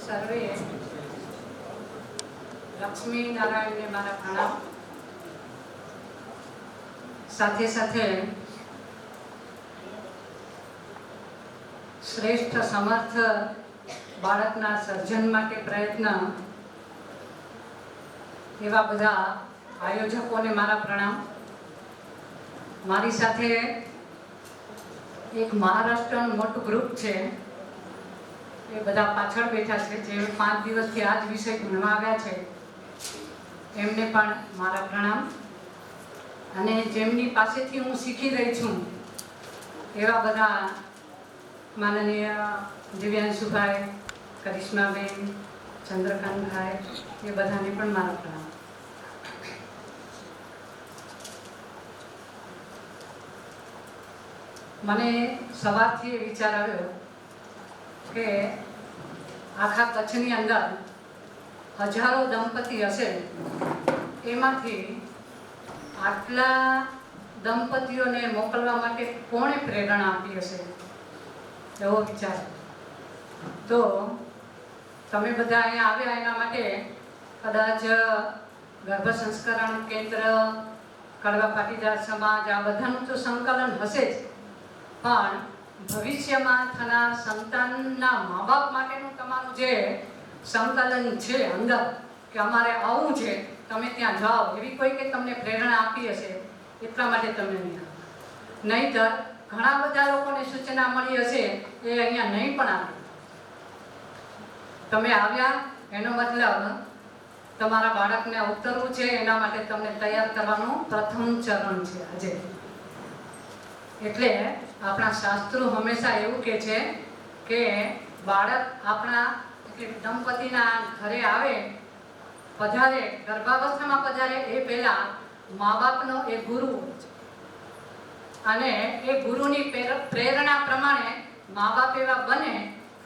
સર્વે લક્ષ્મી નારાયણને મારા પ્રણામ. સાથે સાથે શ્રેષ્ઠ સમર્થ બાળકના સર્જન માટે પ્રયત્ન એવા બધા આયોજકોને મારા પ્રણામ. મારી સાથે એક મહારાષ્ટ્રનું મોટું ગ્રુપ છે, એ બધા પાછળ બેઠા છે, જે 5 દિવસથી આ જ વિષય ભણવા આવ્યા છે, એમને પણ મારા પ્રણામ. અને જેમની પાસેથી હું શીખી રહી છું એવા બધા માનનીય દિવ્યાંશુભાઈ, કરિશ્માબેન, ચંદ્રકાંતભાઈ, એ બધાને પણ મારા પ્રણામ. મને સવારથી એ વિચાર આવ્યો કે આખા કચ્છની અંદર હજારો દંપતી હશે, એમાંથી આટલા દંપતીઓને મોકલવા માટે કોણે પ્રેરણા આપી હશે, એવો વિચાર. તો તમે બધા અહીંયા આવ્યા એના માટે કદાચ ગર્ભ સંસ્કરણ કેન્દ્ર, કડવા પાટીદાર સમાજ, આ બધાનું તો સંકલન હશે જ, પણ ભવિષ્યમાં થનાર સંતાનના મા બાપ માટેનું તમારું જે સંકલન છે અંદર, કે અમારે આવું છે, તમે ત્યાં જાઓ, એવી કોઈ કે તમને પ્રેરણા આપી હશે, એટલા માટે તમે નહીં આવ્યા. નહીંતર ઘણા બધા લોકોને સૂચના મળી હશે, એ અહીંયા નહીં પણ આવે. તમે આવ્યા એનો મતલબ તમારા બાળકને ઉતરવું છે, એના માટે તમને તૈયાર કરવાનું પ્રથમ ચરણ છે આજે. એટલે આપણા શાસ્ત્રો હંમેશા એવું કહે છે કે બાળક આપણા દંપતીના ઘરે આવે, પધારે, ગર્ભાવસ્થામાં પધારે એ પહેલા મા બાપનો એ ગુરુ અને એ ગુરુની પ્રેરણા પ્રમાણે મા બાપ એવા બને,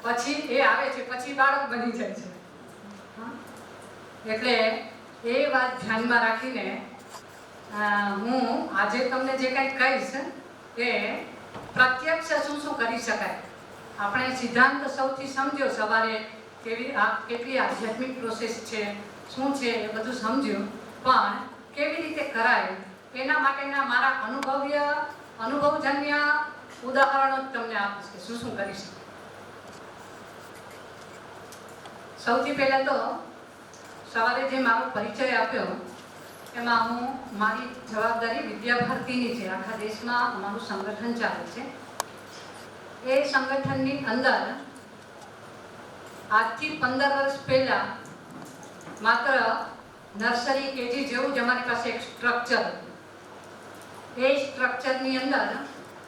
પછી એ આવે છે, પછી બાળક બની જાય છે. એટલે એ વાત ધ્યાનમાં રાખીને હું આજે તમને જે કંઈ કહીશ કે પ્રત્યક્ષ શું શું કરી શકાય. આપણે સિદ્ધાંત સૌથી સમજ્યો, સવારે કેટલી આધ્યાત્મિક પ્રોસેસ છે, શું છે, એ બધું સમજ્યું, પણ કેવી રીતે કરાય એના માટેના મારા અનુભવજન્ય ઉદાહરણો તમને આપીશ કે શું શું કરી શકાય. સૌથી પહેલાં તો સવારે જે મારો પરિચય આપ્યો એમાં હું મારી જવાબદારી વિદ્યાભારતીની છે. આખા દેશમાં અમારું સંગઠન ચાલે છે. એ સંગઠનની અંદર આજથી 15 વર્ષ પહેલાં માત્ર નર્સરી, કેજી જેવું જ અમારી પાસે એક સ્ટ્રક્ચર હતું. એ સ્ટ્રક્ચરની અંદર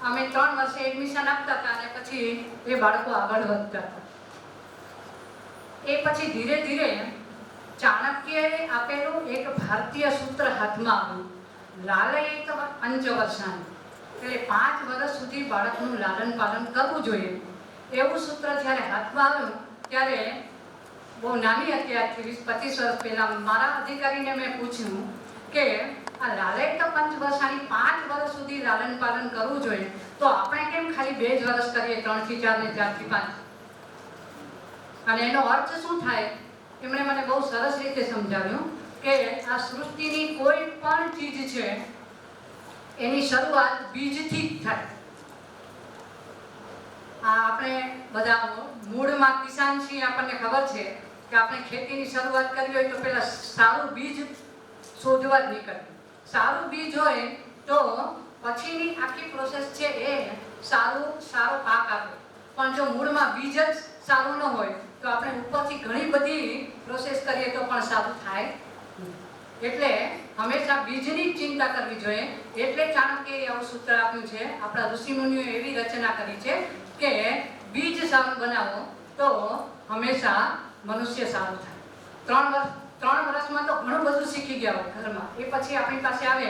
અમે 3 વર્ષે એડમિશન આપતા હતા અને પછી એ બાળકો આગળ વધતા હતા. એ પછી ધીરે ધીરે ચાણક્યએ આપેલું એક ભારતીય સૂત્ર હાથમાં આવ્યું, લાલયિત પંચવર્ષાણિ, એટલે 5 વર્ષ સુધી બાળકનું લાલન પાલન કરવું જોઈએ. એવું સૂત્ર જ્યારે હાથમાં આવ્યું ત્યારે બહુ નાની હતી, આજથી 20-25 વર્ષ પહેલાં મારા અધિકારીને મેં પૂછ્યું કે આ લાલયિત પંચવર્ષાણિ 5 વર્ષ સુધી લાલન પાલન કરવું જોઈએ, તો આપણે કેમ ખાલી 2 જ વર્ષ કરીએ, 3 થી 4 ને 4 થી 5? અને એનો અર્થ શું થાય? એમણે મને બહુ સરસ રીતે સમજાવ્યું કે આ સૃષ્ટિની કોઈ પણ ચીજ છે એની શરૂઆત બીજથી જ થાય. આપણે બધા મૂળમાં કિસાન છીએ, આપણને ખબર છે કે આપણે ખેતીની શરૂઆત કરવી હોય તો પહેલાં સારું બીજ શોધવા જ નીકળવું. સારું બીજ હોય તો પછીની આખી પ્રોસેસ છે એ સારો પાક આપે. પણ જો મૂળમાં બીજ જ સારું ન હોય તો આપણે ઉપરથી ઘણી બધી પ્રોસેસ કરીએ તો પણ સારું થાય. એટલે હંમેશા બીજની ચિંતા કરવી જોઈએ. એટલે ચાણક્યએ એવું સૂત્ર આપ્યું છે, આપણા ઋષિમુનિઓએ એવી રચના કરી છે કે બીજ સારું બનાવો તો હંમેશા મનુષ્ય સારું થાય. 3 વર્ષમાં તો ઘણું બધું શીખી ગયા હોય ઘરમાં. એ પછી આપણી પાસે આવે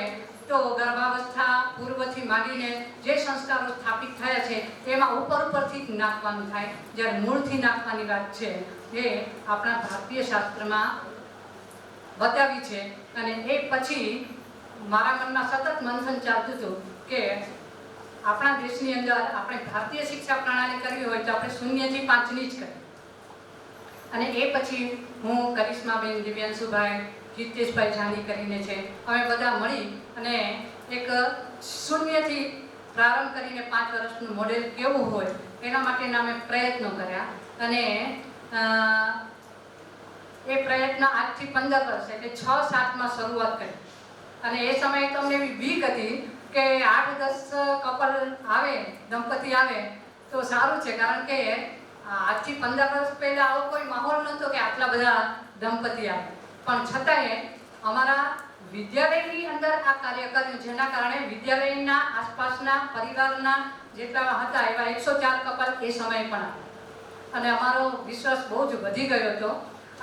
તો ગર્ભાવસ્થા પૂર્વથી માંડીને જે સંસ્કારો સ્થાપિત થયા છે એમાં ઉપરથી જ નાખવાનું થાય. જ્યારે મૂળથી નાખવાની વાત છે એ આપણા ભારતીય શાસ્ત્રમાં બતાવી છે. અને એ પછી મારા મનમાં સતત મંથન ચાલતું હતું કે આપણા દેશની અંદર આપણે ભારતીય શિક્ષા પ્રણાલી કરવી હોય તો આપણે 0 થી 5ની જ કરીએ. અને એ પછી હું, કરિશ્માબેન, દિવ્યાંશુભાઈ, જીતેશભાઈ જાની કરીને છે, અમે બધા મળી અને એક 0 થી પ્રારંભ કરીને 5 વર્ષનું મોડેલ કેવું હોય એના માટેના અમે પ્રયત્નો કર્યા. અને એ પ્રયત્ન આજથી 15 વર્ષ એટલે 6-7માં શરૂઆત કરી. અને એ સમયે તો અમને એવી બીક હતી કે 8-10 કપલ આવે, દંપતી આવે તો સારું છે, કારણ કે આજથી 15 વર્ષ પહેલા આવો કોઈ માહોલ નહોતો કે આટલા બધા દંપતી આવે. પણ છતાંય અમારા વિદ્યાલયની અંદર આ કાર્ય કર્યું, જેના કારણે વિદ્યાલયના આસપાસના પરિવારના જેટલા હતા એવા 104 કપલ એ સમયે પણ આવ્યા. અને અમારો વિશ્વાસ બહુ જ વધી ગયો હતો.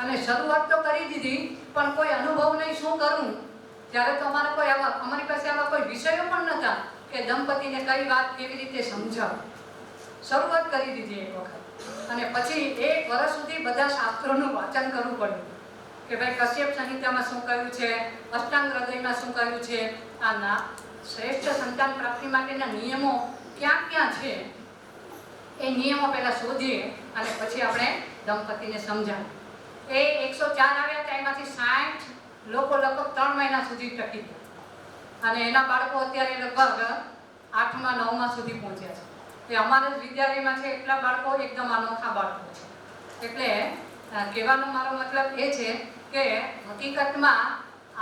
અને શરૂઆત તો કરી દીધી પણ કોઈ અનુભવ નહીં શું કરવું. ત્યારે તો અમારી પાસે આવા કોઈ વિષયો પણ નહોતા કે દંપતીને કઈ વાત કેવી રીતે સમજાવવું. શરૂઆત કરી દીધી એક વખત. અને પછી 1 વર્ષ સુધી બધા શાસ્ત્રોનું વાંચન કરવું પડ્યું કે ભાઈ કશ્યપ સંહિતામાં શું કહ્યું છે, અષ્ટાંગ હૃદયમાં શું કહ્યું છે, આના શ્રેષ્ઠ સંતાન પ્રાપ્તિ માટેના નિયમો ક્યાં ક્યાં છે એ નિયમો પહેલાં શોધીએ અને પછી આપણે દંપતીને સમજાવીએ. એ 104 આવ્યા હતા, એમાંથી 60 લોકો લગભગ 3 મહિના સુધી ટકી ગયા. અને એના બાળકો અત્યારે લગભગ 8માં 9માં સુધી પહોંચ્યા છે. એ અમારા જ વિદ્યાલયમાં છે એટલા બાળકો એકદમ અનોખા બાળકો છે. એટલે કહેવાનો મારો મતલબ એ છે કે હકીકતમાં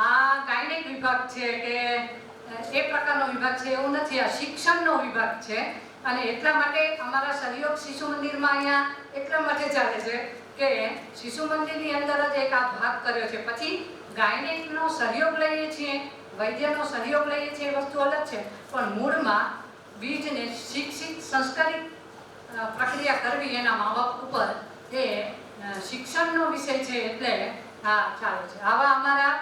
આ ગાયનેક વિભાગ છે કે એ પ્રકારનો વિભાગ છે એવું નથી, આ શિક્ષણનો વિભાગ છે. અને એટલા માટે અમારા સહયોગ શિશુ મંદિરમાં અહીંયા એટલા માટે ચાલે છે કે શિશુ મંદિરની અંદર જ એક આ ભાગ કર્યો છે. પછી ગાયનેકનો સહયોગ લઈએ છીએ, વૈદ્યનો સહયોગ લઈએ છીએ, એ વસ્તુ અલગ છે. પણ મૂળમાં બીજને શિક્ષિત સંસ્કારિત પ્રક્રિયા કરવી એના મા બાપ ઉપર એ શિક્ષણનો વિષય છે. એટલે હા ચાલે છે. આવા અમારા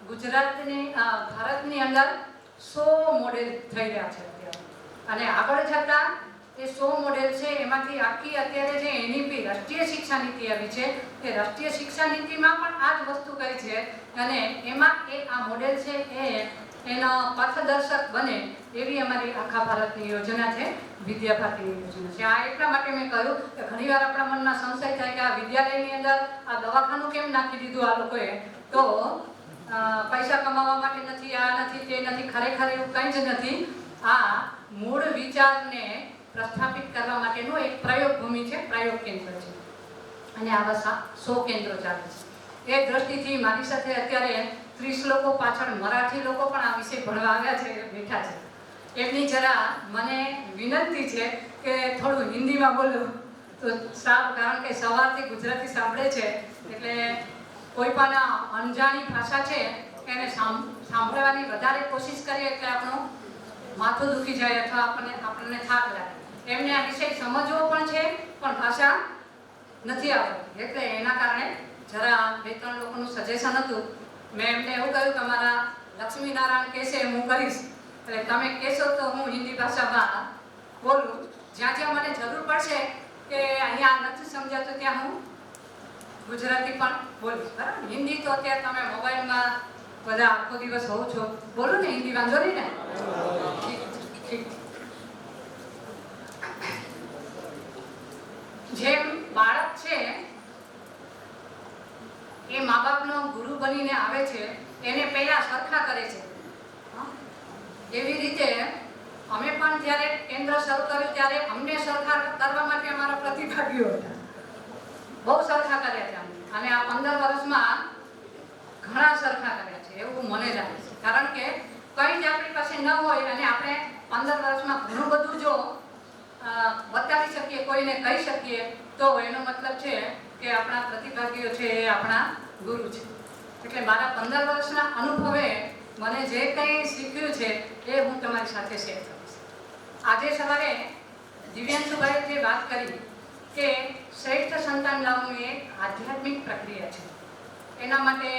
ગુજરાતની ભારતની અંદર 100 મોડેલ થઈ રહ્યા છે અત્યારે. અને આગળ જતા એ 100 મોડેલ છે એમાંથી આખી અત્યારે જે એનઈપી રાષ્ટ્રીય શિક્ષા નીતિ આવી છે એ રાષ્ટ્રીય શિક્ષા નીતિમાં પણ આ જ વસ્તુ કહી છે. અને એમાં આ મોડેલ છે એનો પથદર્શક બને એવી અમારી આખા ભારતની યોજના છે, વિદ્યાભારતીની યોજના છે. આ એટલા માટે મેં કહ્યું કે ઘણીવાર આપણા મનમાં સંશય થાય કે આ વિદ્યાલયની અંદર આ દવાખાનું કેમ નાખી દીધું આ લોકોએ, તો પૈસા કમાવા માટે નથી, આ નથી, તે નથી. ખરેખર એવું કંઈ જ નથી. આ મૂળ વિચારને પ્રસ્થાપિત કરવા માટેનું એક પ્રયોગ ભૂમિ છે, પ્રયોગ કેન્દ્ર છે. અને આવા 100 કેન્દ્રો ચાલે છે. એ દ્રષ્ટિથી મારી સાથે અત્યારે 30 લોકો પાછળ મરાઠી લોકો પણ આ વિષય ભણવા આવ્યા છે, બેઠા છે. એમની જરા મને વિનંતી છે કે થોડું હિન્દીમાં બોલો તો સારું, કારણ કે સવારથી ગુજરાતી સાંભળે છે એટલે કોઈ પણ અણજાણી ભાષા છે એને સાંભળવાની વધારે કોશિશ કરીએ એટલે આપણું માથું દુખી જાય અથવા આપણને થાક લાગે. એમને આ વિષય સમજવો પણ છે પણ ભાષા નથી આવડતી. એટલે એના કારણે જરા 2-3 લોકોનું સજેશન હતું. મેં એમને એવું કહ્યું કે અમારા લક્ષ્મીનારાયણ કહેશે હું કરીશ, એટલે તમે કહેશો તો હું હિન્દી ભાષામાં બોલું. જ્યાં જ્યાં મને જરૂર પડશે કે અહીંયા નથી સમજાતું ત્યાં હું ગુજરાતી પણ બોલીશ. બરાબર, હિન્દી તો અત્યારે તમે મોબાઈલમાં બધા આખો દિવસ હોવ છો, બોલો ને હિન્દી, વાંધો નહીં ને? ઠીક. જેમ બાળક છે એ મા બાપનો ગુરુ બનીને આવે છે, એને પહેલા સરખા કરે છે, એવી રીતે અમે પણ જ્યારે કેન્દ્ર શરૂ કર્યું ત્યારે અમને સરખા કરવા માટે અમારા પ્રતિભાગીઓ હતા, બહુ સરખા કર્યા છે અમને, અને આ 15 વર્ષમાં ઘણા સરખા કર્યા છે એવું મને લાગે છે. કારણ કે કંઈ જ આપણી પાસે ન હોય અને આપણે 15 વર્ષમાં ઘણું બધું જો બતાવી શકીએ, કોઈને કહી શકીએ, તો એનો મતલબ છે કે આપણા પ્રતિભાગીઓ છે એ આપણા ગુરુ છે. એટલે મારા 15 વર્ષના અનુભવે મને જે કંઈ શીખ્યું છે એ હું તમારી સાથે શેર કરીશ. આજે સવારે દિવ્યાંશુભાઈએ જે વાત કરી કે શ્રેષ્ઠ સંતાન લાવવું એ આધ્યાત્મિક પ્રક્રિયા છે. એના માટે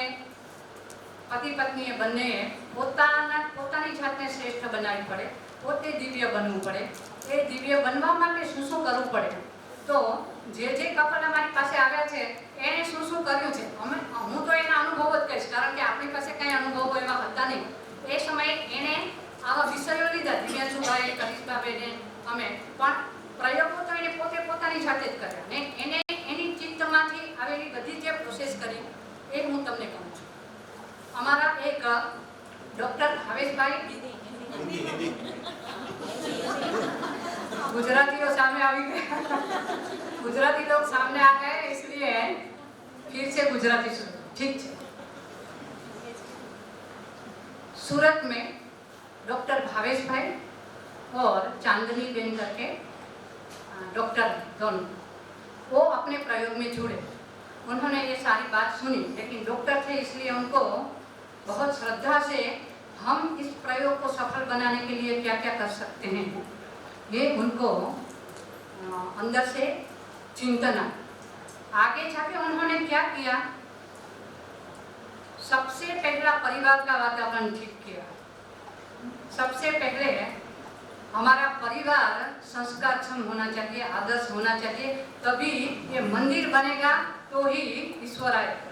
પતિ પત્નીએ બંનેએ પોતાની જાતને શ્રેષ્ઠ બનાવવી પડે, પોતે દિવ્ય બનવું પડે. એ દિવ્ય બનવા માટે શું શું કરવું પડે, તો જે કપલ અમારી પાસે આવ્યા છે એને શું શું કર્યું છે, હું તો એના અનુભવ જ કહીશ, કારણ કે આપણી પાસે કંઈ અનુભવો એવા હતા નહીં. એ સમયે એને આવા વિષયો લીધા, દિવ્યાંશુભાઈ, કરિશ્માબેને, અમે પણ પ્રયોગો તો એને પોતાની જાતે જ કર્યા ને એને એની ચિત્તમાંથી આવેલી બધી જે પ્રોસેસ કરી એ હું તમને કહું છું. અમારા એક ડૉક્ટર ભાવેશભાઈ, गुजराती लोग सामने आ गए, गुजराती लोग सामने आ गए, इसलिए फिर से गुजराती शुरू, ठीक है. सूरत में डॉक्टर भावेश भाई और चांदनी बेन करके डॉक्टर दोनों, वो अपने प्रयोग में जुड़े. उन्होंने ये सारी बात सुनी, लेकिन डॉक्टर थे इसलिए उनको बहुत श्रद्धा से हम इस प्रयोग को सफल बनाने के लिए क्या क्या कर सकते हैं ये उनको अंदर से चिंतन. आगे जाके उन्होंने क्या किया, सबसे पहला परिवार का वातावरण ठीक किया. सबसे पहले हमारा परिवार संस्कारक्षम होना चाहिए, आदर्श होना चाहिए, तभी ये मंदिर बनेगा तो ही ईश्वर आएगा.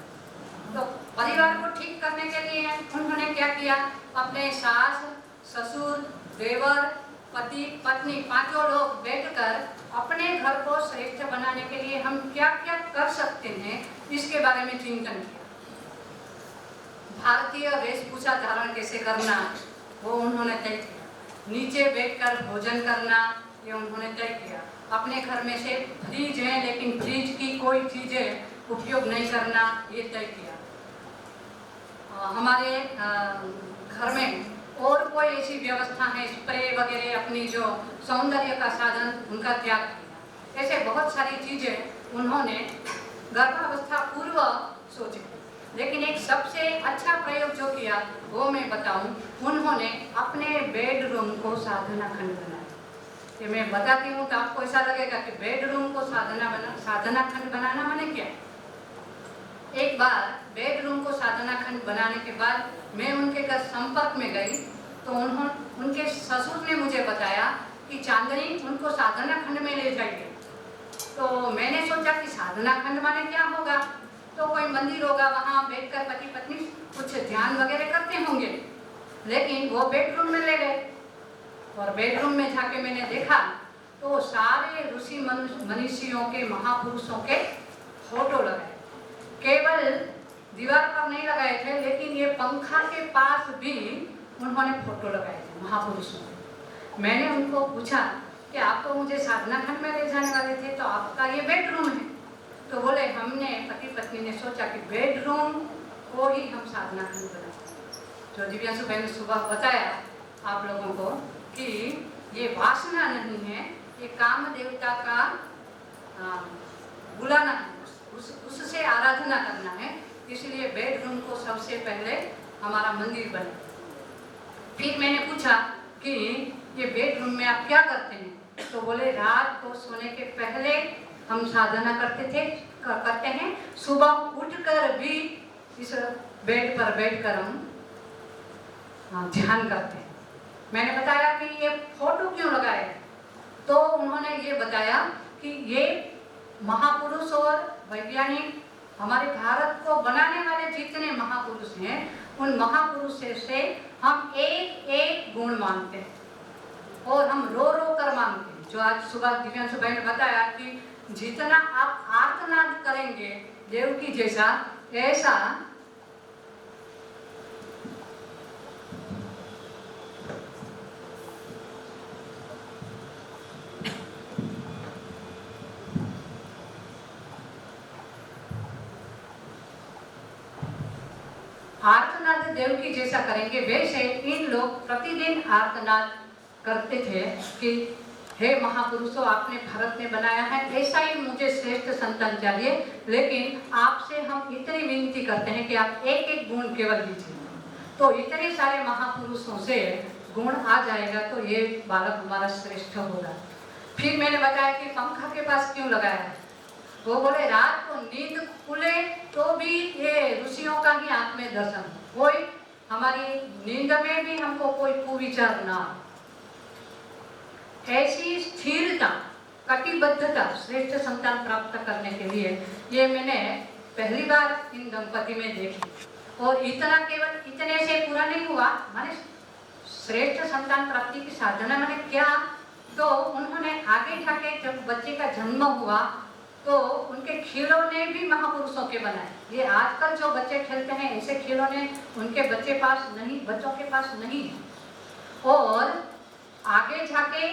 तो परिवार को ठीक करने के लिए उन्होंने क्या किया, अपने सास, ससुर, देवर, पति, पत्नी, पांचों लोग बैठकर अपने घर को श्रेष्ठ बनाने के लिए हम क्या क्या कर सकते हैं इसके बारे में चिंतन किया. भारतीय वेशभूषा धारण कैसे करना वो उन्होंने तय किया. नीचे बैठकर भोजन करना ये उन्होंने तय किया. अपने घर में से फ्रिज है लेकिन फ्रिज की कोई चीजें उपयोग नहीं करना ये तय किया. हमारे घर में और कोई ऐसी व्यवस्था है, स्प्रे वगैरह, अपनी जो सौंदर्य का साधन, उनका त्याग किया. ऐसे बहुत सारी चीजें उन्होंने गर्भावस्था पूर्व सोची. लेकिन एक सबसे अच्छा प्रयोग जो किया वो मैं बताऊं, उन्होंने अपने बेडरूम को साधना खंड बनाया. ये मैं बताती हूँ तो आपको ऐसा लगेगा कि बेडरूम को साधना खंड बनाना माने क्या. एक बार बेडरूम को साधना खंड बनाने के बाद मैं उनके घर संपर्क में गई तो उनके ससुर ने मुझे बताया कि चांदनी उनको साधना खंड में ले जाइए. तो मैंने सोचा कि साधना खंड माने क्या होगा, तो कोई मंदिर होगा, वहाँ बैठकर पति पत्नी कुछ ध्यान वगैरह करते होंगे. लेकिन वो बेडरूम में ले गए और बेडरूम में जाके मैंने देखा तो सारे ऋषि मनीषियों के, महापुरुषों के फोटो लगाए. केवल दीवार पर नहीं लगाए थे, लेकिन ये पंखा के पास भी उन्होंने फोटो लगाए थे महापुरुषों के. मैंने उनको पूछा कि आप तो मुझे साधना खंड में ले जाने वाले थे, तो आपका ये बेडरूम है. तो बोले हमने पति पत्नी ने सोचा कि बेडरूम को ही हम साधना खंड बनाए. जो दिव्यांशुभाई ने सुबह बताया आप लोगों को कि ये वासना नहीं है, ये काम देवता का बुलाना है, उससे आराधना करना है. इसलिए बेडरूम को सबसे पहले हमारा मंदिर बने. फिर मैंने पूछा कि ये बेडरूम में आप क्या करते हैं, तो बोले रात को सोने के पहले हम साधना करते हैं. सुबह उठकर भी इस बेड पर बैठकर हम ध्यान करते हैं. मैंने बताया कि ये फोटो क्यों लगाए, तो उन्होंने ये बताया कि ये महापुरुष और वैज्ञानिक हमारे भारत को बनाने वाले जितने महापुरुष हैं, उन महापुरुष से हम एक एक गुण मांगते हैं और हम रो रो कर मांगते हैं. जो आज सुबह दिव्यांशुभाई ने बताया कि जितना आप आर्तनाद करेंगे देव की जैसा, ऐसा आर्तनाद देवकी जैसा करेंगे, वैसे इन लोग प्रतिदिन आर्तनाद करते थे कि हे महापुरुषों, आपने भारत में बनाया है, ऐसा ही मुझे श्रेष्ठ संतान चाहिए। लेकिन आपसे हम इतनी विनती करते हैं कि आप एक एक गुण केवल लीजिए, तो इतने सारे महापुरुषों से गुण आ जाएगा तो ये बालक हमारा श्रेष्ठ होगा। फिर मैंने बताया कि पंखा के पास क्यों लगाया है। वो बोले रात को नींद खुले तो भी ये ऋषियों का ही आंख में दर्शन, कोई हमारी नींद में भी हमको कोई कुविचार ना। ऐसी स्थिरता, कटिबद्धता श्रेष्ठ संतान प्राप्त करने के लिए ये मैंने पहली बार इन दंपति में देखी। और इतना केवल इतने से पूरा नहीं हुआ, माने श्रेष्ठ संतान प्राप्ति की साधना मैंने क्या, तो उन्होंने आगे जाके जब बच्चे का जन्म हुआ तो उनके खिलौने भी महापुरुषों के बनाए। ये आजकल जो बच्चे खेलते हैं ऐसे खिलौने उनके बच्चों के पास नहीं है। और आगे जाके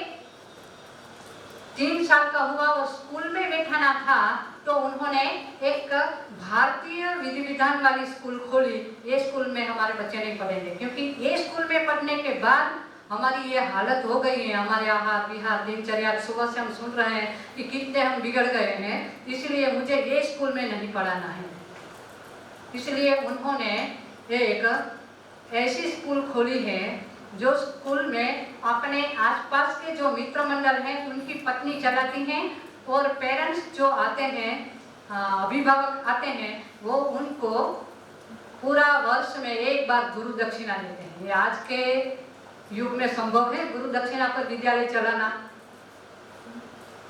3 साल का हुआ और स्कूल में बैठाना था तो उन्होंने एक भारतीय विधि विधान वाली स्कूल खोली। ये स्कूल में हमारे बच्चे नहीं पढ़ेंगे, क्योंकि ये स्कूल में पढ़ने के बाद हमारी ये हालत हो गई है, हमारे आहार विहार दिनचर्या सुबह से हम सुन रहे हैं कि कितने हम बिगड़ गए हैं, इसलिए मुझे ये स्कूल में नहीं पढ़ाना है। इसलिए उन्होंने एक ऐसी स्कूल खोली है जो स्कूल में अपने आसपास के जो मित्र मंडल हैं उनकी पत्नी चलाती हैं, और पेरेंट्स जो आते हैं, अभिभावक आते हैं, वो उनको पूरा वर्ष में एक बार गुरु दक्षिणा देते हैं। ये आज के युग में संभव है गुरु दक्षिणा पर विद्यालय चलाना,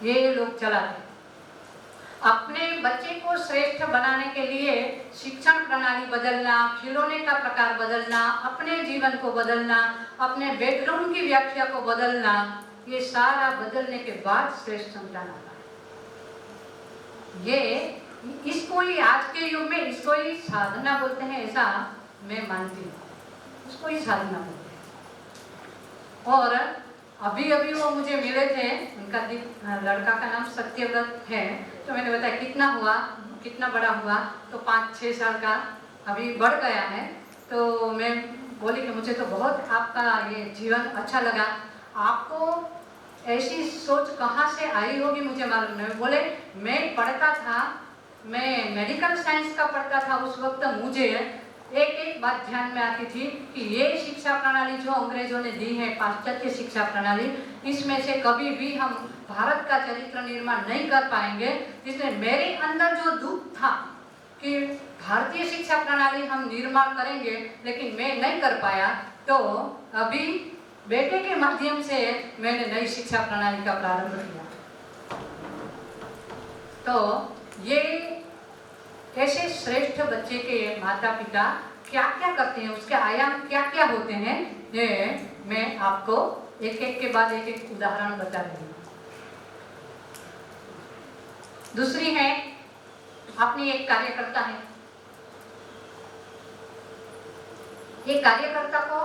ये लोग चलाते हैं। अपने बच्चे को श्रेष्ठ बनाने के लिए शिक्षण प्रणाली बदलना, खिलौने का प्रकार बदलना, अपने जीवन को बदलना, अपने बैकग्राउंड की व्याख्या को बदलना, ये सारा बदलने के बाद श्रेष्ठ संतान आता है। ये इसको ही आज के युग में इसको ही साधना बोलते हैं, ऐसा मैं मानती हूँ, उसको ही साधना बोलते हैं। और अभी अभी वो मुझे मिले थे, उनका लड़का का नाम सत्यव्रत है, तो मैंने बताया कितना हुआ, कितना बड़ा हुआ, तो 5-6 साल का अभी बढ़ गया है। तो मैं बोली कि मुझे तो बहुत आपका ये जीवन अच्छा लगा, आपको ऐसी सोच कहाँ से आई होगी मुझे मालूम नहीं। बोले मैं पढ़ता था, मैं मेडिकल साइंस का पढ़ता था, उस वक्त मुझे एक एक बात ध्यान में आती थी कि ये शिक्षा प्रणाली जो अंग्रेजों ने दी है, पाश्चात्य शिक्षा प्रणाली, इसमें से कभी भी हम भारत का चरित्र निर्माण नहीं कर पाएंगे। इसलिए मेरे अंदर जो दुख था कि भारतीय शिक्षा प्रणाली हम निर्माण करेंगे, लेकिन मैं नहीं कर पाया, तो अभी बेटे के माध्यम से मैंने नई शिक्षा प्रणाली का प्रारंभ किया। तो ये ऐसे श्रेष्ठ बच्चे के माता पिता क्या क्या करते हैं, उसके आयाम क्या क्या होते हैं, ये मैं आपको एक एक के बाद एक एक उदाहरण बता रही हूँ। दूसरी है, अपनी एक कार्यकर्ता है, ये कार्यकर्ता को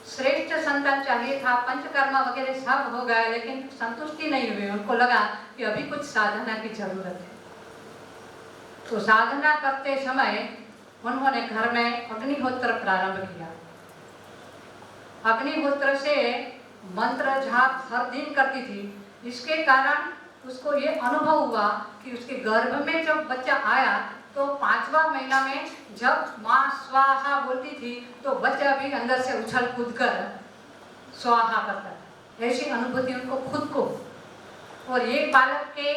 श्रेष्ठ संतान चाहिए था, पंचकर्म वगैरह सब हो गया, लेकिन संतुष्टि नहीं हुई। उनको लगा कि अभी कुछ साधना की जरूरत है। तो साधना करते समय उन्होंने घर में अग्निहोत्र प्रारंभ किया। अग्निहोत्र से मंत्र जाप हर दिन करती थी। इसके कारण उसको ये अनुभव हुआ कि उसके गर्भ में जब बच्चा आया तो 5वां महीना में जब माँ स्वाहा बोलती थी तो बच्चा भी अंदर से उछल कूद कर स्वाहा करता था। ऐसी अनुभूति उनको खुद को। और ये बालक के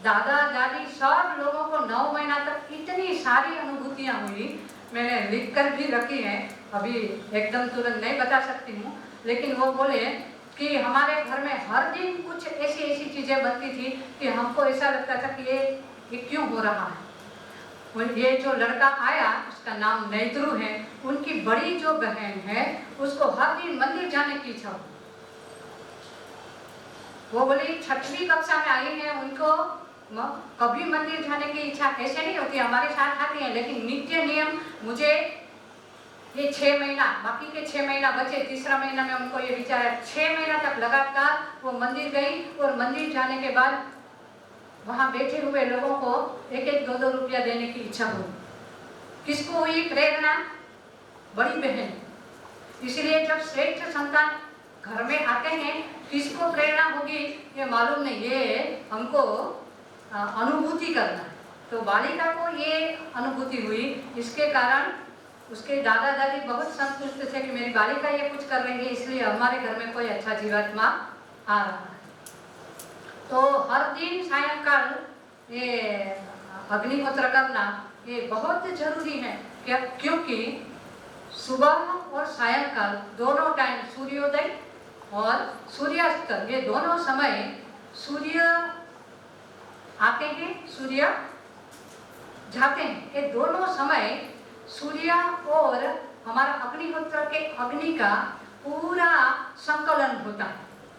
दादा दादी सब लोगों को 9 महीना तक इतनी सारी अनुभूतियाँ हुई, मैंने लिख कर भी रखी हैं, अभी एकदम तुरंत नहीं बता सकती हूँ। लेकिन वो बोले कि हमारे घर में हर दिन कुछ ऐसी ऐसी चीज़ें बनती थी कि हमको ऐसा लगता था कि ये क्यों हो रहा है। ये जो लड़का आया उसका नाम नैद्रु है, उनकी बड़ी जो बहन है उसको हर दिन मंदिर जाने की इच्छा हुई। वो बोली 6वीं कक्षा में आई है, उनको कभी मंदिर जाने की इच्छा ऐसे नहीं होती, हमारे साथ आती है, लेकिन नित्य नियम मुझे ये 6 महीना, बाकी के 6 महीना बचे, तीसरा महीना में उनको ये विचार है। 6 महीना तक लगातार वो मंदिर गई और मंदिर जाने के बाद वहाँ बैठे हुए लोगों को 1-1, 2-2 रुपया देने की इच्छा हुई। किसको हुई प्रेरणा? बड़ी बहन। इसलिए जब श्रेष्ठ संतान घर में आते हैं, किसको प्रेरणा होगी ये मालूम नहीं, ये हमको अनुभूति करना है। तो बालिका को ये अनुभूति हुई, इसके कारण उसके दादा दादी बहुत संतुष्ट थे कि मेरी बालिका ये कुछ कर रही है, इसलिए हमारे घर में कोई अच्छा जीवात्मा आ रहा है। तो हर दिन सायंकाल ये अग्निहोत्र करना ये बहुत जरूरी है, क्योंकि सुबह और सायंकाल दोनों टाइम सूर्योदय और सूर्यास्त ये दोनों समय सूर्य आते हैं, सूर्य जाते हैं। ये दोनों समय सूर्य और हमारा अग्निहोत्र के अग्नि का पूरा संकलन होता है।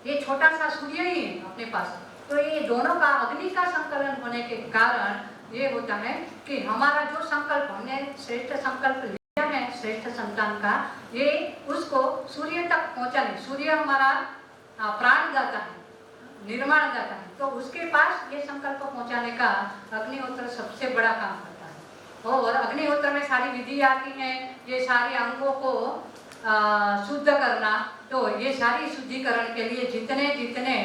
ये छोटा सा सूर्य ही है अपने पास, तो ये दोनों का अग्नि का संकलन होने के कारण ये होता है कि हमारा जो संकल्प हमने श्रेष्ठ संकल्प लिया है श्रेष्ठ संतान का, ये उसको सूर्य तक पहुंचाने, सूर्य हमारा प्राण दाता है, निर्माण दाता है, तो उसके पास ये संकल्प पहुंचाने का अग्निहोत्र सबसे बड़ा काम करता है। और अग्निहोत्र में सारी विधि आती हैं, ये सारे अंगों को शुद्ध करना, तो ये सारी शुद्धिकरण के लिए जितने जितने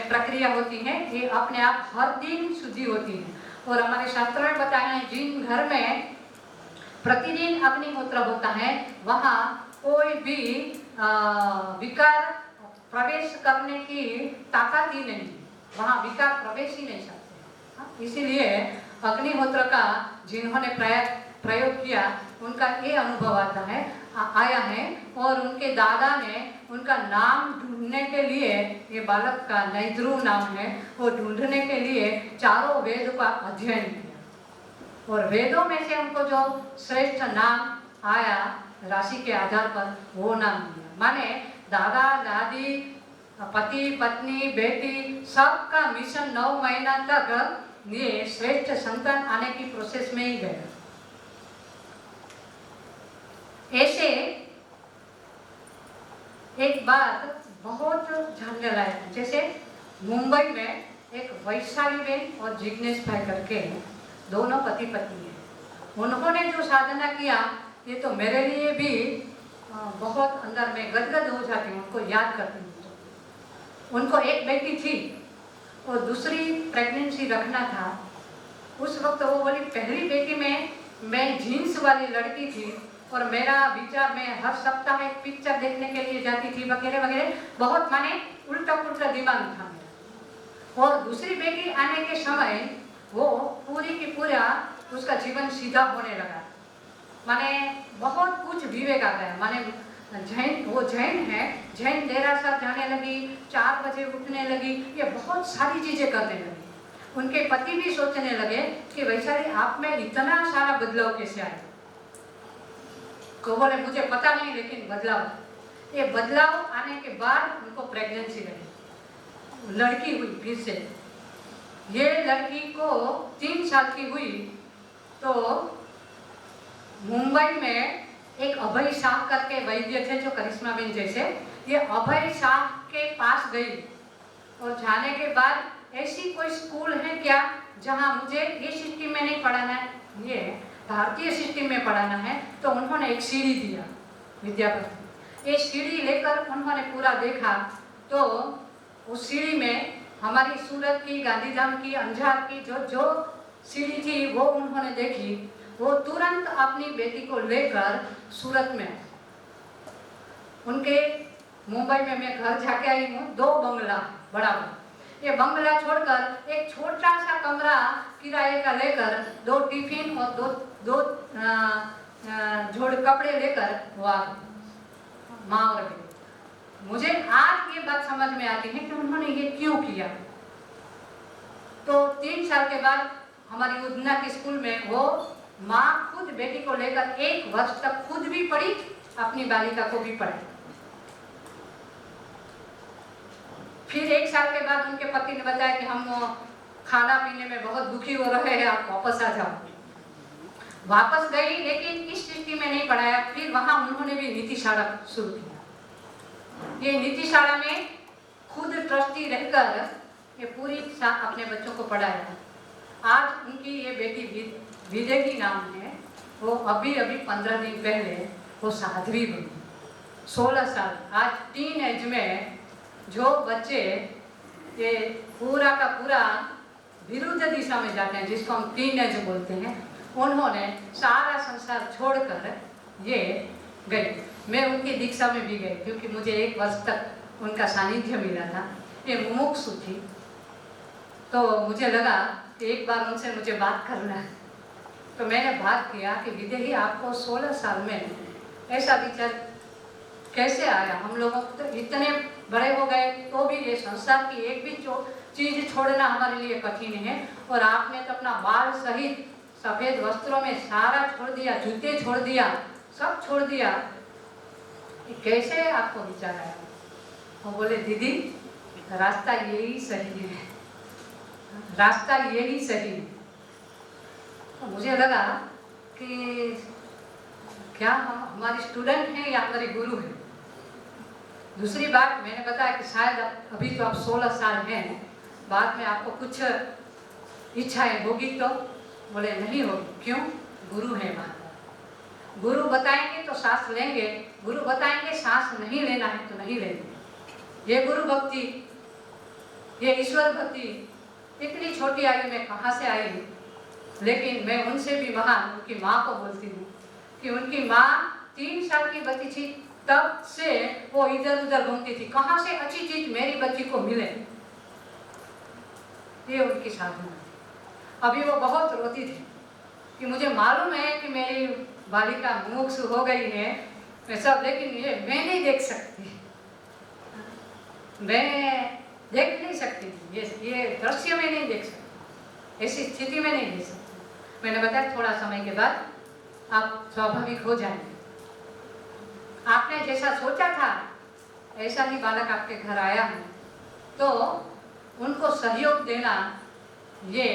प्रक्रिया होती है ये अपने आप हर दिन शुद्धि होती है। और हमारे शास्त्र में बताया है जिन घर में प्रतिदिन अग्निहोत्र होता है वहाँ कोई भी विकार प्रवेश करने की ताकत ही नहीं, वहाँ विकार प्रवेश ही नहीं सकते। इसीलिए अग्निहोत्र का जिन्होंने प्रयोग किया उनका ये अनुभव आया है, और उनके दादा ने उनका नाम ढूंढने के लिए, ये बालक का नैद्रु नाम है, वो ढूंढने के लिए चारों वेद का अध्ययन किया और वेदों में से उनको जो श्रेष्ठ नाम आया राशि के आधार पर वो नाम दिया। माने दादा दादी पति पत्नी बेटी सबका मिशन 9 महीना तक ये श्रेष्ठ संतान आने की प्रोसेस में ही गया। ऐसे एक बात बहुत जानने लायक है, जैसे मुंबई में एक वैशाली बेन और जिग्नेश भाई करके दोनों पति पत्नी हैं। उन्होंने जो साधना किया ये तो मेरे लिए भी बहुत अंदर में गदगद हो जाती हूँ, उनको याद करती हूँ। तो उनको एक बेटी थी और दूसरी प्रेगनेंसी रखना था। उस वक्त वो बोली पहली बेटी में मैं जीन्स वाली लड़की थी और मेरा विचार, मैं हर सप्ताह एक पिक्चर देखने के लिए जाती थी वगैरह वगैरह, बहुत माने उल्टा पुल्टा दिमाग था मेरा। और दूसरी बेटी आने के समय वो पूरी की पूरा उसका जीवन सीधा होने लगा, माने बहुत कुछ विवेक आ गया। माने वो जैन है, जैन देरासर जाने लगी, 4 बजे उठने लगी, ये बहुत सारी चीजें करने लगी। उनके पति भी सोचने लगे कि वैशाली आप में इतना सारा बदलाव कैसे आया। तो बोले मुझे पता नहीं, लेकिन बदलाव, ये बदलाव आने के बाद उनको प्रेगनेंसी लगी, लड़की हुई फिर से। ये लड़की को 3 साल की हुई तो मुंबई में एक अभय शाह करके वैद्य थे जो करिश्मा बेन जैसे, ये अभय शाह के पास गई और जाने के बाद ऐसी कोई स्कूल है क्या जहाँ मुझे ये सिस्टम में नहीं पढ़ाना है, ये भारतीय सिस्टम में पढ़ाना है। तो उन्होंने एक सीढ़ी दिया विद्यापति, ये सीढ़ी लेकर उन्होंने पूरा देखा तो उस सीढ़ी में हमारी सूरत की, गांधीधाम की, अंजार की जो सीढ़ी थी वो उन्होंने देखी। वो तुरंत अपनी बेटी को लेकर सूरत में, उनके मुंबई में मैं घर जाके आई हूँ, 2 बंगला बड़ा, ये बंगला छोड़कर एक छोटा सा कमरा किराए का लेकर 2 टिफिन और दो जोड़ कपड़े लेकर वहाँ माँ और बेटी। मुझे आज ये बात समझ में आती है कि उन्होंने ये क्यों किया। तो 3 साल के बाद हमारी उदना के स्कूल में वो माँ खुद बेटी को लेकर 1 वर्ष तक खुद भी पढ़ी, अपनी बालिका को भी पढ़ाई। फिर 1 साल के बाद उनके पति ने बताया कि हम खाना पीने में बहुत दुखी हो रहे हैं, आप वापस आ जाओ। वापस गई, लेकिन इस स्थिति में नहीं पढ़ाया। फिर वहाँ उन्होंने भी नीतिशाला शुरू किया। ये नीतिशाला में खुद ट्रस्टी रहकर ये पूरी अपने बच्चों को पढ़ाया। आज उनकी ये बेटी विदेही नाम है, वो अभी अभी 15 दिन पहले वो साध्वी बनी, 16 साल। आज टीन एज में जो बच्चे ये पूरा का पूरा विरुद्ध दिशा में जाते हैं, जिसको हम टीन एज बोलते हैं, उन्होंने सारा संसार छोड़कर ये गई। मैं उनकी दीक्षा में भी गई क्योंकि मुझे 1 वर्ष तक उनका सानिध्य मिला था। ये मुमुक्षु थी, तो मुझे लगा कि एक बार उनसे मुझे बात करना है। तो मैंने बात किया कि विदेही आपको 16 साल में ऐसा विचार कैसे आया? हम लोगों को तो इतने बड़े हो गए तो भी ये संसार की एक भी चीज छोड़ना हमारे लिए कठिन है, और आपने तो अपना बाल सहित सफेद वस्त्रों में सारा छोड़ दिया, जूते छोड़ दिया, सब छोड़ दिया, कैसे आपको विचार आया? वो बोले दीदी रास्ता यही सही है, रास्ता यही सही है। तो मुझे लगा कि क्या हम हमारी स्टूडेंट हैं या हमारे गुरु हैं? दूसरी बात मैंने बताया कि शायद अभी तो आप 16 साल हैं, बाद में आपको कुछ इच्छाएं होगी, तो बोले नहीं होगी। क्यों? गुरु है वहाँ, गुरु बताएंगे तो सांस लेंगे, गुरु बताएंगे सांस नहीं लेना है तो नहीं लेंगे। ये गुरु भक्ति, ये ईश्वर भक्ति इतनी छोटी आयु में कहाँ से आई? लेकिन मैं उनसे भी महान उनकी माँ को बोलती हूँ कि उनकी माँ 3 साल की बच्ची थी तब से वो इधर उधर घूमती थी, कहाँ से अच्छी चीज मेरी बच्ची को मिले, ये उनकी साधना। अभी वो बहुत रोती थी कि मुझे मालूम है कि मेरी बालिका मुमुक्षु हो गई है, मैं सब, लेकिन ये मैं नहीं देख सकती, मैं देख नहीं सकती, ये दृश्य में नहीं देख सकती, ऐसी स्थिति में नहीं देख सकती। मैंने बताया थोड़ा समय के बाद आप स्वाभाविक हो जाएंगे, आपने जैसा सोचा था ऐसा ही बालक आपके घर आया है, तो उनको सहयोग देना ये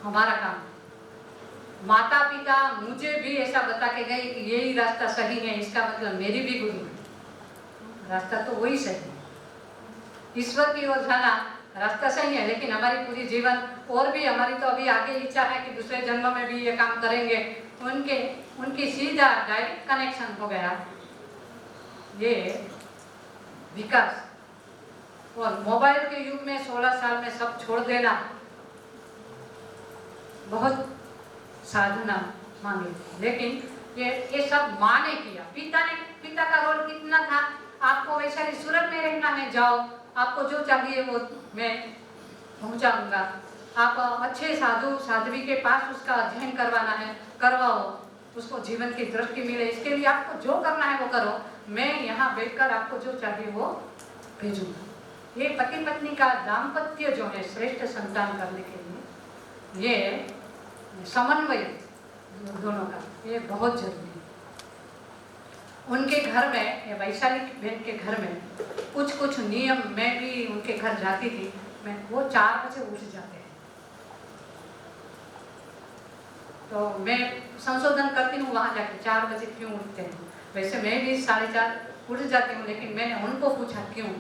हमारा काम है। माता पिता मुझे भी ऐसा बता के गए कि यही रास्ता सही है, इसका मतलब मेरी भी गुरु है, रास्ता तो वही सही है, ईश्वर की ओर जाना रास्ता सही है। लेकिन हमारी पूरी जीवन और भी हमारी तो अभी आगे इच्छा है कि दूसरे जन्म में भी ये काम करेंगे, उनकी सीधा डायरेक्ट कनेक्शन हो गया ये विकास। और मोबाइल के युग में 16 साल में सब छोड़ देना बहुत साधना मांगी, लेकिन ये सब माँ ने किया। पिता का रोल कितना था? आपको वैशाली सूरत में रहना है, जाओ, आपको जो चाहिए वो मैं पहुंचाऊंगा, आप अच्छे साधु साध्वी के पास उसका अध्ययन करवाना है करवाओ, उसको जीवन की दृष्टि मिले, इसके लिए आपको जो करना है वो करो, मैं यहाँ बैठकर आपको जो चाहिए वो भेजूंगा। ये पति पत्नी का दाम्पत्य जो है श्रेष्ठ संतान करने के लिए ये समन्वय दोनों का ये बहुत जरूरी है। उनके घर में, या वैशाली बहन के घर में कुछ नियम, मैं भी उनके घर जाती थी, मैं वो 4 बजे उठ जाते हैं, तो मैं संशोधन करती हूँ वहाँ जाके 4 बजे क्यों उठते हैं। वैसे मैं भी 4:30 उठ जाती हूँ, लेकिन मैंने उनको पूछा क्यों,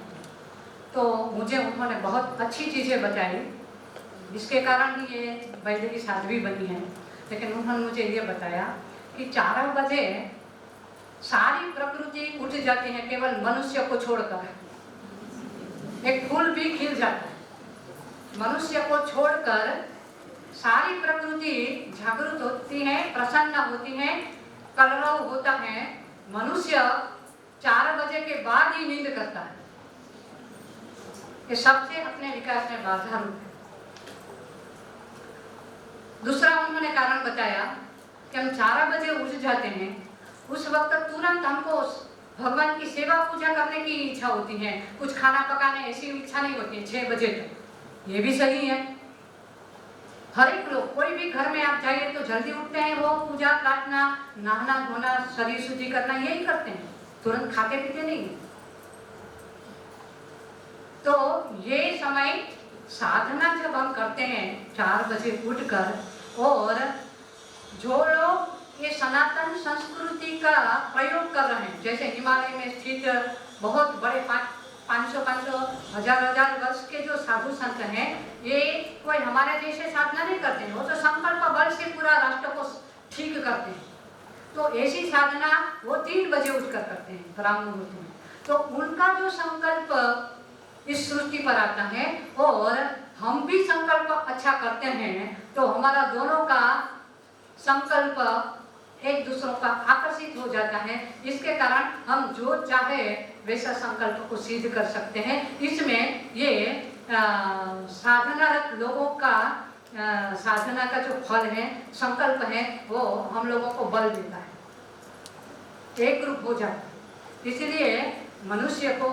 तो मुझे उन्होंने बहुत अच्छी चीज़ें बताई, जिसके कारण ही ये वैदिक साध्वी बनी है। लेकिन उन्होंने मुझे ये बताया कि 4 बजे सारी प्रकृति उठ जाती है, केवल मनुष्य को छोड़कर। एक फूल भी खिल जाता है, मनुष्य को छोड़कर सारी प्रकृति जागृत होती है, प्रसन्न होती है, कलरव होता है। मनुष्य 4 बजे के बाद ही नींद करता है। ये सबसे अपने विकास में बाधा रूप है। दूसरा उन्होंने कारण बताया कि हम 4 बजे उठ जाते हैं, उस वक्त तुरंत हमको भगवान की सेवा पूजा करने की इच्छा होती है, कुछ खाना पकाने ऐसी इच्छा नहीं होती है 6 बजे तक। ये भी सही है, हर एक लोग, कोई भी घर में आप जाइए तो जल्दी उठते हैं, वो पूजा प्रार्थना, नहाना धोना, शरीर शुद्धि करना यही करते हैं, तुरंत खाते पीते नहीं। तो ये समय साधना जब हम करते हैं 4 बजे उठकर, और जो लोग ये सनातन संस्कृति का प्रयोग कर रहे हैं, जैसे हिमालय में स्थित बहुत बड़े 500 हजार वर्ष के जो साधु संत हैं, ये कोई हमारे जैसे साधना नहीं करते हैं, वो तो संकल्प बल से पूरा राष्ट्र को ठीक करते हैं। तो ऐसी साधना वो 3 बजे उठकर करते हैं ब्राह्मण मुहूर्त में। तो उनका जो संकल्प इस सृष्टि पर आता है और हम भी संकल्प अच्छा करते हैं तो हमारा दोनों का संकल्प एक दूसरों का आकर्षित हो जाता है। इसके कारण हम जो चाहे वैसा संकल्प को सिद्ध कर सकते हैं। इसमें ये साधनारत लोगों का साधना का जो फल है, संकल्प है, वो हम लोगों को बल देता है, एक रूप हो जाता है। इसलिए मनुष्य को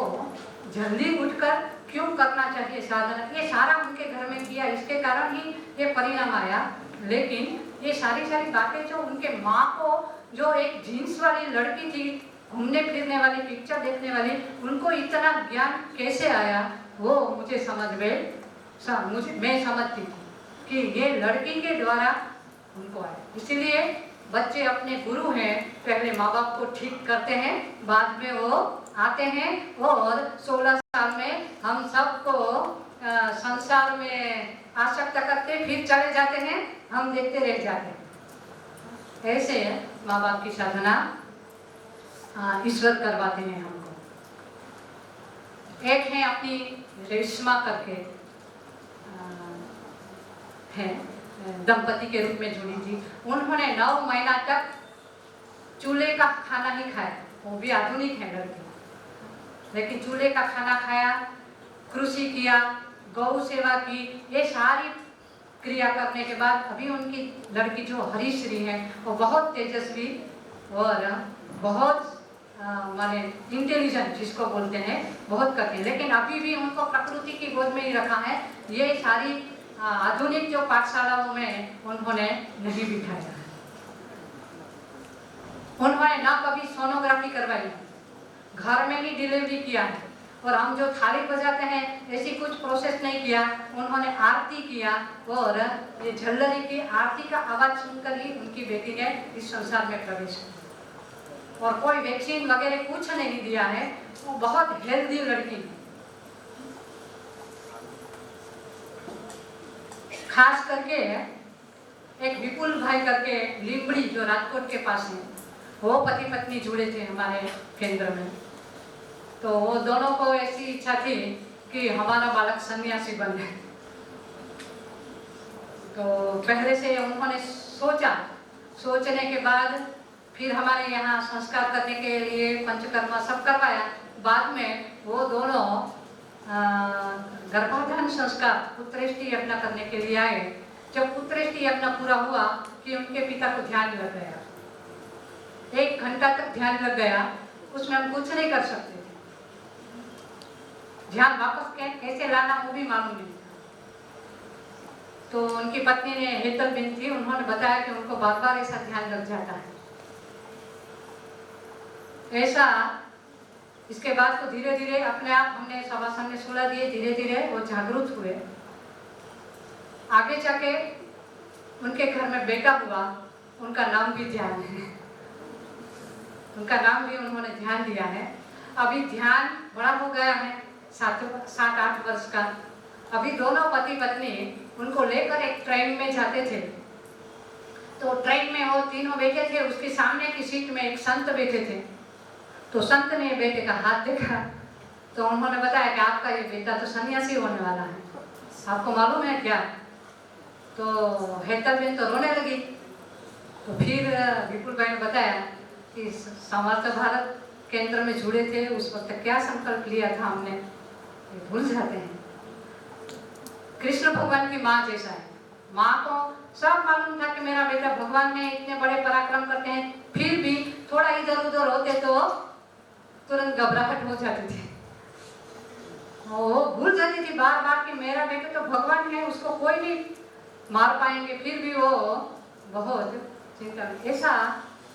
जल्दी उठकर क्यों करना चाहिए साधना, ये सारा उनके घर में किया, इसके कारण ही ये परिणाम आया। लेकिन ये सारी बातें जो उनके माँ को, जो एक जीन्स वाली लड़की थी, घूमने फिरने वाली, पिक्चर देखने वाली, उनको इतना ज्ञान कैसे आया वो मुझे समझ में मैं समझती थी कि ये लड़की के द्वारा उनको आया। इसलिए बच्चे अपने गुरु हैं, पहले माँ बाप को ठीक करते हैं, बाद में वो आते हैं और 16 साल में हम सबको संसार में आसक्त करते, फिर चले जाते हैं, हम देखते रह जाते हैं। ऐसे माँ बाप की साधना ईश्वर करवाते हैं हमको। एक है अपनी रेशमा करके है, दंपति के रूप में जुड़ी थी। उन्होंने 9 महीना तक चूल्हे का खाना ही खाया, वो भी आधुनिक है लड़की, लेकिन चूल्हे का खाना खाया, कृषि किया, गौ सेवा की, ये सारी क्रिया करने के बाद अभी उनकी लड़की जो हरीश्री है वो बहुत तेजस्वी और बहुत माने इंटेलिजेंट जिसको बोलते हैं, बहुत करते हैं। लेकिन अभी भी उनको प्रकृति की गोद में ही रखा है। ये सारी आधुनिक जो पाठशालाओं में उन्होंने नहीं बिठाया है। उन्होंने ना कभी सोनोग्राफी करवाई, घर में ही डिलीवरी किया है। और हम जो थाली बजाते हैं ऐसी कुछ प्रोसेस नहीं किया, उन्होंने आरती किया और ये झल्लरी की आरती का आवाज सुनकर ही उनकी बेटी ने इस संसार में प्रवेश किया। और कोई वैक्सीन वगैरह कुछ नहीं दिया है, वो बहुत हेल्दी लड़की है। खास करके एक विपुल भाई करके लिंबड़ी जो राजकोट के पास है, वो पति पत्नी जुड़े थे हमारे केंद्र में। तो वो दोनों को ऐसी इच्छा थी कि हमारा बालक सन्यासी बन जाए। तो पहले से उन्होंने सोचा, सोचने के बाद फिर हमारे यहाँ संस्कार करने के लिए पंचकर्मा सब करवाया। बाद में वो दोनों गर्भाधान संस्कार पुत्रेष्टि यज्ञ करने के लिए आए। जब पुत्रेष्टि यज्ञ पूरा हुआ कि उनके पिता को ध्यान लग गया, 1 घंटा तक ध्यान लग गया, उसमें हम कुछ नहीं कर सकते थे। ध्यान वापस कैसे लाना वो भी मालूम नहीं था। तो उनकी पत्नी ने हेतल बिन थी, उन्होंने बताया कि उनको बार बार ऐसा ध्यान लग जाता है। ऐसा इसके बाद तो धीरे धीरे अपने आप हमने सभासन में सुला दिए, धीरे धीरे वो जागरूक हुए। आगे जाके उनके घर में बेटा हुआ, उनका नाम भी ध्यान है, उनका नाम भी उन्होंने ध्यान दिया है। अभी ध्यान बड़ा हो गया है, 7-8 वर्ष का। अभी दोनों पति पत्नी उनको लेकर एक ट्रेन में जाते थे। तो ट्रेन में वो तीनों बैठे थे, उसके सामने की सीट में एक संत बैठे थे। तो संत ने बेटे का हाथ देखा तो उन्होंने बताया कि आपका ये बेटा तो सन्यासी होने वाला है, आपको मालूम है क्या? तो हेतल बेन तो रोने लगी। तो फिर विपुल भाई ने बताया कि समर्थ भारत केंद्र में जुड़े थे, उस वक्त क्या संकल्प लिया था हमने, ये भूल जाते हैं। कृष्ण भगवान की माँ जैसा है, माँ को सब मालूम था कि मेरा बेटा भगवान है, इतने बड़े पराक्रम करते हैं, फिर भी थोड़ा इधर उधर होते तो तुरंत घबराहट हो जाती थी। वो भूल जाती थी बार बार कि मेरा बेटा तो भगवान है, उसको कोई नहीं मार पाएंगे। फिर भी वो बहुत चिंता। ऐसा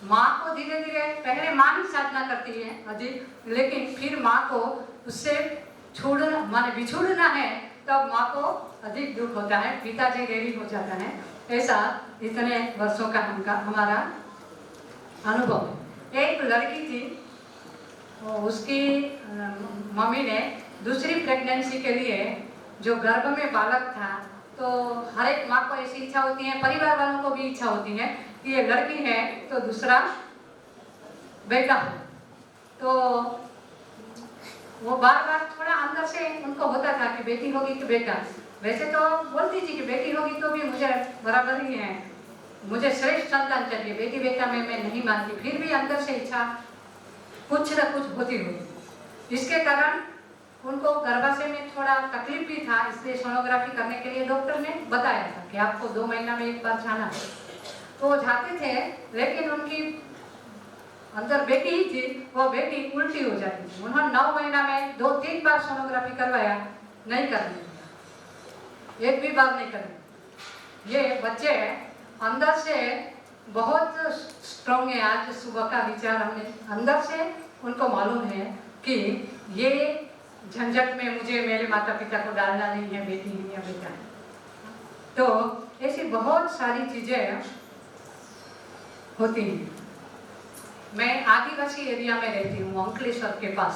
माँ को धीरे धीरे, पहले माँ ही साधना करती है अधिक, लेकिन फिर माँ को उससे छोड़ना माने बिछोड़ना है, तब माँ को अधिक दुख होता है, पिताजी रेडी हो जाता है। ऐसा इतने वर्षों का हमारा अनुभव। एक लड़की थी, उसकी मम्मी ने दूसरी प्रेगनेंसी के लिए, जो गर्भ में बालक था, तो हर एक माँ को ऐसी इच्छा होती है, परिवार वालों को भी इच्छा होती है कि ये लड़की है तो दूसरा बेटा हो। तो वो बार बार थोड़ा अंदर से उनको होता था कि बेटी होगी कि बेटा। वैसे तो बोलती थी कि बेटी होगी तो भी मुझे बराबर ही है, मुझे श्रेष्ठ संतान चाहिए, बेटी बेटा में मैं नहीं मानती। फिर भी अंदर से इच्छा कुछ न कुछ होती हुई। इसके कारण उनको गर्भाशय में थोड़ा तकलीफ भी था, इसलिए सोनोग्राफी करने के लिए डॉक्टर ने बताया था कि आपको 2 महीना में एक बार जाना है। तो जाते थे, लेकिन उनकी अंदर बेटी ही थी, वो बेटी उल्टी हो जाती थी। उन्होंने 9 महीना में 2-3 बार सोनोग्राफी करवाया, नहीं करने दिया, एक भी बार नहीं करने। ये बच्चे अंदर से बहुत स्ट्रॉन्ग है। आज सुबह का विचार हमने अंदर से उनको मालूम है कि ये झंझट में मुझे मेरे माता पिता को डालना नहीं है, बेटी है या बेटा है। तो ऐसी बहुत सारी चीजें होती हैं। मैं आदिवासी एरिया में रहती हूँ, अंकलेश्वर के पास,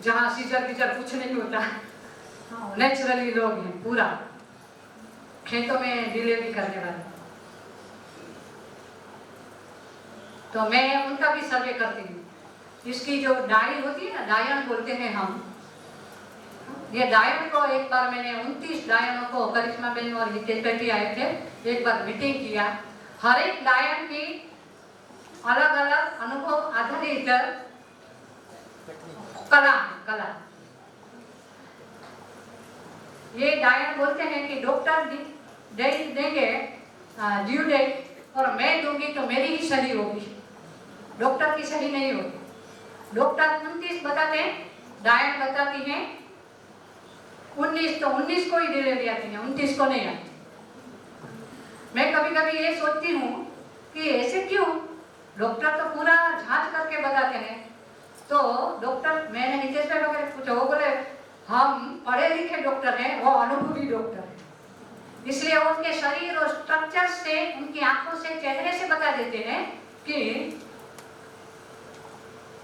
जहाँ सीजर बीजर कुछ नहीं होता, नेचुरली लोग हैं, पूरा खेतों में डिलीवरी करने वाले। तो मैं उनका भी सर्वे करती हूँ। इसकी जो डाई होती है ना, डायन बोलते हैं हम, ये डायन को एक बार मैंने 29 डायनों को, करिश्मा बेन और हितेश आए थे, एक बार मीटिंग किया। हर एक डायन की अलग अलग अनुभव आधारित कला। ये डायन बोलते हैं कि डॉक्टर देंगे ड्यू डेट, और मैं दूंगी तो मेरी ही सही होगी, डॉक्टर की सही नहीं होगी। डॉक्टर 29 बताते हैं, डायन बताती हैं 19, तो 19 को ही डिलीवरी आती है, 29 को नहीं आती। मैं कभी कभी ये सोचती हूँ कि ऐसे क्यों, डॉक्टर तो पूरा जांच करके बताते हैं। तो डॉक्टर, मैंने हितेश भाई वगैरह पूछा, वो बोले हम पढ़े लिखे डॉक्टर हैं, वो अनुभवी डॉक्टर है, इसलिए उनके शरीर और स्ट्रक्चर से, उनकी आंखों से, चेहरे से बता देते हैं कि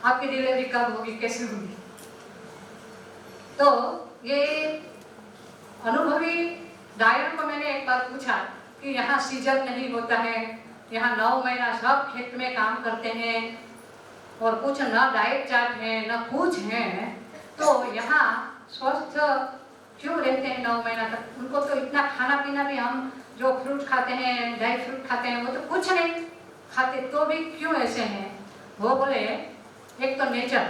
आपकी डिलीवरी कब होगी, कैसे होगी। तो ये अनुभवी डायन को मैंने एक बार पूछा कि यहाँ सीजर नहीं होता है, यहाँ 9 महीना सब खेत में काम करते हैं, और कुछ ना डाइट चार्ट है ना कुछ है, तो यहाँ स्वस्थ क्यों रहते हैं 9 महीना तक। उनको तो इतना खाना पीना भी, हम जो फ्रूट खाते हैं, ड्राई फ्रूट खाते हैं, वो तो कुछ नहीं खाते, तो भी क्यों ऐसे हैं। वो बोले एक तो नेचर,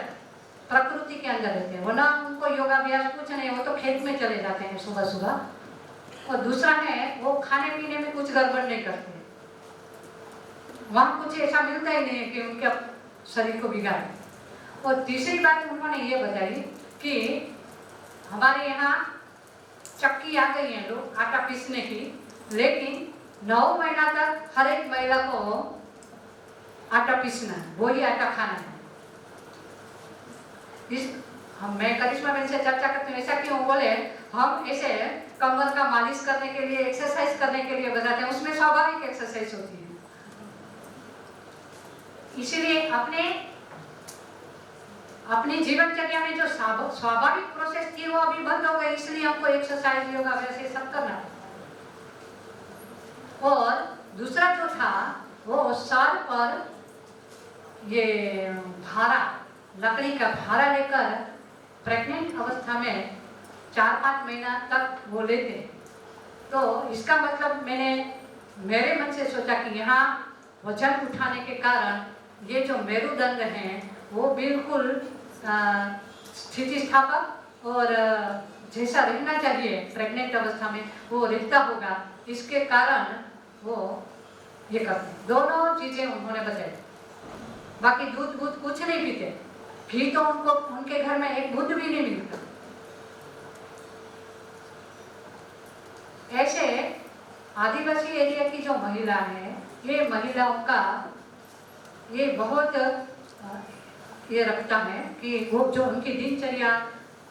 प्रकृति के अंदर रहते हैं, वो ना उनको योगाभ्यास कुछ नहीं, वो तो खेत में चले जाते हैं सुबह सुबह। और दूसरा है, वो खाने पीने में कुछ गड़बड़ नहीं करते, वहाँ कुछ ऐसा मिलता ही नहीं है कि उनके शरीर को बिगाड़े। और तीसरी बात उन्होंने ये बताई कि हमारे यहाँ चक्की आ गई है लोग आटा पीसने की, लेकिन 9 महीना तक हर एक महिला को आटा पीसना है, वही आटा खाना है। मैं करिश्मा बेन से चर्चा करती हूँ, ऐसा क्यों, बोले हम ऐसे कमर का मालिश करने के लिए, एक्सरसाइज करने के लिए बताते हैं, उसमें स्वाभाविक एक्सरसाइज होती है। इसीलिए अपने जीवनचर्या में जो स्वाभाविक प्रोसेस थी वो अभी बंद हो गई, इसलिए हमको एक्सरसाइज, योगा वैसे सब करना है। और दूसरा जो था, वो साल पर ये भारा, लकड़ी का भारा लेकर प्रेग्नेंट अवस्था में 4-5 महीना तक वो लेते। तो इसका मतलब मैंने मेरे मन से सोचा कि यहाँ वजन उठाने के कारण ये जो मेरुदंड हैं वो बिल्कुल स्थितिस्थापक और जैसा रहना चाहिए प्रेग्नेंट अवस्था में वो रहता होगा, इसके कारण वो ये करते हैं। दोनों चीजें उन्होंने बताई। बाकी दूध कुछ नहीं पीते, घी तो उनको, उनके घर में एक दूध भी नहीं मिलता। ऐसे आदिवासी एरिया की जो महिला है, ये महिलाओं का ये बहुत ये रखता है कि वो जो उनकी दिनचर्या,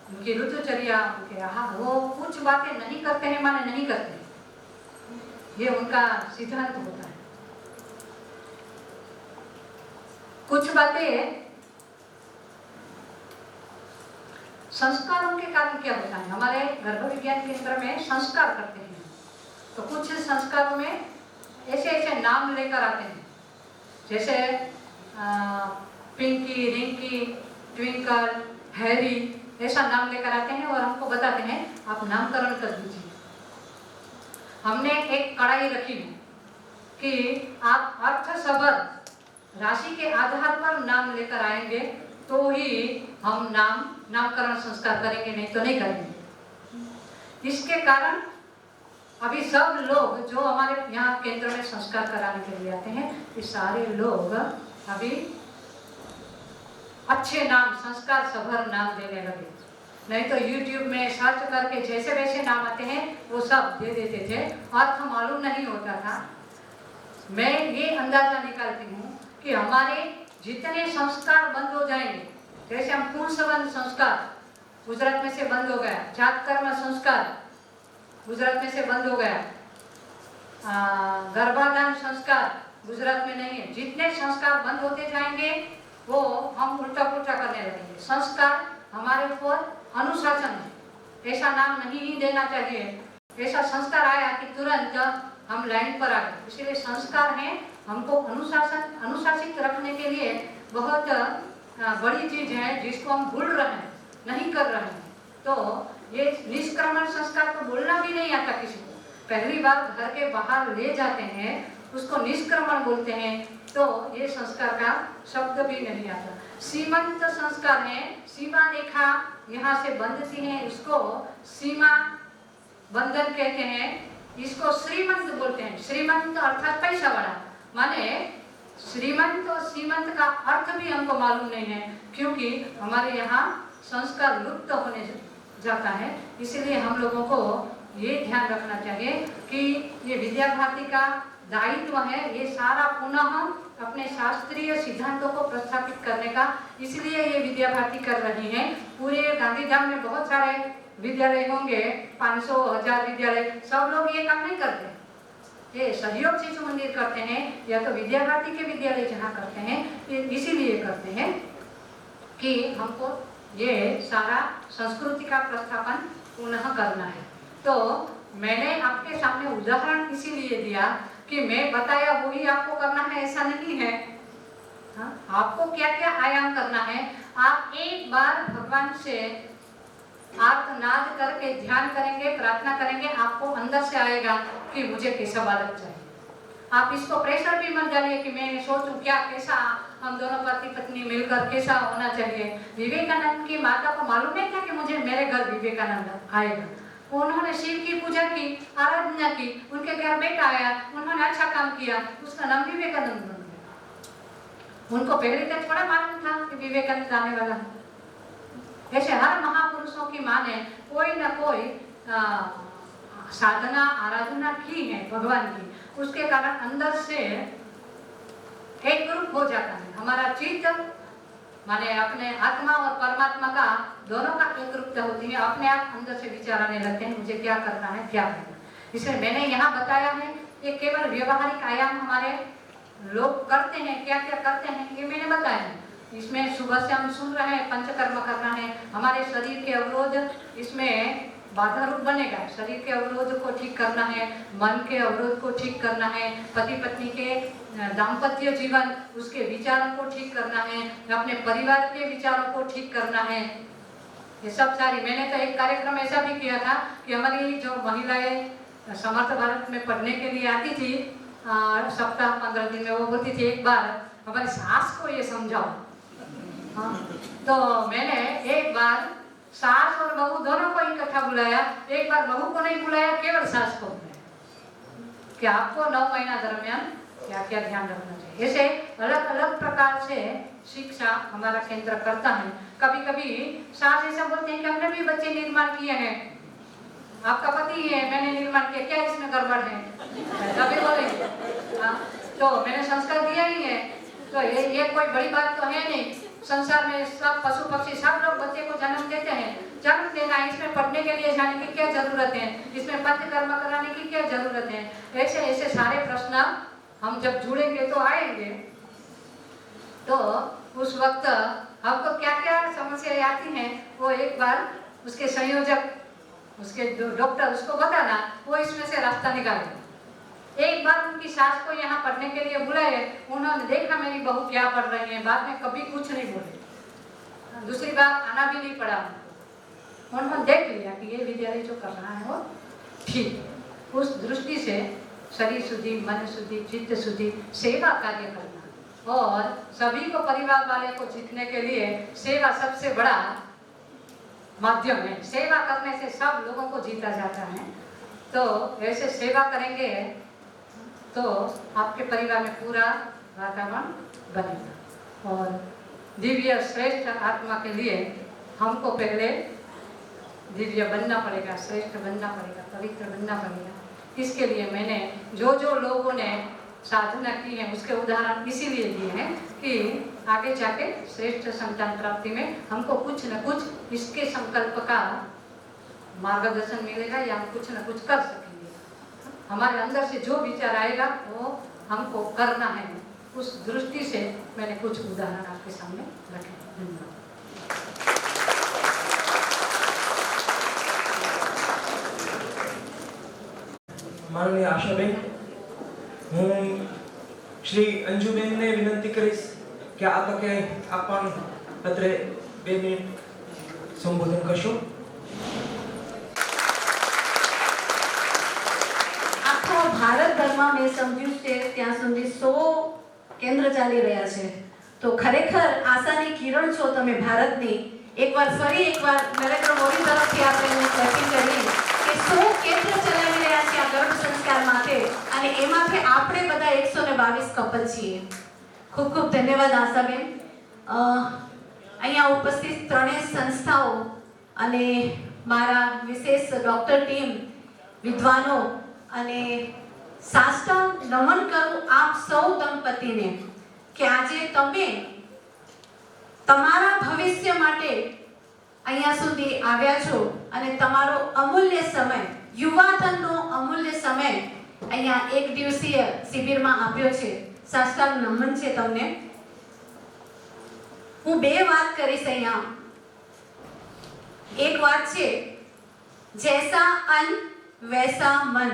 उनकी ऋतुचर्या, उनके आहार, वो कुछ बातें नहीं करते हैं माने नहीं करते, ये उनका सिद्धांत होता है। कुछ बातें संस्कारों के कारण क्या होता है, हमारे गर्भ विज्ञान केंद्र में संस्कार करते हैं, तो कुछ संस्कारों में ऐसे ऐसे नाम लेकर आते हैं जैसे पिंकी, रिंकी, ट्विंकल, हैरी ऐसा नाम लेकर आते हैं और हमको बताते हैं आप नामकरण कर दीजिए। हमने एक कड़ाई रखी है कि आप अर्थ सबर राशि के आधार पर नाम लेकर आएंगे तो ही हम नामकरण संस्कार करेंगे, नहीं तो नहीं करेंगे। इसके कारण अभी सब लोग जो हमारे यहाँ केंद्र में संस्कार कराने के लिए आते हैं, ये सारे लोग अभी अच्छे नाम, संस्कार सभर नाम देने लगे। नहीं तो YouTube में सर्च करके जैसे वैसे नाम आते हैं वो सब दे देते थे, अर्थ मालूम नहीं होता था। मैं ये अंदाजा निकालती हूँ कि हमारे जितने संस्कार बंद हो जाएंगे, जैसे हम पुंसवन संस्कार गुजरात में से बंद हो गया, जात कर्म संस्कार गुजरात में से बंद हो गया, गर्भाधान संस्कार गुजरात में नहीं है। जितने संस्कार बंद होते जाएंगे वो हम उल्टा पुल्टा करने लगेंगे। संस्कार हमारे ऊपर अनुशासन है, ऐसा नाम नहीं देना चाहिए। ऐसा संस्कार आया कि तुरंत हम लाइन पर आ गए। इसलिए संस्कार है हमको अनुशासित रखने के लिए बहुत बड़ी चीज है, जिसको हम भूल रहे हैं, नहीं कर रहे हैं। तो ये निष्क्रमण संस्कार तो बोलना भी नहीं आता किसी को। पहली बार घर के बाहर ले जाते हैं उसको निष्क्रमण बोलते हैं, तो ये संस्कार का शब्द भी नहीं आता। सीमंत संस्कार है, सीमा रेखा यहाँ से बंधती है, इसको सीमा बंधन कहते हैं। इसको श्रीमंत बोलते हैं। श्रीमंत अर्थात पैसा वाला, माने श्रीमंत और सीमंत का अर्थ भी हमको मालूम नहीं है, क्योंकि हमारे यहाँ संस्कार लुप्त होने जाता है। इसलिए हम लोगों को ये ध्यान रखना चाहिए कि ये विद्या भारती का दायित्व है, ये सारा पुनः अपने शास्त्रीय सिद्धांतों को प्रस्थापित करने का। इसलिए ये विद्या भारती कर रही है। पूरे गांधीधाम में बहुत सारे विद्यालय होंगे, 500 1000 विद्यालय, सब लोग ये काम नहीं करते। ये सहयोग शिशु मंदिर करते हैं या तो विद्या भारती के विद्यालय जहाँ करते हैं, इसीलिए करते हैं कि हमको ये सारा संस्कृति का प्रस्थापन पुनः करना है। तो मैंने आपके सामने उदाहरण इसीलिए दिया कि मैं बताया वही आपको करना है, ऐसा नहीं है। हाँ? आपको क्या क्या आयाम करना है, आप एक बार भगवान से आर्तनाद करके ध्यान करेंगे, प्रार्थना करेंगे, आपको अंदर से आएगा कि मुझे कैसा बालक चाहिए। आप इसको प्रेशर भी मत डालिए कि मैं सोचूं क्या, कैसा हम दोनों पति पत्नी मिलकर कैसा होना चाहिए। विवेकानंद की माता को मालूम नहीं था कि मुझे मेरे घर विवेकानंद आएगा। उन्होंने शिव की पूजा की, आराधना की, उनके घर बेटा आया, उन्होंने अच्छा काम किया, उसका नाम विवेकानंद बन गया। उनको पहले तक थोड़ा मालूम था कि विवेकानंद आने वाला है। ऐसे हर महापुरुषों की माँ ने कोई ना कोई साधना आराधना की है भगवान की, उसके कारण अंदर से एक ग्रुप हो जाता है। हमारा चित्त माने अपने आत्मा और परमात्मा का दोनों का एक रूपता होती है। अपने आप अंदर से विचार आने लगते हैं, मुझे क्या करना है, क्या करना। इसलिए मैंने यहाँ बताया है ये केवल व्यवहारिक आयाम हमारे लोग करते हैं, क्या क्या करते हैं ये मैंने बताया है। इसमें सुबह से हम सुन रहे हैं पंचकर्म करना है, हमारे शरीर के अवरोध इसमें बाधा रूप बनेगा। शरीर के अवरोध को ठीक करना है, मन के अवरोध को ठीक करना है, पति पत्नी के दाम्पत्य जीवन उसके विचारों को ठीक करना है, अपने परिवार के विचारों को ठीक करना है। ये सब सारी मैंने तो एक कार्यक्रम ऐसा भी किया था कि हमारी जो महिलाएं समर्थ भारत में पढ़ने के लिए आती थी, सप्ताह 15 दिन में, वो बोलती थी एक बार हमारी सास को ये समझाओ। हाँ, तो मैंने एक बार सास और बहू दोनों को इकट्ठा बुलाया। एक बार बहू को नहीं बुलाया, केवल सास को बुलाया कि आपको 9 महीना दरमियान क्या क्या ध्यान रखना चाहिए। ऐसे अलग अलग प्रकार से शिक्षा हमारा केंद्र करता है। कभी कभी सास ऐसा बोलते हैं कि हमने भी बच्चे निर्माण किए हैं, आपका पति है, मैंने निर्माण किया, क्या इसमें गड़बड़ है, कभी बोलेंगे। तो मैंने संस्कार दिया ही है, तो ये कोई बड़ी बात तो है नहीं। संसार में सब पशु पक्षी सब लोग बच्चे को जन्म देते हैं, जन्म देना, इसमें पढ़ने के लिए जाने की क्या जरूरत है, इसमें पंचकर्म कराने की क्या जरूरत है। ऐसे ऐसे सारे प्रश्न हम जब जुड़ेंगे तो आएंगे, तो उस वक्त हमको क्या क्या समस्याएं आती हैं वो एक बार उसके संयोजक, उसके डॉक्टर उसको बताना, वो इसमें से रास्ता निकालेगा। एक बार उनकी सास को यहाँ पढ़ने के लिए बुलाए, उन्होंने देखा मेरी बहू क्या पढ़ रही है, बाद में कभी कुछ नहीं बोले। दूसरी बार आना भी नहीं पड़ा उनको, उन्होंने देख लिया कि ये विद्यालय जो कर रहा है वो ठीक है। उस दृष्टि से शरीर शुद्धि, मन शुद्धि, चित्त शुद्धि, सेवा कार्य करना, और सभी को, परिवार वाले को जीतने के लिए सेवा सबसे बड़ा माध्यम है। सेवा करने से सब लोगों को जीता जाता है। तो ऐसे सेवा करेंगे तो आपके परिवार में पूरा वातावरण बनेगा। और दिव्य श्रेष्ठ आत्मा के लिए हमको पहले दिव्य बनना पड़ेगा, श्रेष्ठ बनना पड़ेगा, पवित्र बनना पड़ेगा। इसके लिए मैंने जो जो लोगों ने साधना की है उसके उदाहरण इसीलिए दिए हैं कि आगे जाके श्रेष्ठ संतान प्राप्ति में हमको कुछ न कुछ इसके संकल्प का मार्गदर्शन मिलेगा, या हम कुछ न कुछ कर सकेंगे। हमारे अंदर से जो विचार आएगा वो हमको करना है। उस दृष्टि से मैंने कुछ उदाहरण आपके सामने रखे। धन्यवाद। माननीय आशाबेन, હું શ્રી અંજુબેનને વિનંતી કરીશ કે આ તકે આપણ અત્રે 2 મિનિટ સંબોધન કરશો। આખો ભારતભરમાં મેં સમજ્યું છે ત્યાં સુધી 100 કેન્દ્ર ચાલી રહ્યા છે। તો ખરેખર આશાની કિરણ છો તમે ભારતની। ફરી એકવાર નરેન્દ્ર મોદી તરફથી આપણે ક્લેપિંગ કરીએ કે 100 કેન્દ્ર ચલાવી રહ્યા છે આ ગર્ભ સંસ્કાર માટે, અને એમાંથી આપણે બધા 122 કપલ છીએ। ખૂબ ખૂબ ધન્યવાદ આશાબેન। અહીંયા ઉપસ્થિત ત્રણેય સંસ્થાઓ અને મારા વિશેષ ડોક્ટર ટીમ, વિદ્વાનો અને સાષ્ટાંગ નમન કરું આપ સૌ દંપતીને કે આજે તમે તમારા ભવિષ્ય માટે અહીંયા સુધી આવ્યા છો અને તમારો અમૂલ્ય સમય, યુવાધનનો અમૂલ્ય સમય અહીંયા એક દિવસીય શિબિરમાં આપ્યો છે। સાષ્ટાંગ નમન છે તમને। હું બે વાત કરીશ અહીંયા। એક વાત છે જૈસા અન્ન વૈસા મન।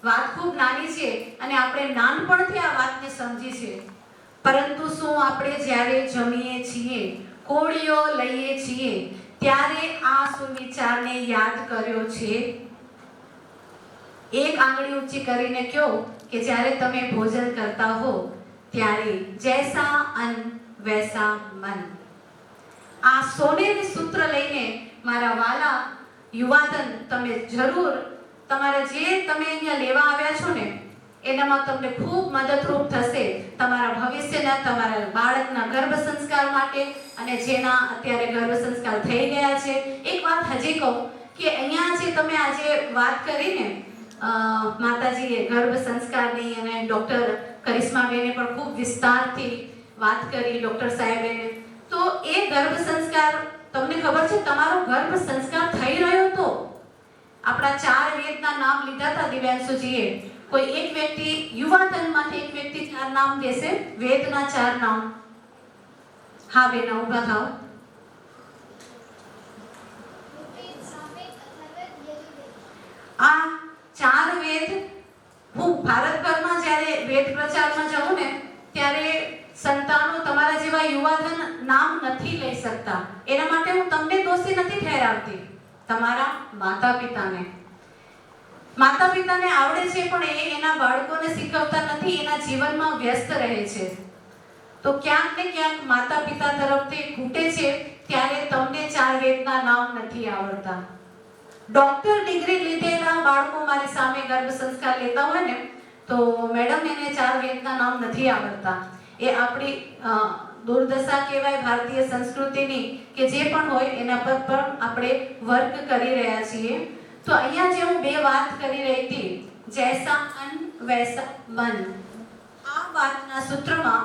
વાત ખૂબ નાની છે અને આપણે નાનપણથી આ વાતને સમજી છે, પરંતુ શું આપણે જ્યારે જમીએ છીએ, કોળીઓ લઈએ છીએ, ત્યારે આ સુવિચારને યાદ કર્યો છે? એક આંગળી ઊંચી કરીને કહો કે જ્યારે તમે ભોજન કરતા હો ત્યારે જૈસા અન્ન વૈસા મન। આ સોનેરી સૂત્ર લઈને મારા વાલા યુવાધન તમે જરૂર તમારે જે તમે અહીંયા લેવા આવ્યા છો ને એનામાં તમને ખૂબ મદદરૂપ થશે તમારા ભવિષ્યના, તમારા બાળકના ગર્ભ સંસ્કાર માટે અને જેના અત્યારે ગર્ભ સંસ્કાર થઈ ગયા છે। એક વાત હજી કહું કે અહીંયા જે તમે આજે વાત કરી ને માતાજીએ ગર્ભ સંસ્કારની, અને ડૉક્ટર કરિશ્માબેને પણ ખૂબ વિસ્તારથી વાત કરી, ડૉક્ટર સાહેબેને, તો એ ગર્ભ સંસ્કાર તમને ખબર છે તમારો ગર્ભ સંસ્કાર થઈ રહ્યો તો આપણા 4 વેદના નામ લીધા હતા દિવ્યાંશુજીએ। કોઈ એક વ્યક્તિ યુવાધનમાંથી એક વ્યક્તિ 4 નામ દેશે, વેદના 4 નામ। હા બેન ઊભા થાઓ। આ 4 વેદ હું ભારતભરમાં જ્યારે વેદ પ્રચારમાં જાઉં ને ત્યારે સંતાનો તમારા જેવા યુવાધન નામ નથી લઈ શકતા। એના માટે હું તમને દોષી નથી ઠેરાવતી, તમારા માતા પિતાને આવડે છે પણ એ એના બાળકોને શીખવતા નથી, એના જીવનમાં વ્યસ્ત રહે છે। તો ક્યાંક ને ક્યાંક માતા પિતા તરફથી ખૂટે છે ત્યારે તમને 4 વેદના નામ નથી આવડતા। ડોક્ટર ડિગ્રી લીધેલા બાળકો મારી સામે ગર્ભ સંસ્કાર લેતા હોય ને તો મેડમ એને 4 વેદના નામ નથી આવડતા। એ આપણી દુર્દશા કહેવાય ભારતીય સંસ્કૃતિની કે જે પણ હોય એના પર પણ આપણે વર્ક કરી રહ્યા છીએ। તો અહીંયા જે હું બે વાત કરી રહી હતી જૈસા અન્ન વૈસા મન, આ વાતના સૂત્રમાં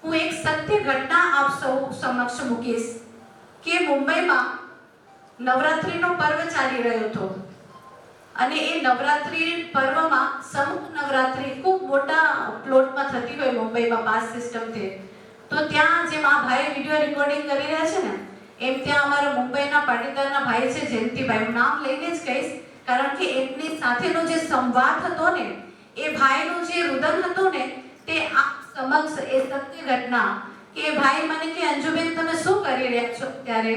હું એક સત્ય ઘટના આપ સૌ સમક્ષ મૂકીશ કે મુંબઈમાં નવરાત્રિનો પર્વ ચાલી રહ્યો હતો અને એ નવરાત્રિ પર્વમાં સમૂહ નવરાત્રિ ખૂબ મોટા પ્લોટમાં થતી હોય મુંબઈમાં પાસ સિસ્ટમથી। તો ત્યાં જેમ આ ભાઈ વિડીયો રેકોર્ડિંગ કરી રહ્યા છે ને એમ ત્યાં અમારા મુંબઈના પાટીદારના ભાઈ છે જયંતિભાઈ, હું નામ લઈને જ કહીશ કારણ કે એમની સાથેનો જે સંવાદ હતો ને એ ભાઈનું જે રુદન હતું ને તે આ સમક્ષ એ સત્ય ઘટના કે ભાઈ મને કે અંજુબેન તમે શું કરી રહ્યા છો ત્યારે,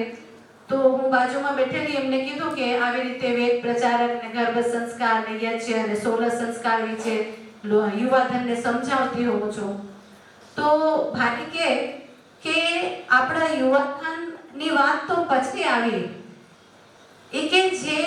તો હું બાજુમાં બેઠેલી એમને કીધું કે આવી રીતે વેદ પ્રચારક ને ગર્ભ સંસ્કાર ને યજ્ઞ અને 16 સંસ્કાર વિશે યુવાધનને સમજાવતી હોઉં છું. તો ભાઈ કે આપણા યુવાધનની વાત તો પછી આવી, એ કે જે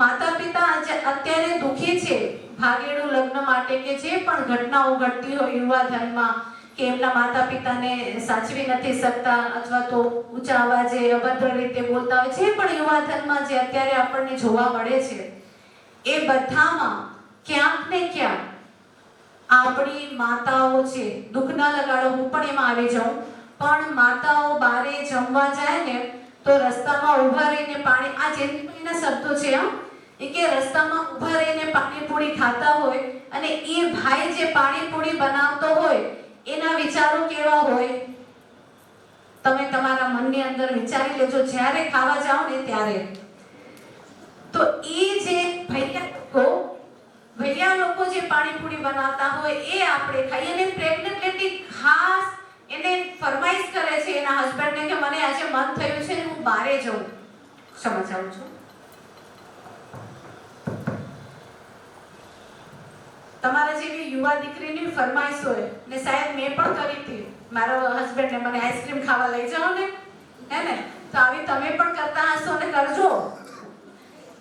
માતા પિતા અત્યારે દુખી છે ભાગેડું લગ્ન માટે કે જે પણ ઘટનાઓ ઘટતી હોય યુવાધનમાં કે એમના માતા પિતાને સાચવી નથી શકતા અથવા તો ઊંચા અવાજે અભદ્ર રીતે બોલતા હોય, જે પણ યુવાધનમાં જે અત્યારે આપણને જોવા મળે છે એ બધામાં ક્યાંક ને ક્યાંક આપણી માતાઓ છે. દુઃખ ન લગાડો, હું પણ એમાં આવી જાઉં, પણ માતાઓ બારે જમવા જાય ને તો રસ્તામાં ઊભા રહીને પાણી, આ જેના શબ્દો છે એ કે રસ્તામાં ઊભા રહીને પાણીપુરી ખાતા હોય અને એ ભાઈ જે પાણીપુરી બનાવતો હોય એના વિચારો કેવા હોય તમે તમારા મનની અંદર વિચારી લેજો જ્યારે ખાવા જાઓ ને ત્યારે. તો એ જે ભૈયા લોકો જે પાણીપુરી બનાવતા હોય એ આપણે ખાઈએ. અને પ્રેગ્નન્ટ લેડી ખાસ એને ફરમાઈશ કરે છે એના હસબન્ડને કે મને આજે મન થયું છે ને હું બહારે જાઉં. સમજાવું છું. તમારા જેવી યુવા દીકરીની ફરમાઈશ હોય ને શાયદ મેં પણ કરી હતી, મારા હસબન્ડને મને આઈસ્ક્રીમ ખાવા લઈ જાઓ ને, હે ને, તો આવી તમે પણ કરતા હશો ને કરજો,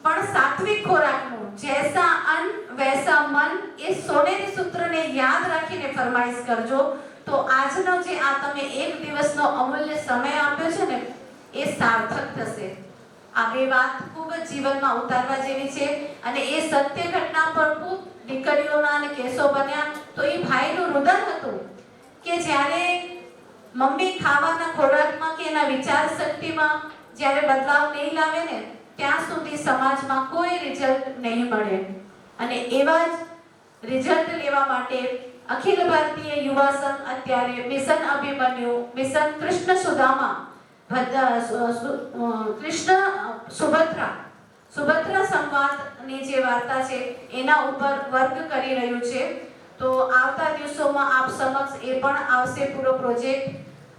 પણ સાત્વિક ખોરાકનું જૈસા અન્ન વૈસા મન એ સોનેરી સૂત્રને યાદ રાખીને ફરમાઈશ કરજો. તો આજનો જે આ તમે એક દિવસનો અમૂલ્ય સમય આપ્યો છે ને એ સાર્થક થશે. આ બે વાત ખૂબ જ જીવનમાં ઉતારવા જેવી છે અને એ સત્ય ઘટના પર ખૂબ દીકરીઓના અને કેસો બન્યા. તો એ ભાઈનું રુદન હતું કે જ્યારે મમ્મી ખાવાના ખોરાકમાં કે એના વિચાર શક્તિમાં જ્યારે બદલાવ નહીં લાવે ને ત્યાં સુધી સમાજમાં કોઈ રિઝલ્ટ નહીં મળે. અને એવા જ રિઝલ્ટ લેવા માટે અખિલ ભારતીય યુવા સંઘ અત્યારે મિશન અભિમન્યુ, મિશન કૃષ્ણ સુદામા, કૃષ્ણ સુભદ્રા સંવાદની જે વાર્તા છે એના ઉપર વર્ક કરી રહ્યું છે. તો આવતા દિવસોમાં આપ સમક્ષ એ પણ આવશે પૂરો પ્રોજેક્ટ.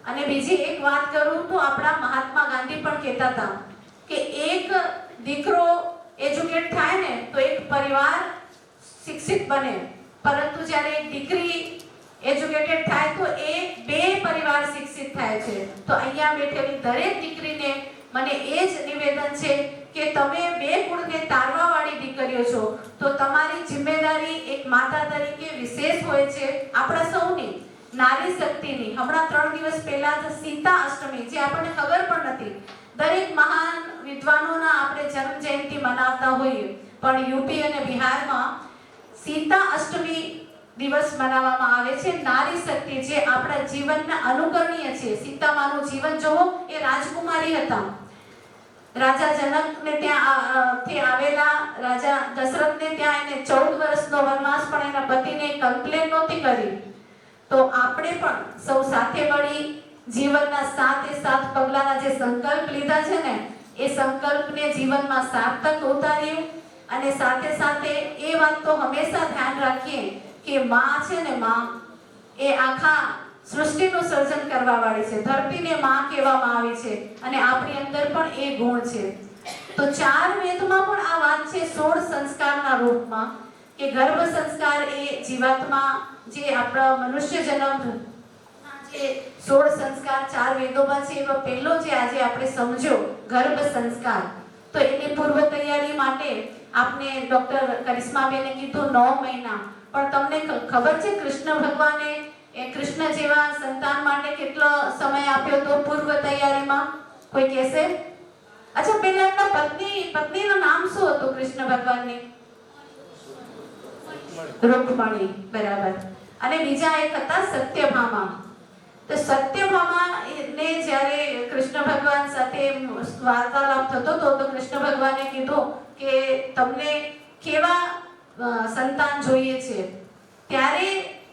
અને બીજી એક વાત કરું તો આપણા મહાત્મા ગાંધી પણ કહેતા હતા કે એક દીકરો એજ્યુકેટ થાય ને તો એક પરિવાર શિક્ષિત બને, પરંતુ જ્યારે એક દીકરી એજ્યુકેટેડ થાય તો એ બે પરિવાર શિક્ષિત થાય છે. તો અહીંયા બેઠેલી દરેક દીકરીને મને એ જ નિવેદન છે કે તમે બે કુળને તારવા વાળી દીકરીઓ છો, તો તમારી જિમ્મેદારી એક માતા તરીકે વિશેષ હોય છે આપણા સૌની, નારી શક્તિની. હમણાં 3 દિવસ પહેલા જ સીતા અષ્ટમી, જે આપણને ખબર પણ નથી, દરેક મહાન વિદ્વાનોના આપણે જન્મ જયંતિ મનાવતા હોઈએ, પણ યુપી અને બિહારમાં સીતા અષ્ટમી દિવસ મનાવવામાં આવે છે. નારી શક્તિ જે આપણા જીવનના અનુકરણીય છે. સીતામાનું જીવન જોવો, એ રાજકુમારી હતા. રાજા જનકને ત્યાંથી આવેલા રાજા દશરથને ત્યાં એને 14 વર્ષનો વનવાસ પણ એના પતિને કમ્પ્લેન નહોતી કરી. તો આપણે પણ સૌ સાથે મળી જીવનના 7 પગલાના જે સંકલ્પ લીધા છે ને એ સંકલ્પને જીવનમાં સાર્થક ઉતારીએ. અને સાથે સાથે એ વાત તો હંમેશા ધ્યાન રાખીએ કે માં છે ને, માં એ આખા સૃષ્ટિનું સર્જન કરવા વાળી છે. ધરતીને માં કહેવામાં આવી છે અને આપણી અંદર પણ એ ગુણ છે. તો 4 વેદમાં પણ આ વાત છે 16 સંસ્કારના રૂપમાં કે ગર્ભ સંસ્કાર એ જીવાત્મા જે આપણા મનુષ્ય જન્મ જે 16 સંસ્કાર 4 વેદોમાં છે એવો પહેલો જે આજે આપણે સમજ્યો ગર્ભ સંસ્કાર. તો એની પૂર્વ તૈયારી માટે આપને ડોક્ટર કરિશ્માબેને કીધું 9 મહિના, પણ તમને ખબર છે કૃષ્ણ ભગવાને એ કૃષ્ણ જેવા સંતાન માટે કેટલો સમય આપ્યો તો પૂર્વ તૈયારીમાં? કોઈ કહેશે? અચ્છા, પહેલા એમના પત્નીનું નામ શું હતું કૃષ્ણ ભગવાનની? રૂકમણી, બરાબર. અને બીજા એક હતા સત્યભામા. તો સત્યભામા ને જ્યારે કૃષ્ણ ભગવાન સાથે વાર્તાલાપ થતો હતો તો કૃષ્ણ ભગવાને કીધું કે તમને કેવા સંતાન જોઈએ છે? ત્યારે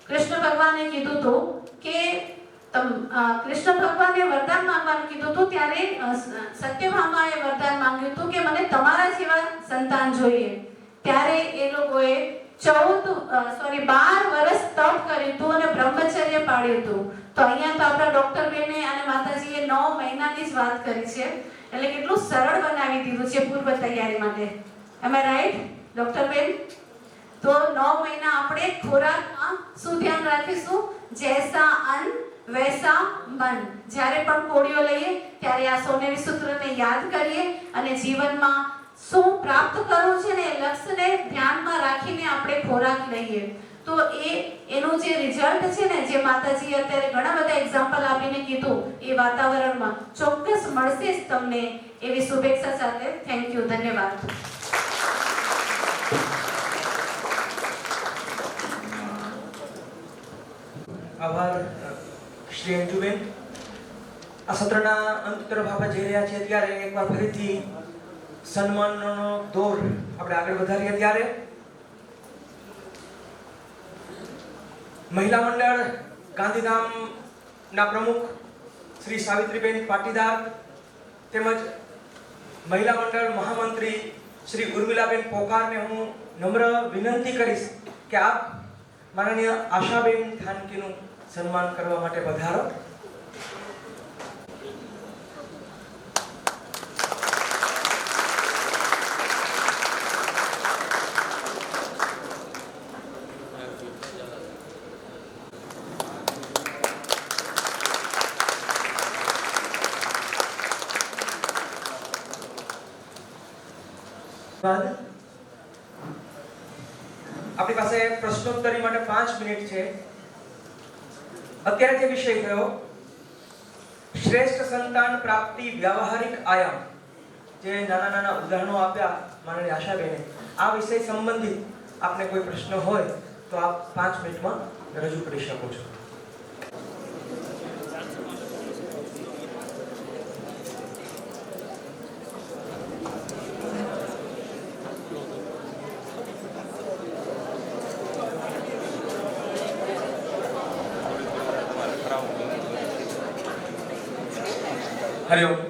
કૃષ્ણ ભગવાને કીધું હતું કે કૃષ્ણ ભગવાને વરદાન માંગવાનું કીધું હતું. ત્યારે સત્યભામાએ વરદાન માંગ્યું હતું કે મને તમારા જેવા સંતાન જોઈએ. ત્યારે એ લોકોએ 12 વર્ષ તપ કર્યું હતું અને બ્રહ્મચર્ય પાળ્યું હતું. તો અહીંયા તો આપણા ડોક્ટર બેને અને માતાજીએ 9 મહિનાની જ વાત કરી છે, એટલે કેટલું સરળ બનાવી દીધું છે પૂર્વ તૈયારી માટે. એમ રાઈટ ડોક્ટર બેન? તો 9 મહિના આપણે ખોરાકમાં શું ધ્યાન રાખીશું? જૈસા અન્ન વૈસા મન. જ્યારે પણ કોળીઓ લઈએ ત્યારે આ સોનેરી સૂત્રને યાદ કરીએ અને જીવનમાં શું પ્રાપ્ત કરવું છે ને એ લક્ષ્યને ધ્યાનમાં રાખીને આપણે ખોરાક લઈએ. તો એનું જે રિઝલ્ટ છે ને, જે માતાજીએ અત્યારે ઘણા બધા એક્ઝામ્પલ આપીને કીધું, એ વાતાવરણમાં ચોક્કસ મળશે જ તમને. એવી શુભેચ્છા સાથે થેન્ક યુ, ધન્યવાદ. આભાર શ્રી અંજુબેન. આ સત્રના અંત તરફ આપણે જઈ રહ્યા છીએ ત્યારે એકવાર ફરીથી સન્માનનો દોર આપણે આગળ વધારીએ. ત્યારે મહિલા મંડળ ગાંધીધામના પ્રમુખ શ્રી સાવિત્રીબેન પાટીદાર તેમજ મહિલા મંડળ મહામંત્રી શ્રી ઉર્મિલાબેન પોકારને હું નમ્ર વિનંતી કરીશ કે આપ માનનીય આશાબેન થાનકીનું સન્માન કરવા માટે પધારો. આપણી પાસે પ્રશ્નોત્તરી માટે 5 મિનિટ છે. અત્યારે જે વિષય થયો શ્રેષ્ઠ સંતાન પ્રાપ્તિ વ્યવહારિક આયામ, જે નાના નાના ઉદાહરણો આપ્યા માનનીય આશાબેને, આ વિષય સંબંધિત આપને કોઈ પ્રશ્ન હોય તો આપ 5 મિનિટમાં રજૂ કરી શકો છો. હરિઓમ.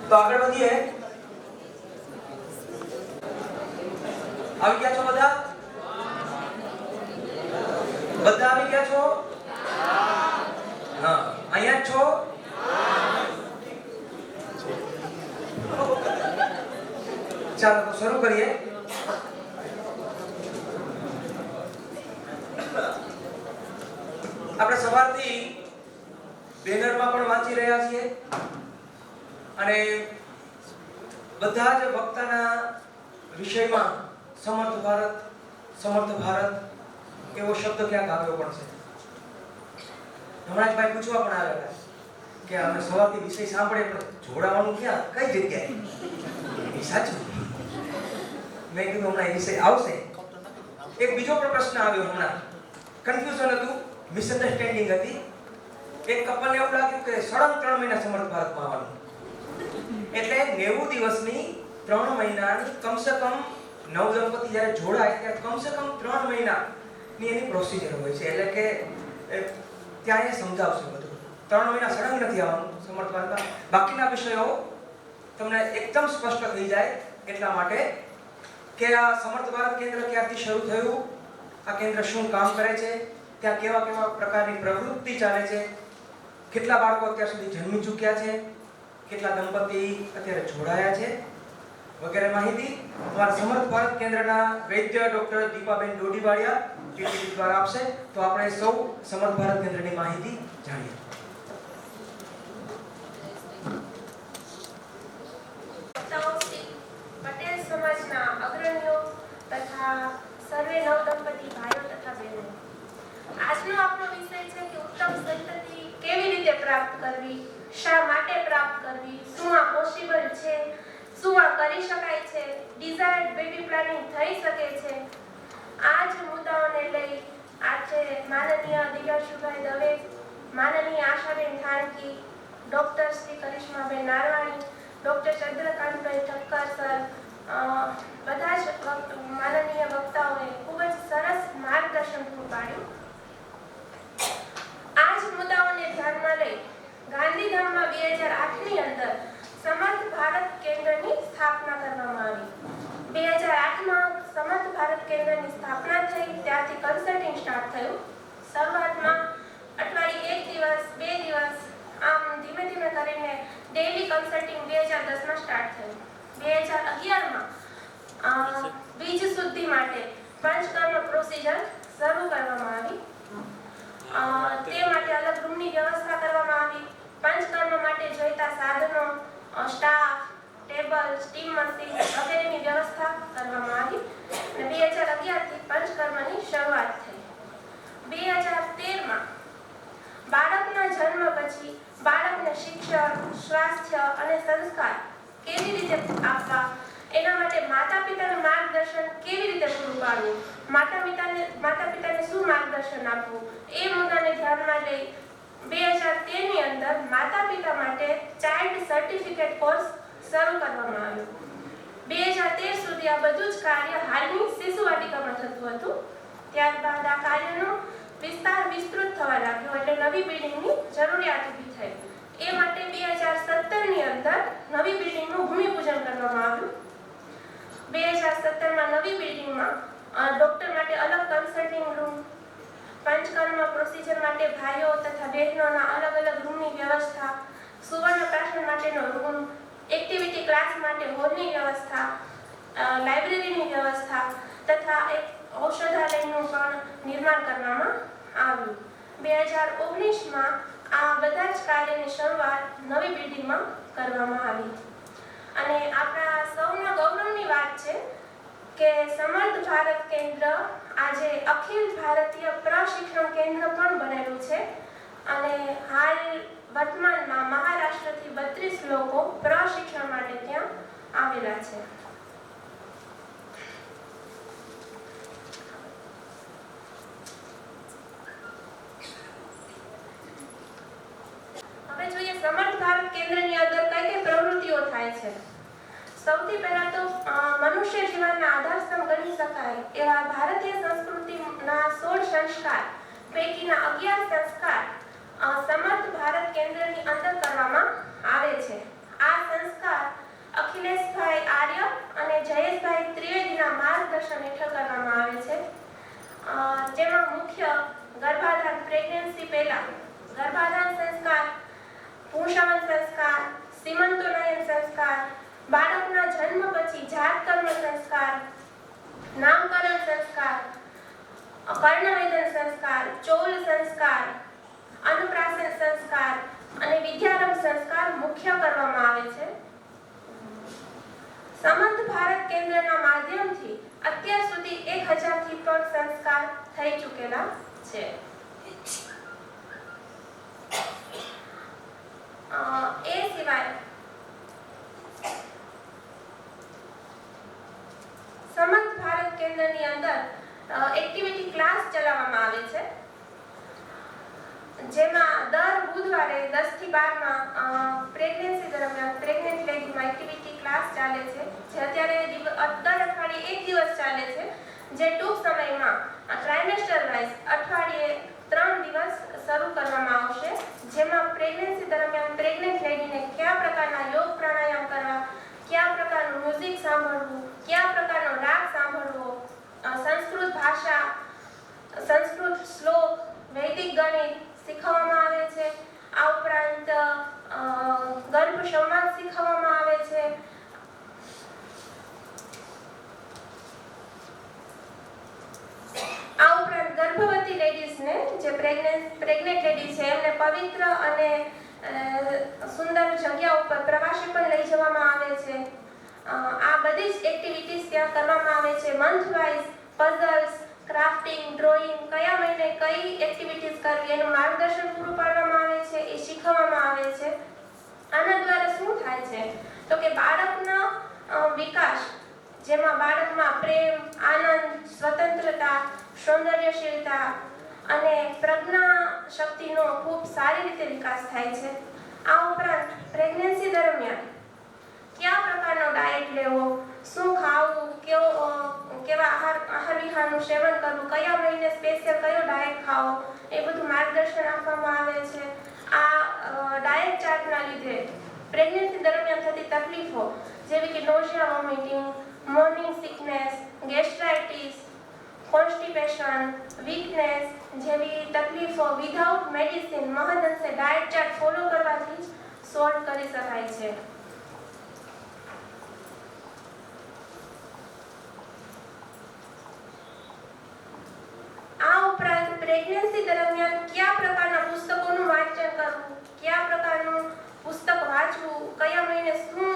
તો આગળ વધીએ. આવી ગયા છો બધા? બધા આવી ગયા છો? હા. અહીંયા જ છો? ચાલો તો શરૂ કરીએ. આપણે સવારથી બેનરમાં પણ વાંચી રહ્યા છીએ અને બધા જ વક્તાના વિષયમાં સમર્થ ભારત એવો શબ્દ ક્યાંક આવ્યો પણ છે. હમણાં જ ભાઈ પૂછવા પણ આવ્યા કે અમે સવારથી વિષય સાંભળે પણ જોડાવાનું ક્યાં, કઈ જગ્યાએ? એ સાચું. મેં કીધું હમણાં એ વિષય આવશે. એક બીજો પણ પ્રશ્ન આવ્યો હમણાં, કન્ફ્યુઝન હતું, મિસઅન્ડરસ્ટેન્ડિંગ હતી. એક કપલને એવું લાગ્યું કે સળંગ 3 મહિના સમર્થ ભારતમાં આવવાનું, એટલે 90 દિવસની 3 મહિનાની કમસે કમ નવદંપતિ જ્યારે જોડાય ત્યારે કમસે કમ 3 મહિનાની એની પ્રોસિજર હોય છે. એટલે કે ત્યાં એ સમજાવશે બધું. 3 મહિના સળંગ નથી આવવાનું સમર્થ ભારતમાં. બાકીના વિષયો તમને એકદમ સ્પષ્ટ થઈ જાય એટલા માટે કે આ સમર્થ ભારત કેન્દ્ર ક્યારથી શરૂ થયું, આ કેન્દ્ર શું કામ કરે છે, ત્યાં કેવા કેવા પ્રકારની પ્રવૃત્તિ ચાલે છે, કેટલા બાળકો અત્યાર સુધી જન્મી ચૂક્યા છે, કેટલા દંપતી અત્યારે જોડાયા છે, વગેરે માહિતી અમારા સમર્થ ભારત કેન્દ્રના વૈદ્ય ડોક્ટર દીપાબેન ડોડીવાડિયા ટીટીડી દ્વારા આપશે. તો આપણે સૌ સમર્થ ભારત કેન્દ્રની માહિતી જાણીએ. પટેલ સમાજના અગ્રણીઓ તથા સર્વે નવદંપતિ ભાઈઓ તથા બહેનો, આજનો આપણો વિષય છે કે ઉત્તમ સંતતિ કેવી રીતે પ્રાપ્ત કરવી, શા માટે પ્રાપ્ત કરવી, શું આ પોસિબલ છે, શું આ કરી શકાય છે, ડિઝાયર્ડ બેબી પ્લાનિંગ થઈ શકે છે. આ જ મુદ્દાઓને લઈ આજે માનનીય દિવ્યાશુભાઈ દવે, માનનીય આશાબેન થાનકી, ડોક્ટર શ્રી કરિશ્માબેન નારવાણી, ડોક્ટર ચંદ્રકાંતભાઈ ઠક્કર સર, બધા જ માનનીય વક્તાઓએ ખૂબ જ સરસ માર્ગદર્શન પૂરું પાડ્યું. આ જ મુદ્દાઓને ધ્યાનમાં લઈ ગાંધીધામમાં 2008ની અંદર સમર્થ ભારત કેન્દ્રની સ્થાપના કરવામાં આવી. 2008માં સમર્થ ભારત કેન્દ્રની સ્થાપના થઈ ત્યારથી કન્સલ્ટિંગ સ્ટાર્ટ થયું. શરૂઆતમાં અઠવાડિયે 1 દિવસ 2 દિવસ આમ ધીમે ધીમે કરીને ડેઇલી કન્સલ્ટિંગ 2010માં સ્ટાર્ટ થયું. 2011માં બીજ શુદ્ધિ માટે પંચકર્મ પ્રોસિજર શરૂ કરવામાં આવી. તે માટે અલગ રૂમની વ્યવસ્થા કરવામાં આવી. પંચકર્મ માટે જોઈતા સાધનો, સ્ટાફ, ટેબલ, સ્ટીમ મશીન વગેરેની વ્યવસ્થા કરવામાં આવી અને 2011થી પંચકર્મની શરૂઆત થઈ. 2013માં બાળકના જન્મ પછી બાળકને શિક્ષણ, સ્વાસ્થ્ય અને સંસ્કાર કેવી રીતે આપવા, એના માટે માતા પિતાનું માર્ગદર્શન કેવી રીતે પૂરું પાડવું, માતા પિતાને શું માર્ગદર્શન આપવું, એ મુદ્દાને ધ્યાનમાં લઈ 2013ની અંદર માતા પિતા માટે ચાઇલ્ડ સર્ટિફિકેટ કોર્સ શરૂ કરવામાં આવ્યો. 2013 સુધી આ બધું જ કાર્ય હાલની શિશુ વાટિકામાં થતું હતું. ત્યારબાદ આ કાર્યનો વિસ્તાર વિસ્તૃત થવા લાગ્યો એટલે નવી બિલ્ડિંગની જરૂરિયાત ઊભી થઈ. એ માટે 2017ની અંદર નવી બિલ્ડિંગનું ભૂમિપૂજન કરવામાં આવ્યું. 2017માં નવી બિલ્ડિંગમાં ડોક્ટર માટે અલગ કન્સલ્ટિંગ રૂમ, પંચકર્મ પ્રોસિજર માટે ભાઈઓ તથા બહેનોના અલગ અલગ રૂમની વ્યવસ્થા, સુવર્ણ પ્રાશન માટેનો રૂમ, એક્ટિવિટી ક્લાસ માટે હોલની વ્યવસ્થા, લાઇબ્રેરીની વ્યવસ્થા તથા એક ઔષધાલયનું પણ નિર્માણ કરવામાં આવ્યું. 2019માં આ બધા જ કાર્યની શરૂઆત નવી બિલ્ડિંગમાં કરવામાં આવી. અને આપણા સૌના ગૌરવની વાત છે કે સમર્થ ભારત કેન્દ્ર આજે અખિલ ભારતીય પ્રશિક્ષણ કેન્દ્ર પણ બનેલું છે અને હાલ વર્તમાનમાં મહારાષ્ટ્રથી 32 લોકો પ્રશિક્ષણ માટે ત્યાં આવેલા છે. હવે જોઈએ સમર્થ ભારત કેન્દ્રની અંદર કઈ કઈ પ્રવૃત્તિઓ થાય છે. સૌથી પહેલા તો મનુષ્ય જીવનના આધારસ્તંભ ગણી શકાય એવા ભારતીય સંસ્કૃતિના 16 સંસ્કાર પૈકીના 11 સંસ્કાર સમર્થ ભારત કેન્દ્રની અંદર કરવામાં આવે છે. આ સંસ્કાર અખિલેશભાઈ આર્ય અને જયેશભાઈ ત્રિવેદીના માર્ગદર્શન હેઠળ કરવામાં આવે છે. જેમાં મુખ્ય ગર્ભાધાન પ્રેગ્નન્સી પહેલા ગર્ભાધાન સંસ્કાર, પુંસવન સંસ્કાર, સીમંતોનયન સંસ્કાર, બાળકના જન્મ પછી જાતકર્મ સંસ્કાર, નામકરણ સંસ્કાર, કર્ણવેદન સંસ્કાર, ચોલ સંસ્કાર, અન્નપ્રાશન સંસ્કાર અને વિદ્યારંભ સંસ્કાર મુખ્ય કરવામાં આવે છે. સમર્થ ભારત કેન્દ્રના માધ્યમથી અત્યાર સુધી 1000થી પણ સંસ્કાર થઈ ચૂકેલા છે. એ સિવાય સમર્થ ભારત કેન્દ્રની અંદર એક્ટિવિટી ક્લાસ ચલાવવામાં આવે છે. જેમાં દર બુધવારે 10 થી 12માં પ્રેગ્નન્સી દરમિયાન પ્રેગ્નન્ટ લેડીમાં એક્ટિવિટી ક્લાસ ચાલે છે, જે અત્યારે દર અઠવાડિયે 1 દિવસ ચાલે છે, જે ટૂંક સમયમાં ટ્રાઇમેસ્ટર વાઇઝ અઠવાડિયે 3 દિવસ શરૂ કરવામાં આવશે. જેમાં પ્રેગ્નન્સી દરમિયાન પ્રેગ્નન્ટ લેડીને કયા પ્રકારના યોગ પ્રાણાયામ કરવા, કયા પ્રકારનું મ્યુઝિક સાંભળવું, કયા પ્રકારનો રાગ સાંભળવો, સંસ્કૃત ભાષા, સંસ્કૃત શ્લોક, વૈદિક ગણિત શીખવવામાં આવે છે. આ ઉપરાંત ગર્ભ સંવાદ શીખવવામાં આવે છે. આ ઉપરાંત ગર્ભવતી લેડીઝને જે પ્રેગ્નન્ટ લેડી છે એમને પવિત્ર અને સુંદર જગ્યા ઉપર પ્રવાસે પણ લઈ જવામાં આવે છે. આ બધી જ એક્ટિવિટીઝ ત્યાં કરવામાં આવે છે. Month wise puzzles, crafting, drawing, કયા મહિને કઈ એક્ટિવિટીઝ કરવી એનું માર્ગદર્શન પૂરું પાડવામાં આવે છે, એ શીખવવામાં આવે છે. આના દ્વારા શું થાય છે તો કે બાળકનો વિકાસ, જેમાં બાળકમાં પ્રેમ, આનંદ, સ્વતંત્રતા, સૌંદર્યશીલતા અને પ્રજ્ઞા શક્તિનો ખૂબ સારી રીતે વિકાસ થાય છે. આ ઉપરાંત પ્રેગ્નન્સી દરમિયાન કયા પ્રકારનો ડાયટ લેવો, શું ખાવું, કેવા આહાર વિહારનું સેવન કરવું, કયા મહિને સ્પેશિયલ કયો ડાયટ ખાવો, એ બધું માર્ગદર્શન આપવામાં આવે છે. આ ડાયટ ચાર્ટના લીધે પ્રેગ્નન્સી દરમિયાન થતી તકલીફો જેવી કે nausea, vomiting, morning sickness, gastritis, constipation, weakness જેવી તકલીફો વિધાઉટ મેડિસિન મહદઅંશે ડાયટ ચાર્ટ ફોલો કરવાથી જ સોલ્વ કરી શકાય છે. આ ઉપરાંત પ્રેગ્નન્સી દરમિયાન કયા પ્રકારના પુસ્તકોનું વાંચન કરવું, કયા પ્રકારનું પુસ્તક વાંચવું, કયા મહિને શું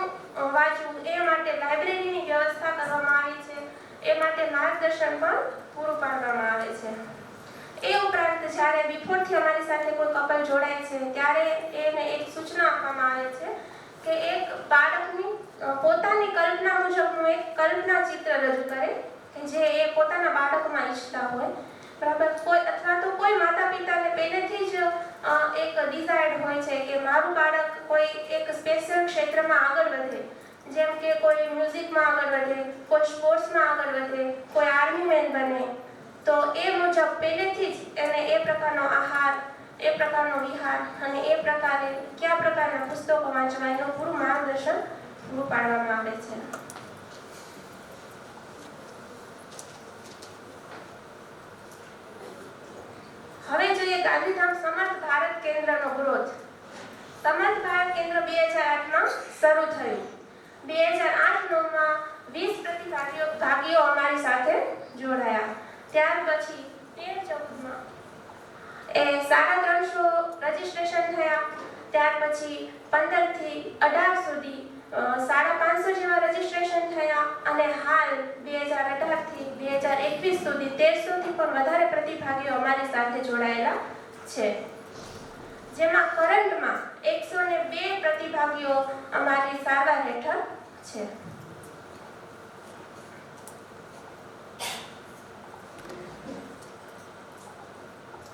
વાંચવું એ માટે લાઇબ્રેરીની વ્યવસ્થા કરવામાં આવી છે. એ માટે માર્ગદર્શન પણ પૂરું પાડવામાં આવે છે. એ ઉપરાંત જ્યારે બિફોરથી અમારી સાથે કોઈ કપલ જોડાય છે ત્યારે એને એક સૂચના આપવામાં આવે છે કે એક બાળકની પોતાની કલ્પના મુજબનું એક કલ્પના ચિત્ર રજૂ કરે કે જે એ પોતાના બાળકમાં ઈચ્છતા હોય. બરાબર, કોઈ અથવા તો કોઈ માતા પિતાને પહેલેથી જ એક ડિઝાયર્ડ હોય છે કે મારું બાળક કોઈ એક સ્પેશિયલ ક્ષેત્રમાં આગળ વધે, જેમ કે કોઈ મ્યુઝિકમાં આગળ વધે, કોઈ સ્પોર્ટ્સમાં આગળ વધે, કોઈ આર્મી મેન બને. તો એ મુજબ પહેલેથી જ એને એ પ્રકારનો આહાર, એ પ્રકારનો વિહાર અને એ પ્રકારે કયા પ્રકારના પુસ્તકો વાંચવા એનું પૂરું માર્ગદર્શન પૂરું પાડવામાં આવે છે. હવે જોઈએ ગાંધીધામ સમર્થ ભારત કેન્દ્રનો ગ્રોથ. સમર્થ ભારત કેન્દ્ર 2008માં શરૂ થયું. 2008-9માં 20 પ્રતિભાગીઓ અમારી સાથે જોડાયા. ત્યાર પછી 13-14માં 350 રજીસ્ટ્રેશન થયા. ત્યાર પછી 15 થી 18 સુધી 550 જેવા રજીસ્ટ્રેશન થયા અને હાલ 2018 થી 2021 સુધી 1300 થી પણ વધારે પ્રતિભાગીઓ અમારી સાથે જોડાયેલા છે. જેમાં કરન્ટમાં 102 પ્રતિભાગીઓ અમારી સારવાર હેઠળ છે.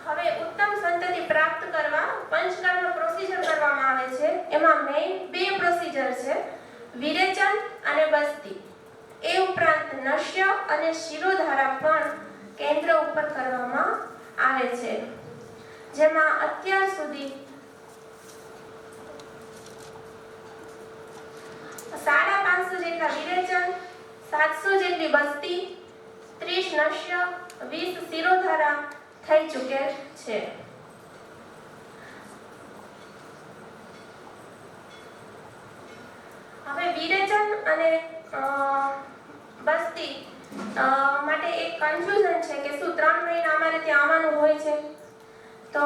હવે ઉત્તમ સંતતિ પ્રાપ્ત કરવા પંચકર્મ પ્રોસિજર કરવામાં આવે છે. એમાં મેઇન 2 પ્રોસિજર છે, વિરેચન અને બસ્તી. એ ઉપરાંત નશ્ય અને શિરોધારા પણ કેન્દ્ર ઉપર કરવામાં આવે છે. જેમાં અત્યાર સુધી 550 જેટલા વિરેચન, 700 જેટલી બસ્તી, 30 નશ્ય, 20 શિરોધારા થઈ ચૂકેલ છે. હવે વિરેચન અને બસ્તી માટે એક કન્ફ્યુઝન છે કે શું 3 મહિના અમારે ત્યાં આવવાનું હોય છે. તો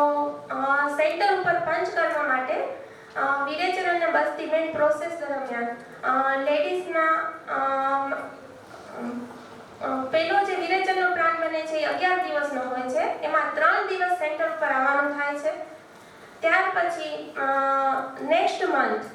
સેન્ટર ઉપર પંચકર્મ માટે વિરેચન અને બસ્તી મેઇન પ્રોસેસ દરમિયાન લેડીઝના પેલો જે વિરેચનનો પ્લાન બને છે એ 11 દિવસનો હોય છે. એમાં 3 દિવસ સેન્ટર પર આવવાનું થાય છે. ત્યાર પછી નેક્સ્ટ મંથ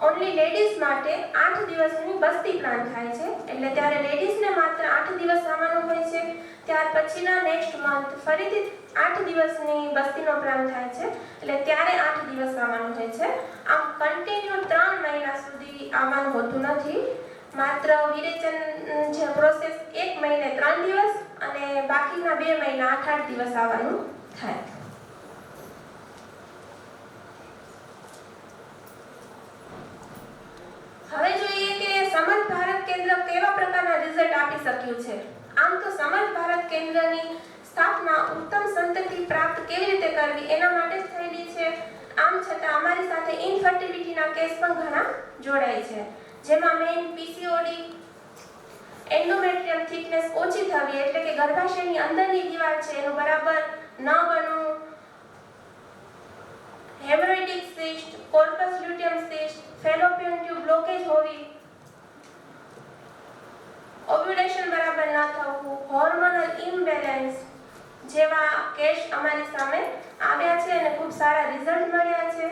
ઓન્લી લેડીઝ માટે 8 દિવસની બસ્તી પ્લાન થાય છે. એટલે ત્યારે લેડીઝને માત્ર 8 દિવસ આવવાનું હોય છે. ત્યાર પછીના નેક્સ્ટ મંથ ફરીથી 8 દિવસની બસ્તીનો પ્લાન થાય છે. એટલે ત્યારે 8 દિવસ આવવાનું હોય છે. આમ કન્ટિન્યુ 3 મહિના સુધી આવવાનું હોતું નથી. માત્ર વિરેચન જે પ્રોસેસ 1 મહિને 3 દિવસ અને બાકીના 2 મહિના 8 દિવસ આવવાનું થાય. હવે જોઈએ કે સમર્થ ભારત કેન્દ્ર કેવા પ્રકારના રિઝલ્ટ આપી શક્યું છે. આમ તો સમર્થ ભારત કેન્દ્રની સ્થાપના ઉત્તમ સંતતિ પ્રાપ્ત કેવી રીતે કરવી એના માટે જ થયેલી છે. આમ છતાં અમારી સાથે ઇનફર્ટિલિટીના કેસ પણ ઘણા જોડાય છે. જેમાં મેઇન પીસીઓડી, એન્ડોમેટ્રિયમ થિકનેસ ઓછી થવી એટલે કે ગર્ભાશયની અંદરની દીવાલ છે એનું બરાબર ન બનવું, haemorrhagic cyst, corpus luteum cyst, fallopian tube blockage હોવી, ઓવ્યુલેશન બરાબર ન થવું, હોર્મોનલ ઇમ્બેલેન્સ જેવા કેસ અમારી સામે આવ્યા છે અને ખૂબ સારા રિઝલ્ટ મળ્યા છે.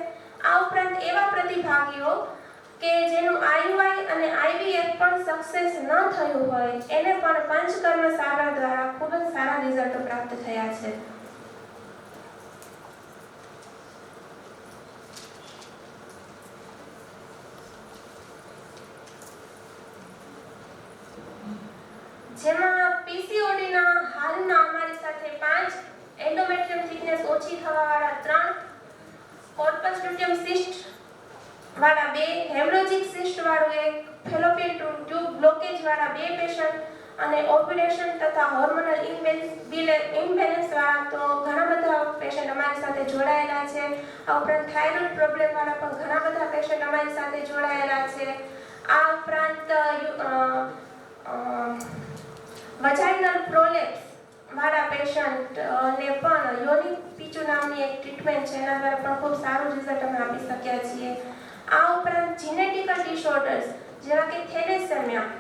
આ ઉપરાંત એવા પ્રતિભાગીઓ કે જેનું આઈયુઆઈ અને આઈવીએફ પણ સક્સેસ ન થયું હોય એને પણ પંચકર્મ સારવાર દ્વારા ખૂબ જ સારા રિઝલ્ટો પ્રાપ્ત થયા છે. જેમાં પીસીઓડીના હાલના અમારી સાથે 5, એન્ડોમેટ્રિયમ થિકનેસ ઓછી થવાવાળા 3, કોર્પસ લ્યુટિયમ સિસ્ટ વાળા 2, હેમરોજિક સિસ્ટ વાળું 1, ફેલોપિયન ટ્યુબ બ્લોકેજ વાળા 2 પેશન્ટ અને ઓવ્યુલેશન તથા હોર્મોનલ ઇમ્બેલેન્સ વાળા તો ઘણા બધા પેશન્ટ અમારી સાથે જોડાયેલા છે. આ ઉપરાંત થાઇરોઇડ પ્રોબ્લેમ વાળા પણ ઘણા બધા પેશન્ટ અમારી સાથે જોડાયેલા છે. આ ઉપરાંત વજાઇનલ પ્રોલેપ્સ વાળા પેશન્ટ ને પણ યોનિક પીચુ નામની એક ટ્રીટમેન્ટ છે, એના દ્વારા પણ ખૂબ સારું રિઝલ્ટ અમે આપી શક્યા છીએ. આ ઉપરાંત જીનેટિકલ ડિસઓર્ડર્સ જેવા કે થેલેસેમિયા,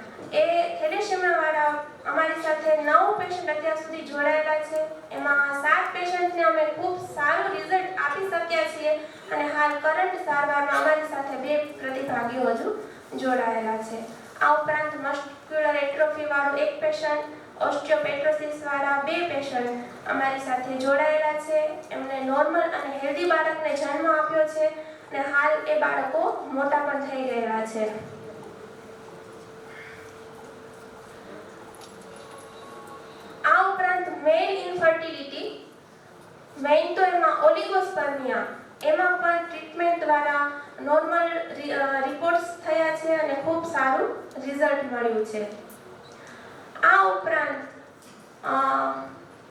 એ થેલેસેમિયા વાળા અમારી સાથે 9 પેશન્ટ અત્યાર સુધી જોડાયેલા છે. એમાં 7 પેશન્ટને અમે ખૂબ સારું રિઝલ્ટ આપી શક્યા છીએ અને હાલ કરંટ સારવારમાં અમારી સાથે 2 પ્રતિભાગીઓ હજુ જોડાયેલા છે. આ ઉપરાંત મસ્ક્યુલર એટ્રોફી વાળું 1 પેશન્ટ, ઓસ્ટિયોપેટ્રોસિસ વાળા 2 પેશન્ટ અમારી સાથે જોડાયેલા છે. એમને નોર્મલ અને હેલ્ધી બાળકને જન્મ આપ્યો છે અને હાલ એ બાળકો મોટા પણ થઈ ગયેલા છે. આ ઉપરાંત મેલ ઇન્ફર્ટિલિટી, મેઇન તો એમાં ઓલિગોસ્પર્મિયા, એમાં પણ ટ્રીટમેન્ટ દ્વારા નોર્મલ રિપોર્ટ્સ થયા છે અને ખૂબ સારું રિઝલ્ટ મળ્યું છે. આ ઉપરાંત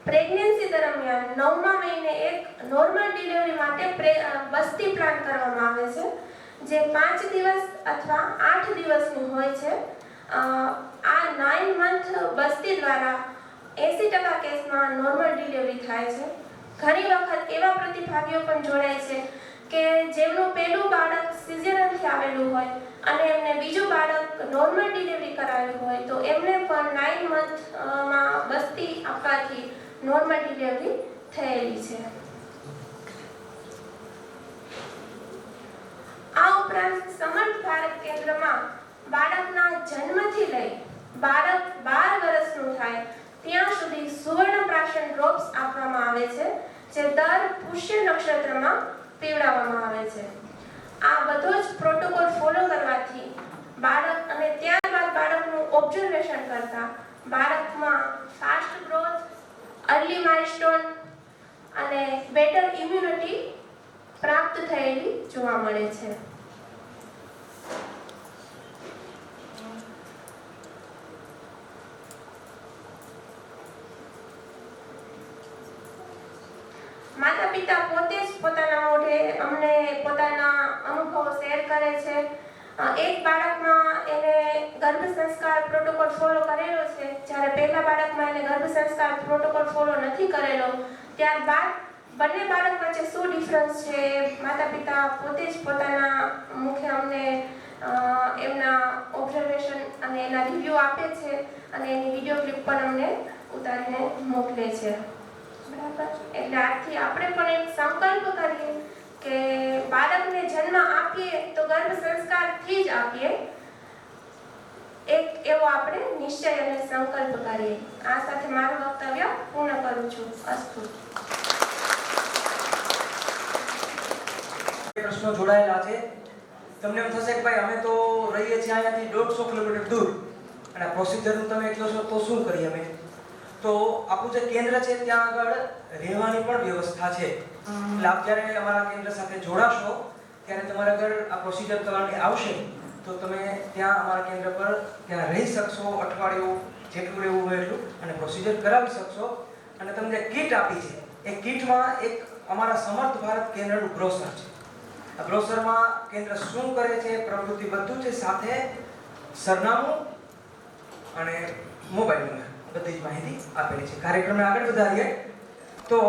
પ્રેગ્નન્સી દરમિયાન 9મા મહિને એક નોર્મલ ડિલિવરી માટે બસ્તી પ્લાન કરવામાં આવે છે, જે 5 દિવસ અથવા 8 દિવસની હોય છે. આ 9 મંથ બસ્તી દ્વારા 80% કેસમાં નોર્મલ ડિલિવરી થાય છે. ઘણી વખત એવા પ્રતિભાગીઓ પણ જોડાય છે કે જેમનું પહેલું બાળક સિઝેરિયનથી આવેલું હોય અને એમને બીજું બાળક નોર્મલ ડિલિવરી કરાવ્યું હોય તો એમને પણ 9 મંથમાં બસ્તી આપવાથી નોર્મલ ડિલિવરી થયેલી છે. આ ઉપરાંત સમર્થ ભારત કેન્દ્રમાં બાળકના જન્મથી લઈ બાળક 12 વર્ષનું થાય ત્યાં સુધી સુવર્ણપ્રાશન ડ્રોપ્સ આપવામાં આવે છે, જે દર પુષ્ય નક્ષત્રમાં પીવડાવવામાં આવે છે. આ બધો જ પ્રોટોકોલ ફોલો કરવાથી બાળક અને ત્યારબાદ બાળકનું ઓબ્ઝર્વેશન કરતા બાળકમાં ફાસ્ટ ગ્રોથ, અર્લી માઇલસ્ટોન અને બેટર ઇમ્યુનિટી પ્રાપ્ત થયેલી જોવા મળે છે. માતા પિતા પોતે જ પોતાના મોઢે અમને પોતાના અનુભવો શેર કરે છે. એક બાળકમાં એને ગર્ભ સંસ્કાર પ્રોટોકોલ ફોલો કરેલો છે, જ્યારે પહેલા બાળકમાં એને ગર્ભ સંસ્કાર પ્રોટોકોલ ફોલો નથી કરેલો. ત્યારબાદ બંને બાળક વચ્ચે શું ડિફરન્સ છે માતા પિતા પોતે જ પોતાના મુખે અમને એમના ઓબ્ઝર્વેશન અને એના રિવ્યૂ આપે છે અને એની વિડીયો ક્લિપ પણ અમને ઉતારીને મોકલે છે. બરાબર, એટલે આજથી આપણે પણ એક સંકલ્પ કરીએ કે બાળકને જન્મ આપીએ તો ગર્ભ સંસ્કારથી જ આપીએ. એક એવો આપણે નિશ્ચય અને સંકલ્પ કરીએ. આ સાથે મારું વક્તવ્ય પૂર્ણ કરું છું. અસ્તુ. પ્રશ્નો જોડાયેલા છે. તમને એમ થશે કે ભાઈ અમે તો રહીએ છીએ અહીંયાથી 150 કિલોમીટર દૂર અને પ્રોસિજરનું તમે કહો છો તો શું કરીએ અમે? તો આપણું જે કેન્દ્ર છે ત્યાં આગળ રહેવાની પણ વ્યવસ્થા છે. એટલે આપ જ્યારે અમારા કેન્દ્ર સાથે જોડાશો ત્યારે તમારે આગળ આ પ્રોસિજર કરવાની આવશે તો તમે ત્યાં અમારા કેન્દ્ર પર ત્યાં રહી શકશો, અઠવાડિયું જેટલું રહેવું હોય એટલું, અને પ્રોસિજર કરાવી શકશો. અને તમને કીટ આપી છે, એ કીટમાં એક અમારા સમર્થ ભારત કેન્દ્રનું બ્રોશર છે. આ બ્રોશરમાં કેન્દ્ર શું કરે છે, પ્રવૃત્તિ બધું છે, સાથે સરનામું અને મોબાઈલ નંબર બધી જ માહિતી આપેલી છે. કાર્યક્રમને આગળ વધારીએ તો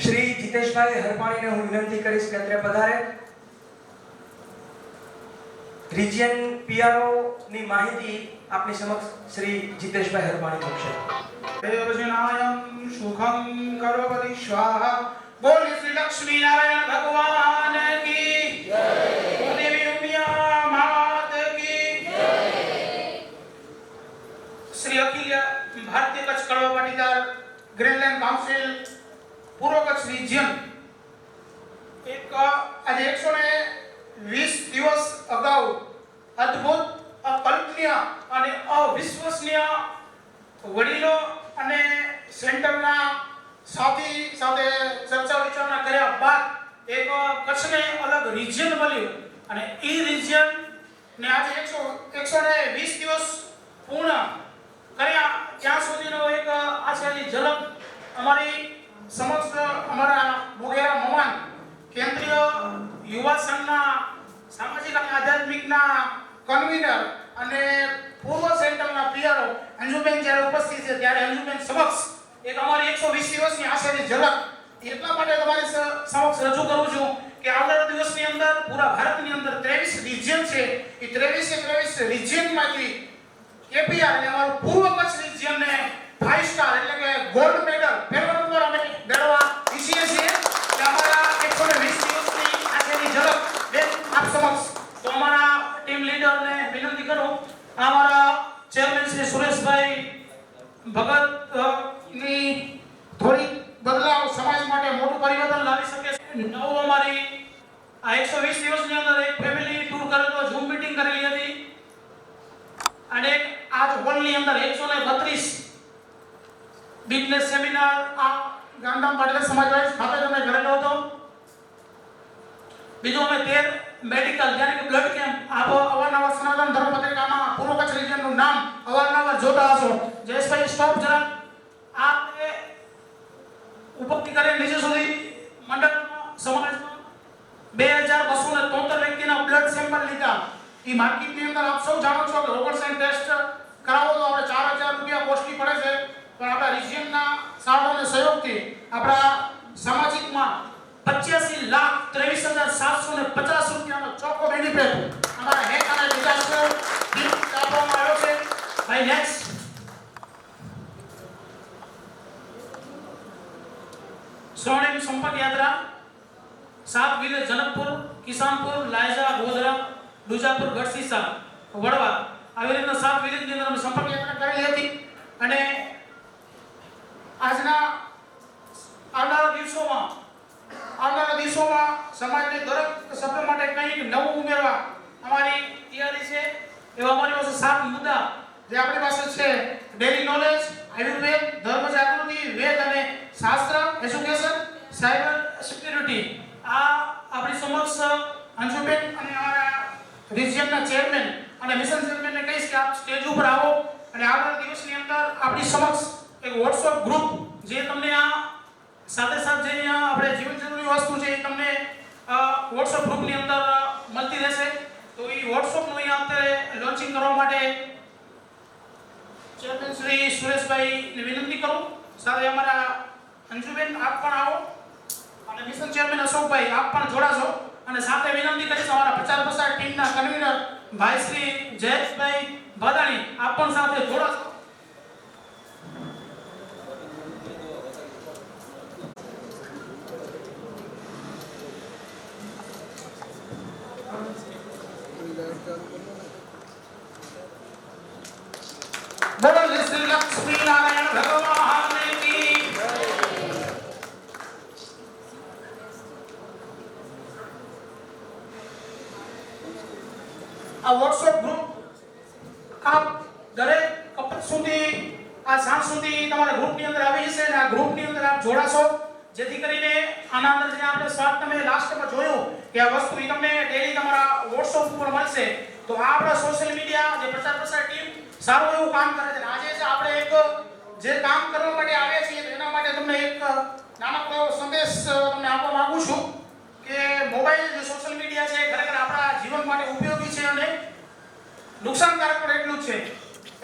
શ્રી જીતેશભાઈ હરપાણીને હું વિનંતી કરીશ કે અત્યારે પધારે. રિજિયન પીઆરઓ ની માહિતી આપની સમક્ષ શ્રી જીતેશભાઈ હરપાણી મૂકશે. દેવજનાયમ સુખમ કરોપતિ સ્વાહા. બોલ શ્રી લક્ષ્મી નારાયણ ભગવાન કી જય. દેવી ઉમિયા માત કી જય. શ્રી અખિલ ભારતીય કચ્છ કડવા પાટીદાર ગ્રીનલેન્ડ કાઉન્સિલ પૂર્વ કચ્છ રિજિયન એક આજે 120 દિવસ અગાઉ અદ્ભુત, અકલ્પનીય અને અવિશ્વસનીય વડીલો અને સેન્ટરના સાથી સાથે ચર્ચા વિચારણા કર્યા બાદ એક કચ્છને અલગ રિજિયન મળ્યું અને ઈ રિજિયન ને આજે 120 દિવસ પૂર્ણ કર્યા ત્યાં સુધીનો એક આશાની ઝલક અમારી સમક્ષ અમારા મોગેરા મમાન કેન્દ્રીય યુવા સંઘના સામાજિક અને આધ્યાત્મિકના કન્વીનર અને પૂર્વ સેન્ટરના પીઆરઓ અંજુબેન જ્યારે ઉપસ્થિત છે ત્યારે અંજુબેન સમક્ષ એક અમારી 120 દિવસની આશાની ઝલક એટલા માટે તમારી સમક્ષ રજૂ કરું છું કે આવનારા દિવસની અંદર પૂરા ભારતની અંદર 23 રિજિયન છે એ 23 રિજિયનમાંથી કેપીઆર એટલે અમારું પૂર્વ કચ્છ રિજિયનને 5 સ્ટાર એટલે કે ગોલ્ડ મેડલ પહેલો નંબર અમે મેળવવા ઈચ્છીએ છીએ કે અમારા 120 દિવસની આશાની ઝલક બેન આપ સમક્ષ તો અમારા ટીમ લીડરને વિનંતી કરું અમારા ચેરમેન શ્રી સુરેશભાઈ ભગત ની થોડી બદલાવ સમાજ માટે મોટું પરિવર્તન લાવી શકે છે નવું અમારી આ 120 દિવસની અંદર એક ફેમિલી ટૂર કરેલો ઝૂમ મીટિંગ કરેલી હતી અને આજ હોલની અંદર 132 બિઝનેસ સેમિનાર આ ગાંધીધામ પાટીદાર સમાજવાદી ખાતે અમે કરેલો હતો બીજું અમે 13 મેડિકલ એટલે કે બ્લડ કેમ્પ અવારનવાર સનાતન ધર્મ પત્રિકામાં પૂર્વ કચ્છ રિજિયનનું નામ અવારનવાર જોતા હશો જયેશભાઈ સ્ટોપ જરા આ ઉપકથી કરીને નીચે સુધી મંડળમાં સમાજમાં 2273 વ્યક્તિના બ્લડ સેમ્પલ લીધા એ માર્કેટની અંદર આપ સૌ જાણો છો કે રોકડ સાઇન ટેસ્ટ કરાવો તો આપણે 4000 રૂપિયા કોસ્ટલી પડે છે પણ આપણા રિજિયનના સાળોના સહયોગથી આપણા સામાજિકમાં 85,23,750 રૂપિયાનો ચોખ્ખો બેનિફિટ અમારા હેક અને ડિઝાસ્ટર ટીમ આપવામાં આવ્યો છે ભાઈ નેક્સ્ટ સ્વર્ણિમ સંપર્ક યાત્રા 7 વિલેજ જનકપુર કિસાનપુર લાયજા ગોધરા દુજાપુર ગઢસીસા વડવા આવી રીતના 7 વિલેજની અંદર અમે સંપર્ક યાત્રા કરેલી હતી અને આજના આવનારા દિવસોમાં સમાજની દરેક સભ્ય માટે કંઈક નવું ઉમેરવા અમારી તૈયારી છે એવા અમારી પાસે 7 મુદ્દા જે આપણી પાસે છે ડેલી નોલેજ આયુર્વેદ ધર્મ જાગૃતિ વેદ અને શાસ્ત્ર એજ્યુકેશન સાયબર સિક્યુરિટી આ આપણી સમક્ષ અંજુબેન અને અમારા રિજિયનના ચેરમેન અને મિશન ચેરમેનને કહીશ કે આપ સ્ટેજ ઉપર આવો અને આવનારા દિવસની અંદર આપણી સમક્ષ એક WhatsApp ગ્રુપ જે તમને આ સાથે જે આપણે જીવન જરૂરી વસ્તુ છે એ તમને WhatsApp ગ્રુપની અંદર મળતી રહેશે તો એ WhatsApp નું અહીંયા અત્યારે લોન્ચિંગ કરવા માટે ચેરમેન શ્રી સુરેશભાઈને વિનંતી કરું સાથે અમારા અંજુબેન આપ પણ આવો અને મિશન ચેરમેન અશોકભાઈ આપ પણ જોડાશો અને સાથે વિનંતી કરીશ અમારા પ્રચાર પ્રસાર ટીમના કન્વીનર ભાઈ શ્રી જયેશભાઈ ભદાણી આપ પણ સાથે જોડાશો બોલો શ્રી લક્ષ્મી નારાયણ ભગવાન કી આ WhatsApp ગ્રુપ આપ દરેક કપટ સુધી આ સાંજ સુધી તમારા ગ્રુપની અંદર આવી જશે અને આ ગ્રુપની અંદર આપ જોડાશો જેથી કરીને આના અંદર જે આપણે સ્વાદ તમે લાસ્ટમાં જોયું કે આ વસ્તુ ઈ તમને ડેલી તમારા WhatsApp ઉપર મળશે તો આ આપણા સોશિયલ મીડિયા જે પ્રચાર પ્રસાર ટીમ સારું એવું કામ કરે છે આજે જે આપણે એક જે કામ કરવા માટે આવ્યા છીએ એના માટે તમને એક નાનકડો સંદેશ તમને આપવા માંગુ છું કે મોબાઈલ જે સોશિયલ મીડિયા છે ખરેખર આપણા જીવન માટે ઉપયોગી છે અને નુકસાનકારક પણ એટલું જ છે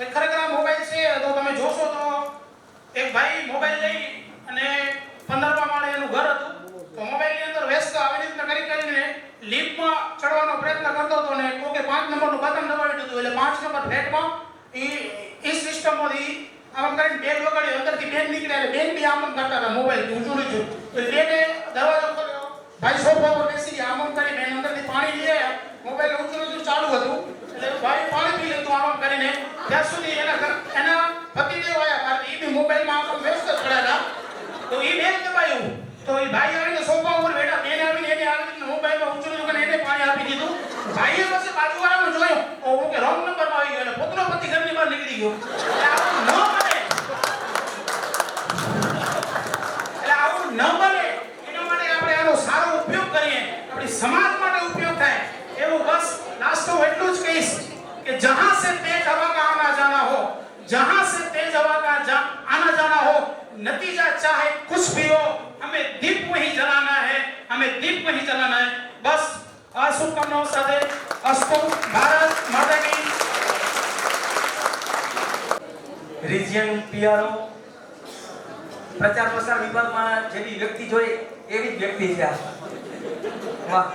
એ ખરેખર આ મોબાઈલ છે તો તમે જોશો તો એક ભાઈ મોબાઈલ લઈ અને 15મા માળે એનું ઘર હતું તો મોબાઈલની અંદર વ્યસ્ત આવી રીતના કરીને લિફ્ટમાં ચડવાનો પ્રયત્ન કરતો હતો અને કોકે 5 નંબરનું બટન દબાવી દીધું એટલે 5 નંબર ફ્લેટમાં એ સિસ્ટમમાંથી આમ કરીને બેગ વગાડી અંદરથી બેન નીકળે એટલે બેન બી આમ કરતા હતા મોબાઈલ ઊંચું નીચું તો બેને દરવાજો ખોલ્યો ભાઈ સોફા પર બેસી ગયા આમ કરી બેન અંદરથી પાણી લે મોબાઈલ ઊંચું નીચું ચાલુ હતું એટલે ભાઈ પાણી પી લેતું આમ કરીને ત્યાં સુધી એના પતિદેવ આવ્યા કારણ કે એ બી મોબાઈલમાં આમ વ્યસ્ત પડ્યા હતા તો એ બેન દબાયું તો એ ભાઈ આવીને સોફા ઉપર બેઠા બેન આવીને એને આવીને મોબાઈલમાં ઊંચું નીચું કરીને એને પાણી આપી દીધું ભાઈએ પછી બાજુવાળાને જોયું કે રોંગ નંબરમાં આવી ગયો એટલે પોતાનો પતિ ઘરની બહાર નીકળી ગયો એટલે આવું ન બને એના માટે આપણે આનો સારો ઉપયોગ કરીએ આપણી સમાજ માટે ઉપયોગ થાય એવું कहीश कि जहां से तेज हवा का आना जाना हो, जहां से तेज हवा का आना जाना हो, नतीजा चाहे कुछ भी हो, हमें दीप वहीं जलाना है, हमें दीप वहीं जलाना है। बस आ शुभकामनाओं સાથે અસ્તુ ભારત માતા की। રિજિયન પીઆરઓ પ્રચાર પ્રસાર વિભાગમાં જેવી વ્યક્તિ જોઈએ એવી જ વ્યક્તિ છે આ। વાહ।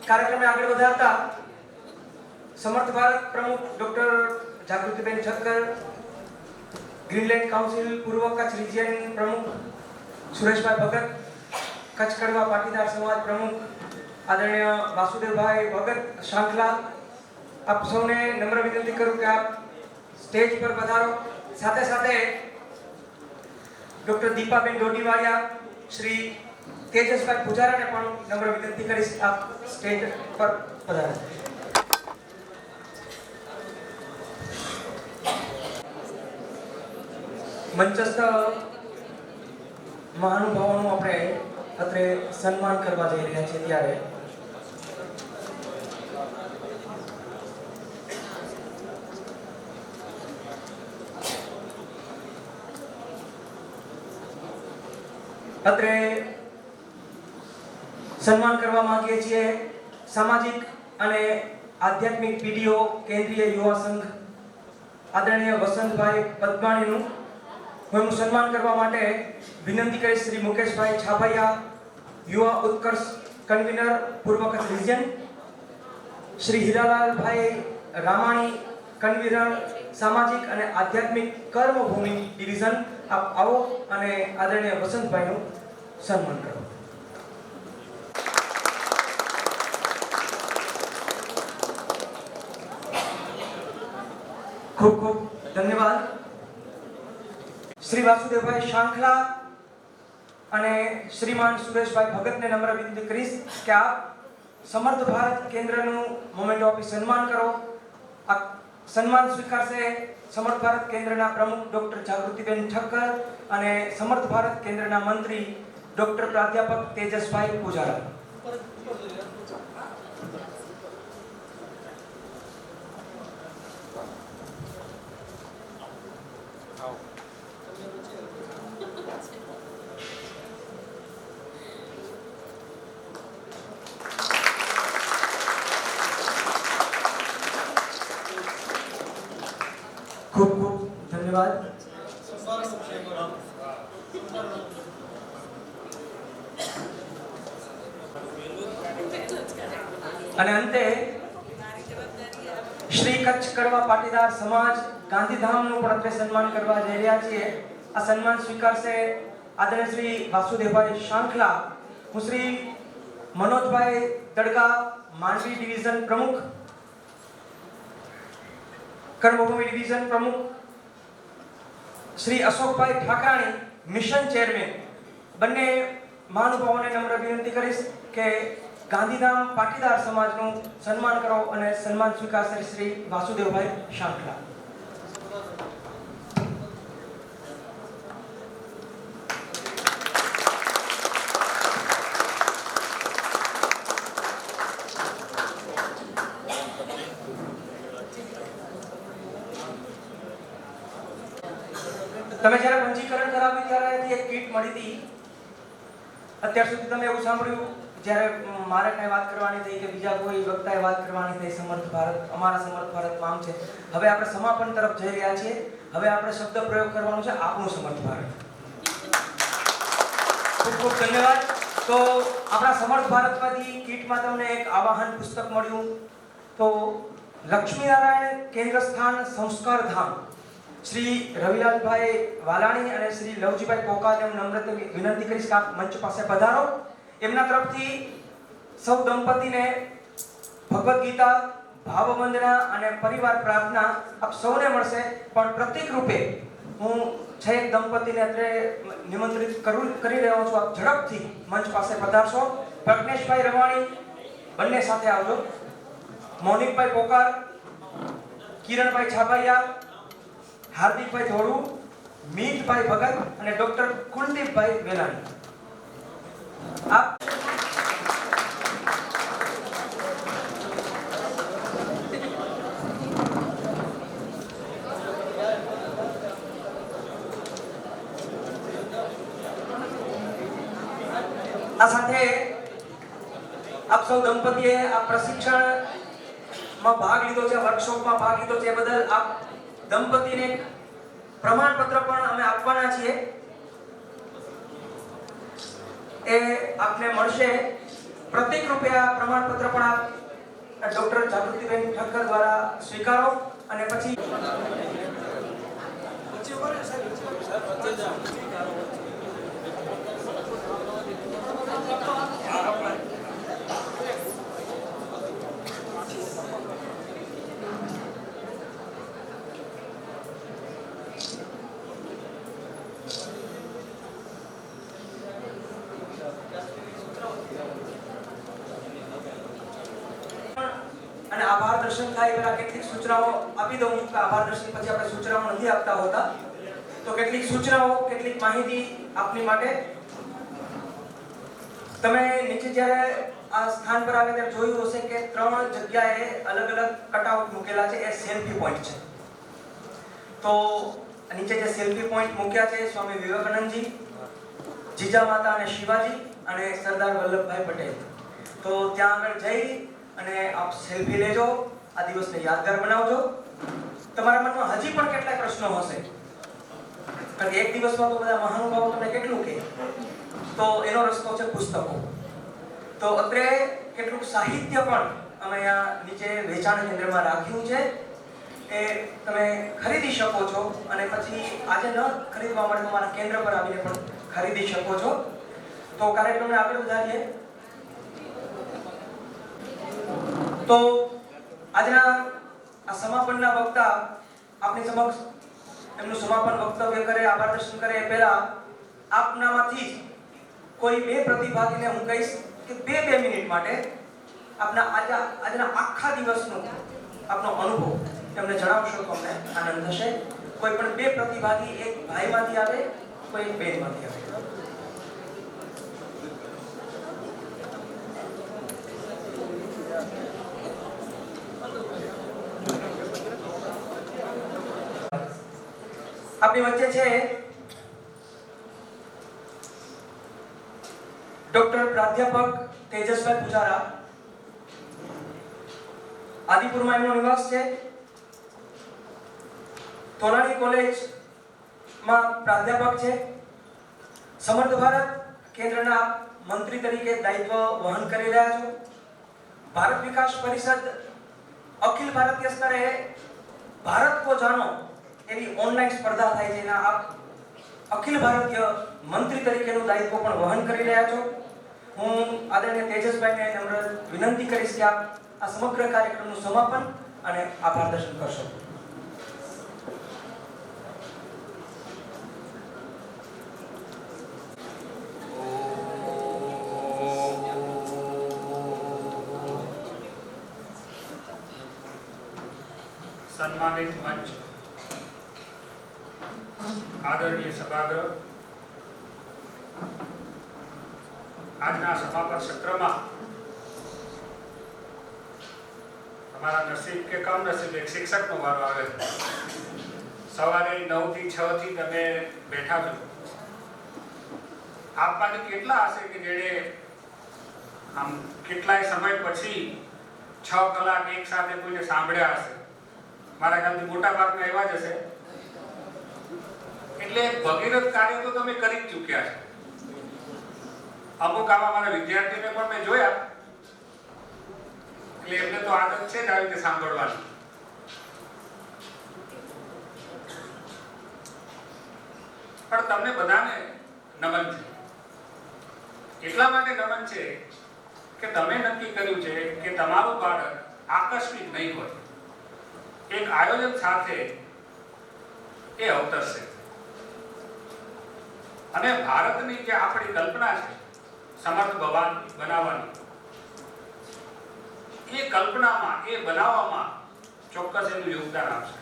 કાર્યક્રમને આગળ વધારતા સમર્થ ભારત પ્રમુખ ડોક્ટર જાગૃતિબેન ઠક્કર, ગ્રીનલેન્ડ કાઉન્સિલ પૂર્વ કચ્છ રિજિયન પ્રમુખ સુરેશભાઈ ભગત, કચ્છ કડવા પાટીદાર સમાજ પ્રમુખ આદરણીય વાસુદેવભાઈ ભગત શાંખલા, આપ સૌને નમ્ર વિનંતી કરું કે આપ સ્ટેજ પર પધારો। સાથે સાથે ડોક્ટર દીપાબેન ડોડીવાડિયા, શ્રી તેજસભાઈ પૂજારાને પણ નમ્ર વિનંતી કરીશ આપ સ્ટેજ પર પધારો। મંચસ્થ મહાનુભાવોનું આપણે અત્રે સન્માન કરવા જઈ રહ્યા છીએ ત્યારે અત્રે સન્માન કરવા માંગીએ છીએ સામાજિક અને આધ્યાત્મિક પીડીઓ કેન્દ્રીય યુવા સંઘ આદરણીય વસંતભાઈ પદ્માણીનું હું એમનું સન્માન કરવા માટે વિનંતી કરીશ શ્રી મુકેશભાઈ છાભૈયા, યુવા ઉત્કર્ષ કન્વીનર પૂર્વ કચ્છ રિજિયન, શ્રી હીરાલાલભાઈ રામાણી કન્વીનર સામાજિક અને આધ્યાત્મિક કર્મભૂમિ ડિવિઝન। આપ આવો અને આદરણીય વસંતભાઈનું સન્માન કરો। ખૂબ ખૂબ ધન્યવાદ। શ્રી વાસુદેવભાઈ શાંખલા અને શ્રીમાન સુરેશભાઈ ભગતને નમ્ર વિનંતી કરીશ કે આપ સમર્થ ભારત કેન્દ્રનું મોમેન્ટ ઓફી સન્માન કરો। આ સન્માન સ્વીકારશે સમર્થ ભારત કેન્દ્રના પ્રમુખ ડોક્ટર જાગૃતિબેન ઠક્કર અને સમર્થ ભારત કેન્દ્રના મંત્રી ડોક્ટર પ્રાધ્યાપક તેજસભાઈ પૂજારા। ખૂબ ખૂબ ધન્યવાદ। અને અંતે શ્રી કચ્છ કડવા પાટીદાર સમાજ ગાંધીધામનું પણ આપણે સન્માન કરવા જઈ રહ્યા છીએ। આ સન્માન સ્વીકારશે આદરણીય શ્રી વાસુદેવભાઈ શાંખલા। હું શ્રી મનોજભાઈ દડકા માંડવી ડિવિઝન પ્રમુખ, કર્મભૂમિ ડિવિઝન પ્રમુખ શ્રી અશોકભાઈ ઠાકરાણી મિશન ચેરમેન બંને મહાનુભાવોને નમ્ર વિનંતી કરીશ કે ગાંધીધામ પાટીદાર સમાજનું સન્માન કરો અને સન્માન સ્વીકારશે શ્રી વાસુદેવભાઈ શાંખલા। તમે જ્યારે પંજીકરણ કરાવ્યું ત્યારે એક કીટ મળી હતી। અત્યાર સુધી તમે એવું સાંભળ્યું જ્યારે મારે કઈ વાત કરવાની થઈ કે બીજા કોઈ વક્તાએ વાત કરવાની થઈ સમર્થ ભારત, અમારા સમર્થ ભારતમાં આમ છે। હવે આપણે સમાપન તરફ જઈ રહ્યા છીએ। હવે આપણે શબ્દ પ્રયોગ કરવાનો છે આપણું સમર્થ ભારત। ખૂબ ખૂબ ધન્યવાદ। તો આપણા સમર્થ ભારતમાંથી કીટમાં તમને એક આવાહન પુસ્તક મળ્યું। તો લક્ષ્મીનારાયણ કેન્દ્ર સ્થાન સંસ્કાર ધામ શ્રી રવિલાલભાઈ વાલાણી અને શ્રી લવજીભાઈ પોકાને હું નમ્ર વિનંતી કરીશ કે આપ મંચ પાસે પધારો। એમના તરફથી સૌ દંપતીને ભગવદ્ ગીતા, ભાવવંદના અને પરિવાર પ્રાર્થના આપ સૌને મળશે। પણ પ્રતિક રૂપે હું છેક દંપતીને અત્રે નિમંત્રિત કરી રહ્યો છું। આપ ઝડપથી મંચ પાસે પધારશો। પ્રજ્ઞેશભાઈ રવાણી બંને સાથે આવજો। મૌનિકભાઈ પોકાર, કિરણભાઈ છાબૈયા, હાર્દિકભાઈ ધોળુ, મીતભાઈ ભગત અને ડોક્ટર કુલદીપભાઈ વેલાણી। આપ આ સાથે આપ સૌ દંપતીએ આ પ્રશિક્ષણમાં ભાગ લીધો છે, વર્કશોપમાં ભાગ લીધો છે, એ બદલ આપ દંપતીને પ્રમાણપત્ર પણ અમે આપવાના છીએ. એ આપને મળશે. પ્રતિક રૂપે આ પ્રમાણપત્ર પણ આપ ડોક્ટર જાગૃતિબેન ઠક્કર દ્વારા સ્વીકારો અને પછી અને આભાર દર્શન થાય પહેલા કેટલીક સૂચનાઓ આપી દઉં છું. આભાર દર્શન પછી આપણે સૂચનાઓ નથી આપતા હોતા, તો કેટલીક સૂચનાઓ, કેટલીક માહિતી આપની માટે. તમે નીચે જ્યારે આ સ્થાન પર આવે ત્યારે જોયું હશે કે 3 જગ્યાએ અલગ અલગ કટઆઉટ મૂકેલા છે. એ સેલ્ફી પોઈન્ટ છે. તો નીચે જે સેલ્ફી પોઈન્ટ મૂક્યા છે સ્વામી વિવેકાનંદજી, જીજા માતા અને શિવાજી અને સરદાર વલ્લભભાઈ પટેલ. તો ત્યાં આગળ જઈ અને આપ સેલ્ફી લેજો, આ દિવસને યાદગાર બનાવજો. તમારા મનમાં હજી પણ કેટલાક પ્રશ્નો હશે, કારણ કે એક દિવસમાં તો બધા મહાનુભાવો તમને કેટલું કહે, તો એનો રસ્તો છે પુસ્તકો. તો અત્રે કેટલુંક સાહિત્ય પણ અમે અહીંયા નીચે વેચાણ કેન્દ્રમાં રાખ્યું છે. એ તમે ખરીદી શકો છો અને પછી આજે ન ખરીદવા માટે તમારા કેન્દ્ર પર આવીને પણ ખરીદી શકો છો. તો કાર્યક્રમને આગળ વધારીએ. તો આજના આ સમાપનના વક્તા આપની સમક્ષ એમનું સમાપન વક્તવ્ય કરે, આભાર દર્શન કરે એ પહેલા આપનામાંથી કોઈ 2 પ્રતિભાગીને હું કહીશ કે 2 મિનિટ માટે આપના આજના આખા દિવસનો આપનો અનુભવ તમને જણાવશો તો અમને આનંદ થશે. કોઈ પણ 2 પ્રતિભાગી, એક ભાઈમાંથી આવે, કોઈ એક બહેનમાંથી આવે. આપણી વચ્ચે છે ડોક્ટર પ્રાધ્યાપક તેજસભાઈ પૂજારા. આદિપુરમાં એમનો નિવાસ છે. તોલાણી કોલેજમાં પ્રાધ્યાપક છે. સમર્થ ભારત કેન્દ્રના મંત્રી તરીકે દાયિત્વ વહન કરી રહ્યા છો. ભારત વિકાસ પરિષદ અખિલ ભારતીય સ્તરે ભારત કો જાનો એવી ઓનલાઈન સ્પર્ધા થાય છે, એના આપ અખિલ ભારતીય મંત્રી તરીકેનું દાયિત્વ પણ વહન કરી રહ્યા છો. હું આદરણીય તેજસભાઈને નમ્ર વિનંતી કરીશ કે આપ આ સમગ્ર કાર્યક્રમનું સમાપન અને આભાર દર્શન કરશો. સન્માનિત મંચ, આદરણીય સભાગૃહ, આજના સમાપન સત્રમાં તમારા નસીબ કે કમનસીબ એક શિક્ષકનો વારો આવે. સવારે 9 થી 6 થી તમે બેઠા છો. આપમાંથી કેટલા હશે કે જેણે આમ કેટલાય સમય પછી 6 કલાક એક સાથે કોઈને સાંભળ્યા હશે? મારા ખ્યાલથી મોટા ભાગના એવા જ હશે. એટલે ભગીરથ કાર્ય તો તમે કરી જ ચૂક્યા છો. અમુક આવા મારા વિદ્યાર્થીઓને પણ મેં જોયા, એટલે એમને તો આદત છે જ આવી રીતે સાંભળવાની. પણ તમને બધાને નમન છે. એટલા માટે નમન છે કે તમે નક્કી કર્યું છે કે તમારું બાળક આકસ્મિક નહીં હોય, એક આયોજન સાથે એ અવતરશે. અને ભારતની જે આપણી કલ્પના છે સમર્થ બનાવવાની, એ કલ્પનામાં, એ બનાવવામાં ચોક્કસ એનું યોગદાન આપશે.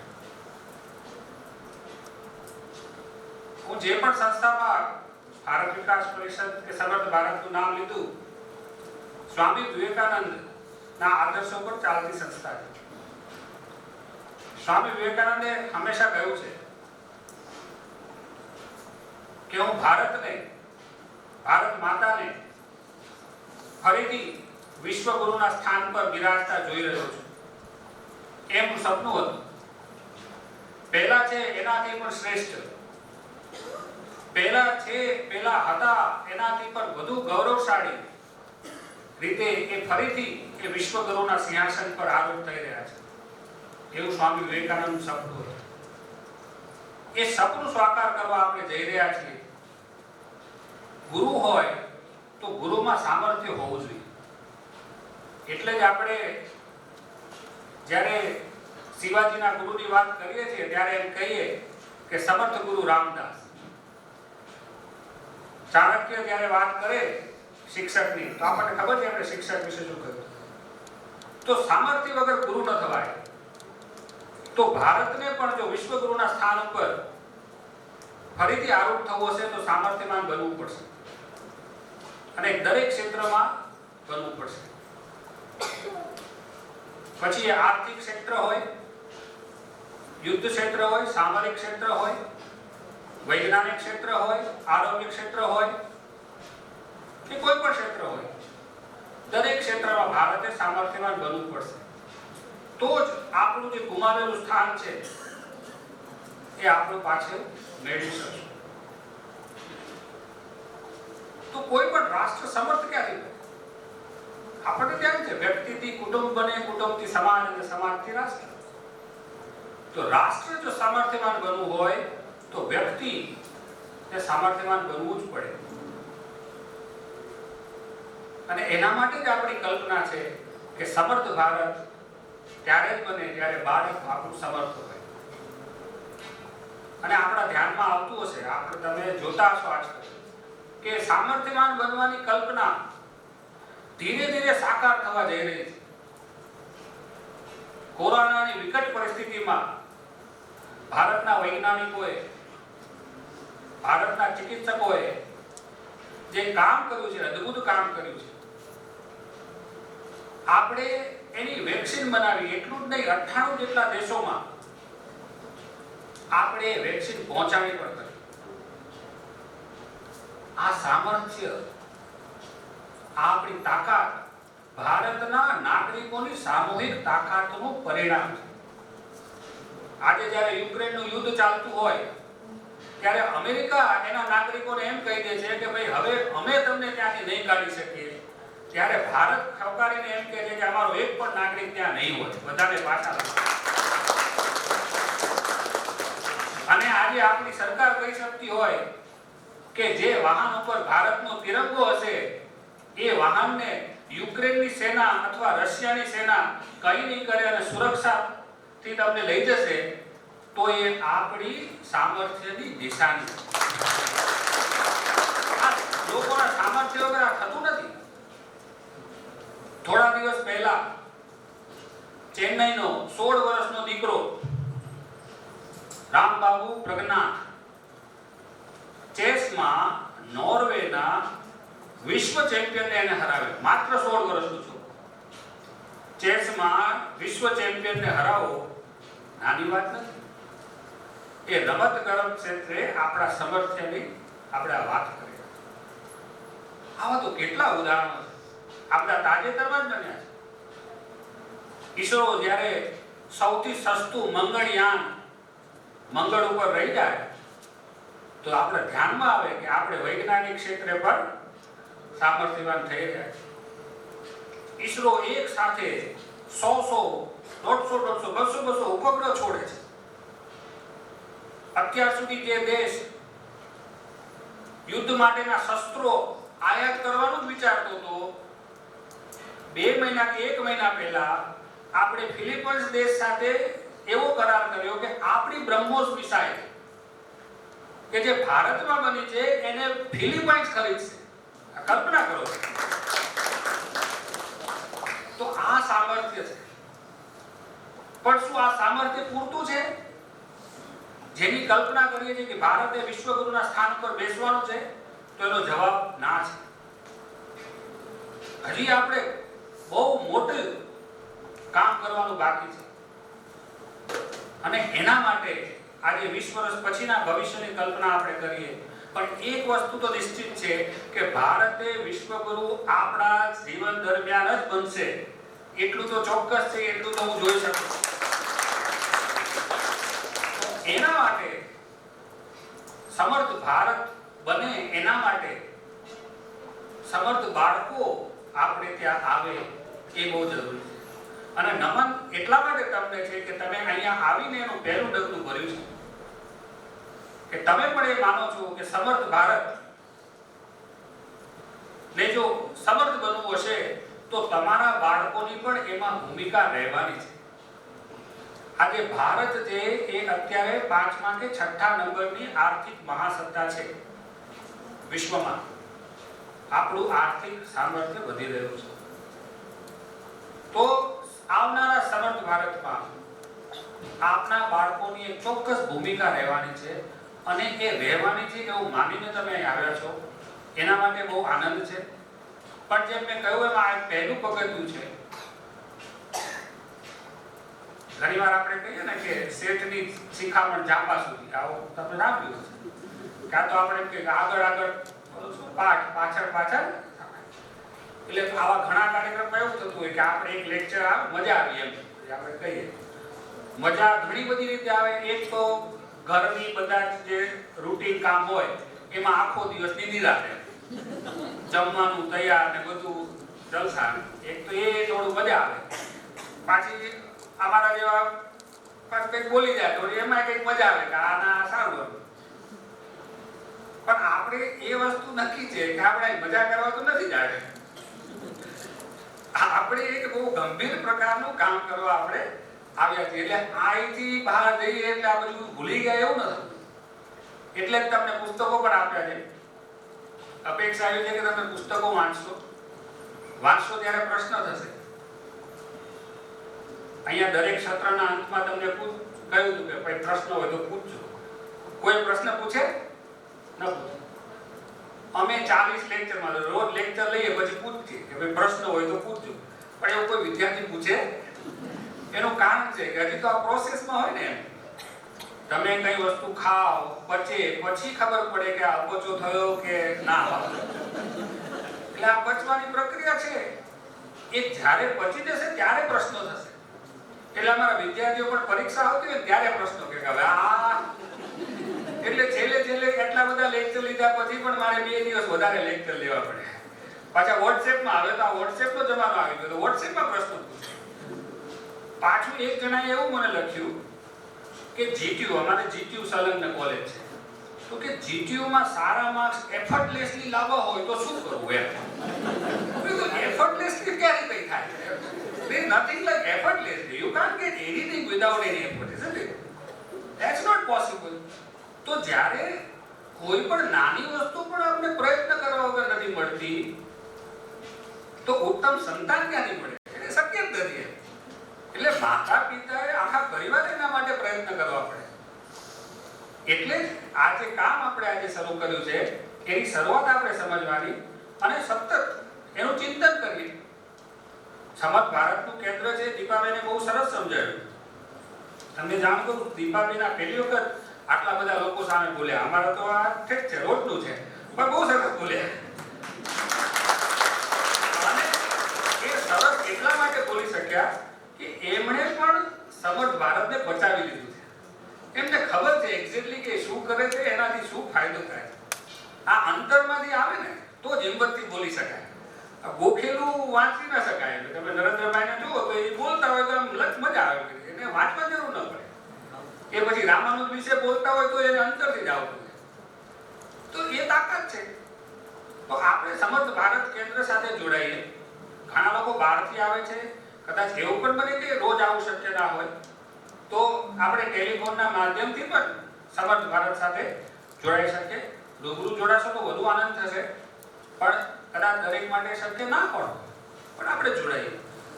હું જે પણ સંસ્થામાં ભારત વિકાસ પરિષદ કે સમર્થ ભારતનું નામ લીધું, સ્વામી વિવેકાનંદ ના આદર્શો પર ચાલતી સંસ્થા છે. સ્વામી વિવેકાનંદે હંમેશા કહ્યું છે કે હું ભારતને, ભારત માતાને ફરીથી વિશ્વગુરુના સ્થાન પર બિરાજતા જોઈ રહ્યો છું. એમ સપનું હતું. પહેલા છે એનાથી પણ શ્રેષ્ઠ, પહેલા હતા એનાથી પણ વધુ ગૌરવશાળી રીતે એ ફરીથી એ વિશ્વગુરુના સિંહાસન પર આરૂઢ થઈ રહ્યા છે. એવું સ્વામી વિવેકાનંદનું સપનું હતું. એ સપનું સાકાર કરવા આપણે જઈ રહ્યા છીએ. ગુરુ હોય તો ગુરુમાં સામર્થ્ય હોવું જોઈએ. એટલે જ આપણે જ્યારે શિવાજીના ગુરુની વાત કરીએ છીએ ત્યારે એમ કહીએ કે સમર્થ ગુરુ રામદાસ. ચાણક્ય જ્યારે વાત કરે શિક્ષકની તો આપણને ખબર છે આપણે શિક્ષક વિશે શું કહ્યું. તો સામર્થ્ય વગર ગુરુ ન થવાય. તો ભારતને પણ જો વિશ્વગુરુના સ્થાન ઉપર ફરીથી આરૂઢ થવું હશે તો સામર્થ્યવાન બનવું પડશે અને દરેક ક્ષેત્રમાં બનવું પડશે. પછી એ આર્થિક ક્ષેત્ર હોય, યુદ્ધ ક્ષેત્ર હોય, સામરિક ક્ષેત્ર હોય, વૈજ્ઞાનિક ક્ષેત્ર હોય, આરોગ્ય ક્ષેત્ર હોય કે કોઈ પણ ક્ષેત્ર હોય, દરેક ક્ષેત્રમાં ભારતે સામર્થ્યવાન બનવું પડશે. તો જ આપણું જે ગુમાવેલું સ્થાન છે એ આપણું પાછળ મેળવી શકશું. તો કોઈ પણ રાષ્ટ્ર સમર્થ ક્યાંથી બને? આપણને ધ્યાન છે વ્યક્તિથી કુટુંબ બને, કુટુંબથી સમાજ અને સમાજથી રાષ્ટ્ર. તો રાષ્ટ્ર જો સામર્થ્યવાન બનવું હોય તો વ્યક્તિ એ સામર્થ્યવાન બનવું જ પડે. અને એના માટે જ આપણી કલ્પના છે કે સમર્થ ભારત ત્યારે જ બને જ્યારે બાળક આપણું સમર્થ હોય. અને આપણા ધ્યાનમાં આવતું હશે, આપણે તમે જોતા હશો આજકાલ કે સામર્થ્યવાન બનવાની કલ્પના ધીરે ધીરે સાકાર થવા જઈ રહી છે. કોરોનાની વિકટ પરિસ્થિતિમાં ભારતના વૈજ્ઞાનિકોએ, ભારતના ચિકિત્સકોએ જે કામ કર્યું છે, અદ્ભુત કામ કર્યું છે. આપણે એની વેક્સિન બનાવી, એટલું જ નહીં 98 જેટલા દેશોમાં આપણે વેક્સિન પહોંચાડી પણ કરી. આ સામર્થ્ય, આપણી તાકાત ભારતના નાગરિકોની સામૂહિક તાકાતનું પરિણામ છે. આજે જ્યારે યુક્રેનનું યુદ્ધ ચાલતું હોય ત્યારે અમેરિકા એના નાગરિકોને એમ કહી દે છે કે ભાઈ હવે અમે તમને ત્યાંથી નહીં કાઢી શકીએ, ત્યારે ભારત ખવકારીને એમ કહે છે કે અમારો એક પણ નાગરિક ત્યાં નહીં હોય, બધાને પાછા લાવો. અને આજે આપણી સરકાર કહી શકતી હોય કે જે વાહન ઉપર ભારતનો તિરંગો હશે એ વાહનને યુક્રેનની સેના અથવા રશિયાની સેના કઈ નહીં કરે અને સુરક્ષાથી તમને લઈ જશે, તો એ આપણી સામર્થ્યની નિશાની છે. આ લોકોના સામર્થ્ય વગર આ થતું નથી. થોડા દિવસ પહેલા ચેન્નઈનો 16 વર્ષનો દીકરો રામબાબુ પ્રજ્ઞાથ ચેસમાં નોર્વેના વિશ્વ ચેમ્પિયનને એને હરાવ્યો. માત્ર 16 વર્ષનો છોકરો ચેસમાં વિશ્વ ચેમ્પિયનને હરાવો નાની વાત નથી. એ રમત ગમત ક્ષેત્રે આપણા સામર્થ્યની આપણે વાત કરીએ. આવા તો કેટલા ઉદાહરણો છે. આપણા તાજેતરમાં જ બન્યા છે. ઈસરો જ્યારે સૌથી સસ્તું મંગળયાન મંગળ ઉપર રહી જાય તો આપણે ધ્યાનમાં આવે કે આપણે વૈજ્ઞાનિક ક્ષેત્રે પણ સામર્થ્યવાન થઈ રહ્યા છે. ઈસરો એક સાથે 100, 150, 200 ઉપગ્રહ છોડે છે. અત્યાર સુધી જે દેશ યુદ્ધ માટેના શસ્ત્રો આયાત કરવાનું જ વિચારતો હતો, 2 મહિના કે 1 મહિના પહેલા આપણે ફિલિપાઇન્સ દેશ સાથે એવો કરાર કર્યો કે આપણી બ્રહ્મોસ મિસાઇલ કે જે ભારતમાં બની છે એને ફિલિપાઇન્સ ખરીદશે. કલ્પના કરો. તો આ સામર્થ્ય છે. પણ શું આ સામર્થ્ય પૂરતું છે? જેની કલ્પના કરીએ છીએ કે ભારતે વિશ્વગુરુના સ્થાન પર બેસવાનું છે, તો એનો જવાબ ના છે. હજી આપણે બહુ મોટું કામ કરવાનું બાકી છે. અને એના માટે આજે 20 વર્ષ પછીના ભવિષ્યની કલ્પના આપણે કરીએ પણ એક વસ્તુ તો નિશ્ચિત છે કે ભારતે વિશ્વગુરુ આપણા જીવન દરમિયાન જ બનશે, એટલું તો ચોક્કસ છે, એટલું તો હું જોઈ શકું. એના માટે સમર્થ ભારત બને, એના માટે સમર્થ બાળકો આપણે ત્યાં આવે એ બહુ જરૂરી છે. અને નમન એટલા માટે તમને છે કે તમે અહીંયા આવીને એનું પહેલું ડગલું ભર્યું છે કે તમે પણ એ માનો છો કે સમર્થ ભારત ને જો સમર્થ બનવું હશે તો તમારા બાળકોની પણ એમાં ભૂમિકા રહેવાની છે. આજે ભારત જે એ અત્યારે 5મા કે 6ઠા નંબરની આર્થિક મહાસત્તા છે વિશ્વમાં. આપણું આર્થિક સામર્થ્ય વધી રહ્યું છે. તો આવનારા સમર્થ ભારતમાં આપના બાળકોની એક ચોક્કસ ભૂમિકા રહેવાની છે અને એ રહેવાની છે એવું માનીને તમે અહીં આવ્યા છો, એના માટે બહુ આનંદ છે. પણ જેમ મેં કહ્યું એમ આ પહેલું પગથિયું છે. ઘણીવાર આપણે કહીએ ને કે શેઠની શિખામણ જાપા સુધી, આવો તમે રાખ્યું છે કે આ તો આપણે એમ કે આગળ આગળ પાઠ પાછળ પાછળ. એટલે આવા ઘણા કાર્યક્રમમાં એવું થતું હોય કે આપણે એક લેક્ચર આવે મજા આવી એમ આપણે કહીએ. મજા ઘણી બધી રીતે આવે. એક તો ઘરની બધા જે રૂટીન કામ હોય એમાં આખો દિવસની નિરાતે જમવાનું તૈયાર ને બધું જલસા. એક તો એ થોડું મજા આવે. પાછી અમારા જેવા કંઈક બોલી જાય તો એમાં કંઈક મજા આવે કે આના સારું હતું. પણ આપણે એ વસ્તુ નક્કી છે કે આપણે મજા કરવા તો નથી જાય. આપણે એક બહુ ગંભીર પ્રકારનું કામ કરવા આપણે આવ્યા છીએ. એટલે અહીંથી બહાર જઈએ એટલે આ બધું ભૂલી ગયા એવું નથી. એટલે જ તમને પુસ્તકો પણ આપ્યા છે. અપેક્ષા એવી છે કે તમે પુસ્તકો વાંચશો ત્યારે પ્રશ્ન થશે. અહીંયા દરેક સત્રના અંતમાં તમને કહ્યું હતું કે ભાઈ પ્રશ્ન હોય તો પૂછજો. કોઈ પ્રશ્ન પૂછે ન પૂછે. અમે 40 લેક્ચરમાં રોજ લેક્ચર લઈએ પછી પૂછીએ કે ભાઈ પ્રશ્ન હોય તો પૂછજો. પણ એવું કોઈ વિદ્યાર્થી પૂછે? એનું કારણ છે કે હજી તો આ પ્રોસેસમાં હોય ને. તમે કઈ વસ્તુ ખાઓ પચે પછી ખબર પડે કે આ અપચો થયો કે ના. એટલે આ પચવાની પ્રક્રિયા છે એ જ્યારે પચી જશે ત્યારે પ્રશ્નો થશે. એટલે અમારા વિદ્યાર્થીઓ પણ પરીક્ષા આવતી હોય ત્યારે પ્રશ્નો કે હવે આ એટલે છેલ્લે એટલા બધા લેક્ચર લીધા પછી પણ મારે 2 દિવસ વધારે લેક્ચર લેવા પડે. પાછા વોટ્સએપમાં આવે તો આ વોટ્સએપનો જમાનો આવી ગયો તો વોટ્સએપમાં પ્રશ્નો પૂછે. પાછું એક જણાએ એવું મને લખ્યું કે જીટીયુ, અમારે જીટીયુ સંલગ્ન કોલેજ છે, તો કે જીટીયુમાં સારા માર્ક્સ એફર્ટલેસલી લાવવા હોય તો શું કરવું એમ. એફર્ટલેસલી ક્યારે કઈ થાય? There is nothing like effortlessly. You can't get anything without any effort, isn't it? That's not possible. તો જ્યારે કોઈ પણ નાની વસ્તુ પણ આપણે પ્રયત્ન કરવા વગર નથી મળતી તો ઉત્તમ સંતાન ક્યાંથી મળે? એ શક્ય જ નથી. એટલે માતા પિતાએ આખા પરિવારે એના માટે પ્રયત્ન કરવા પડે. એટલે આ જે કામ આપણે આજે શરૂ કર્યું છે એની શરૂઆત આપણે સમજવાની અને સતત એનું ચિંતન કરીએ. સમર્થ ભારતનું કેન્દ્ર છે. દીપાબેને બહુ સરસ સમજાવ્યું. તમને જાણ કરું, દીપાબેના પહેલી વખત આટલા બધા લોકો સામે બોલ્યા. અમારા તો આ ઠીક છે, રોજનું છે, પણ બહુ સરસ બોલ્યા. અને એ સરસ એટલા માટે બોલી શક્યા કે એમણે પણ સમર્થ ભારતને બચાવી લીધું છે. એમને ખબર છે એક્ઝેક્ટલી કે શું કરે છે, એનાથી શું ફાયદો થાય. આ અંતરમાંથી આવે ને તો જ હિંમતથી બોલી શકાય. ગોખેલું વાંચી ન શકાય. તમે નરેન્દ્રભાઈને જુઓ તો એ બોલતા હોય તો આમ મજા આવે. એને વાંચવા જરૂર ન પડે. એ પછી રામાનુજ વિશે બોલતા હોય તો એને અંતરથી જ આવતું હોય. તો એ તાકાત છે. તો આપણે સમર્થ ભારત કેન્દ્ર સાથે જોડાઈએ. ઘણા લોકો બહારથી આવે છે. કદાચ એવું પણ બને કે રોજ આવું શક્ય ના હોય તો આપણે ટેલિફોનના માધ્યમથી પણ સમર્થ ભારત સાથે જોડાઈ શકીએ. રૂબરૂ જોડાશો તો વધુ આનંદ થશે. પણ કદાચ દરેક માટે શક્ય ના પણ આપણે જોડાઈએ.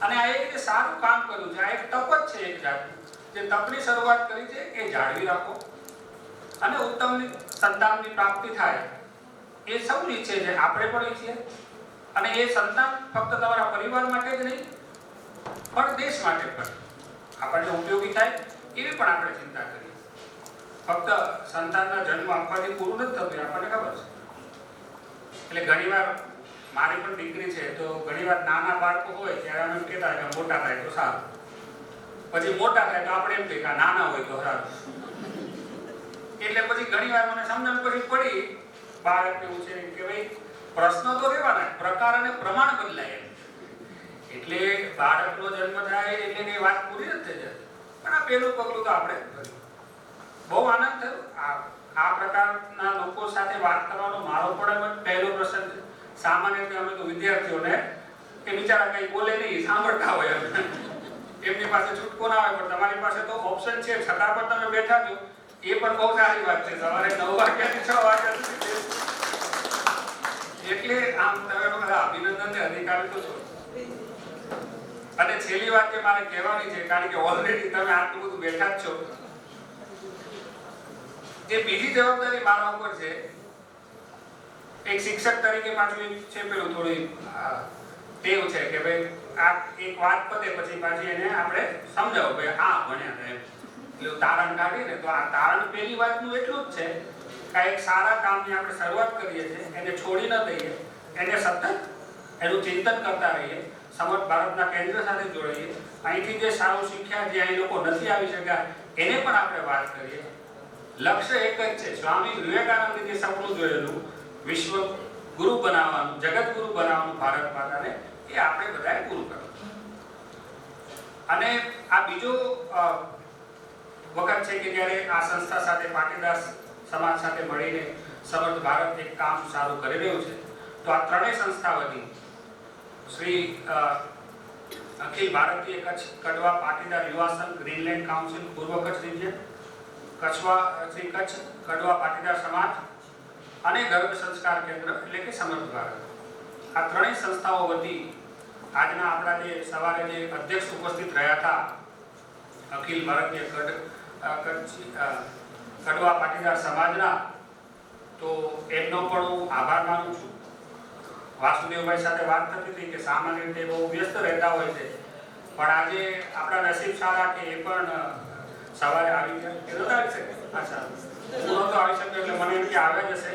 અને આ એક સારું કામ કર્યું છે. આ એક તપ જ છે. એક જાતની જે તપની શરૂઆત કરી છે એ જાળવી રાખો અને ઉત્તમ સંતાનની પ્રાપ્તિ થાય એ સૌની ઈચ્છે છે. આપણે પણ ઈચ્છીએ. અને એ સંતાન ફક્ત તમારા પરિવાર માટે જ નહીં પણ દેશ માટે પણ આપણને ઉપયોગી થાય એવી પણ આપણે ચિંતા કરીએ. ફક્ત સંતાનના જન્મ આપવાથી પૂરું નથી થતું, એ આપણને ખબર છે. એટલે ઘણીવાર મારી પણ દીકરી છે, તો ઘણીવાર નાના બાળકો હોય ત્યારે અમે કહેતા કે મોટા થાય તો સારું, પછી મોટા થાય તો આપણે એમ કહીએ કે નાના હોય તો સારું. એટલે પછી ઘણીવાર મને સમજણ પછી પડી બાળકને ઉછેર કે ભાઈ પ્રશ્નો તો રહેવાના, પ્રકાર અને પ્રમાણ બદલાય. એટલે બાળકનો જન્મ થાય એટલે એ વાત પૂરી નથી થઈ જતી, પણ આ પહેલું પગલું તો આપણે કર્યું. બહુ આનંદ થયો આ પ્રકારના લોકો સાથે વાત કરવાનો. મારો પણ પહેલો પ્રસંગ છે. સામાન્ય રીતે અમે તો વિદ્યાર્થીઓને કે બિચારા કંઈ બોલે નહીં, સાંભળતા હોય, એમની પાસે છૂટકો ના હોય, પણ તમારી પાસે તો ઓપ્શન છે, છતાં પણ તમે બેઠા છો, એ પણ બહુ સારી વાત છે. સવારે 9 વાગ્યાથી 6 વાગ્યા સુધી, એટલે આમ તમે બધા અભિનંદનને અધિકારી તો છો. અને છેલ્લી વાત કે મારે કહેવાની છે, કારણ કે ઓલરેડી તમે આટલું બધું બેઠા જ છો, જે બીજી જવાબદારી મારા ઉપર છે એક શિક્ષક તરીકે. પાછું છે પેલું થોડી ટેવ છે કે ભાઈ આ એક વાત પતે પછી પાછી એને આપણે સમજાવો ભાઈ આ ભણ્યા હતા એમ, એટલે તારણ કાઢીને. તો આ તારણ પહેલી વાતનું એટલું જ છે કે એક સારા કામની આપણે શરૂઆત કરીએ છીએ, એને છોડી ન દઈએ, એને સતત એનું ચિંતન કરતા રહીએ, સમર્થ ભારતના કેન્દ્ર સાથે જોડાઈએ, અહીંથી જે સારું શીખ્યા, જે અહીં લોકો નથી આવી શક્યા એને પણ આપણે વાત કરીએ. લક્ષ્ય એક જ છે, સ્વામી વિવેકાનંદે જે સપનું જોયેલું વિશ્વ ગુરુ બનાવવાનું, જગત ગુરુ બનાવવાનું ભારત માતાને, એ આપણે બધાએ પૂરું કરવું. અને આ બીજો વખત છે કે જ્યારે આ સંસ્થા સાથે, પાટીદાર સમાજ સાથે મળીને સમર્થ ભારત એક કામ સારું કરી રહ્યું છે. તો આ ત્રણેય સંસ્થા વતી શ્રી અખિલ ભારતીય કચ્છ કડવા પાટીદાર યુવા સંઘ, ગ્રીનલેન્ડ કાઉન્સિલ પૂર્વ કચ્છ રિજિયન, શ્રી કચ્છ કડવા પાટીદાર સમાજ અને ગર્ભ સંસ્કાર કેન્દ્ર એટલે કે સમર્થ ભારત, આ ત્રણેય સંસ્થાઓ વતી આજના આપણા જે સવારે જે અધ્યક્ષ ઉપસ્થિત રહ્યા હતા અખિલ ભારતીય કડવા પાટીદાર સમાજના, તો એમનો પણ હું આભાર માનું છું. વાસુદેવભાઈ સાથે વાત થતી હતી કે સામાન્ય રીતે બહુ વ્યસ્ત રહેતા હોય છે, પણ આજે આપણા નસીબ સારા કે એ પણ સવારે આવી ગયા. એ નહોતા આવી શકે, અચ્છા હું નહોતો આવી શક્યો એટલે મને એમ કે આવ્યા જ હશે,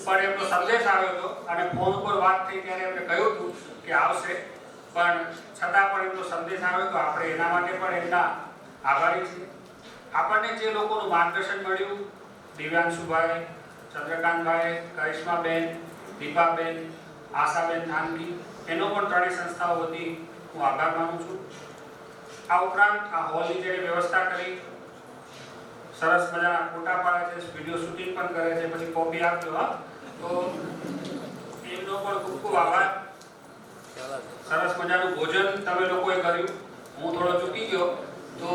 પણ એમનો સંદેશ આવ્યો હતો અને ફોન ઉપર વાત થઈ ત્યારે એમને કહ્યું હતું કે આવશે, પણ છતાં પણ એમનો સંદેશ આવ્યો તો આપણે એના માટે પણ એમના આભારી છીએ. આપણને જે લોકોનું માર્ગદર્શન મળ્યું, દિવ્યાંશુભાઈ, ચંદ્રકાંતભાઈ, કરિશ્માબેન, દીપાબેન, આશાબેન થાનકી, એનો પણ ત્રણેય સંસ્થાઓ વતી હું આભાર માનું છું. આ ઉપરાંત આ હોલની જે વ્યવસ્થા કરી, સરસ મજાના ફોટા પાડે છે, વિડીયો શૂટિંગ પણ કરે છે, પછી કોપી આપજો. હા, તો એમનો પણ ખૂબ ખૂબ આભાર. સરસ મજાનું ભોજન તમે લોકોએ કર્યું, હું થોડો ચૂકી ગયો, તો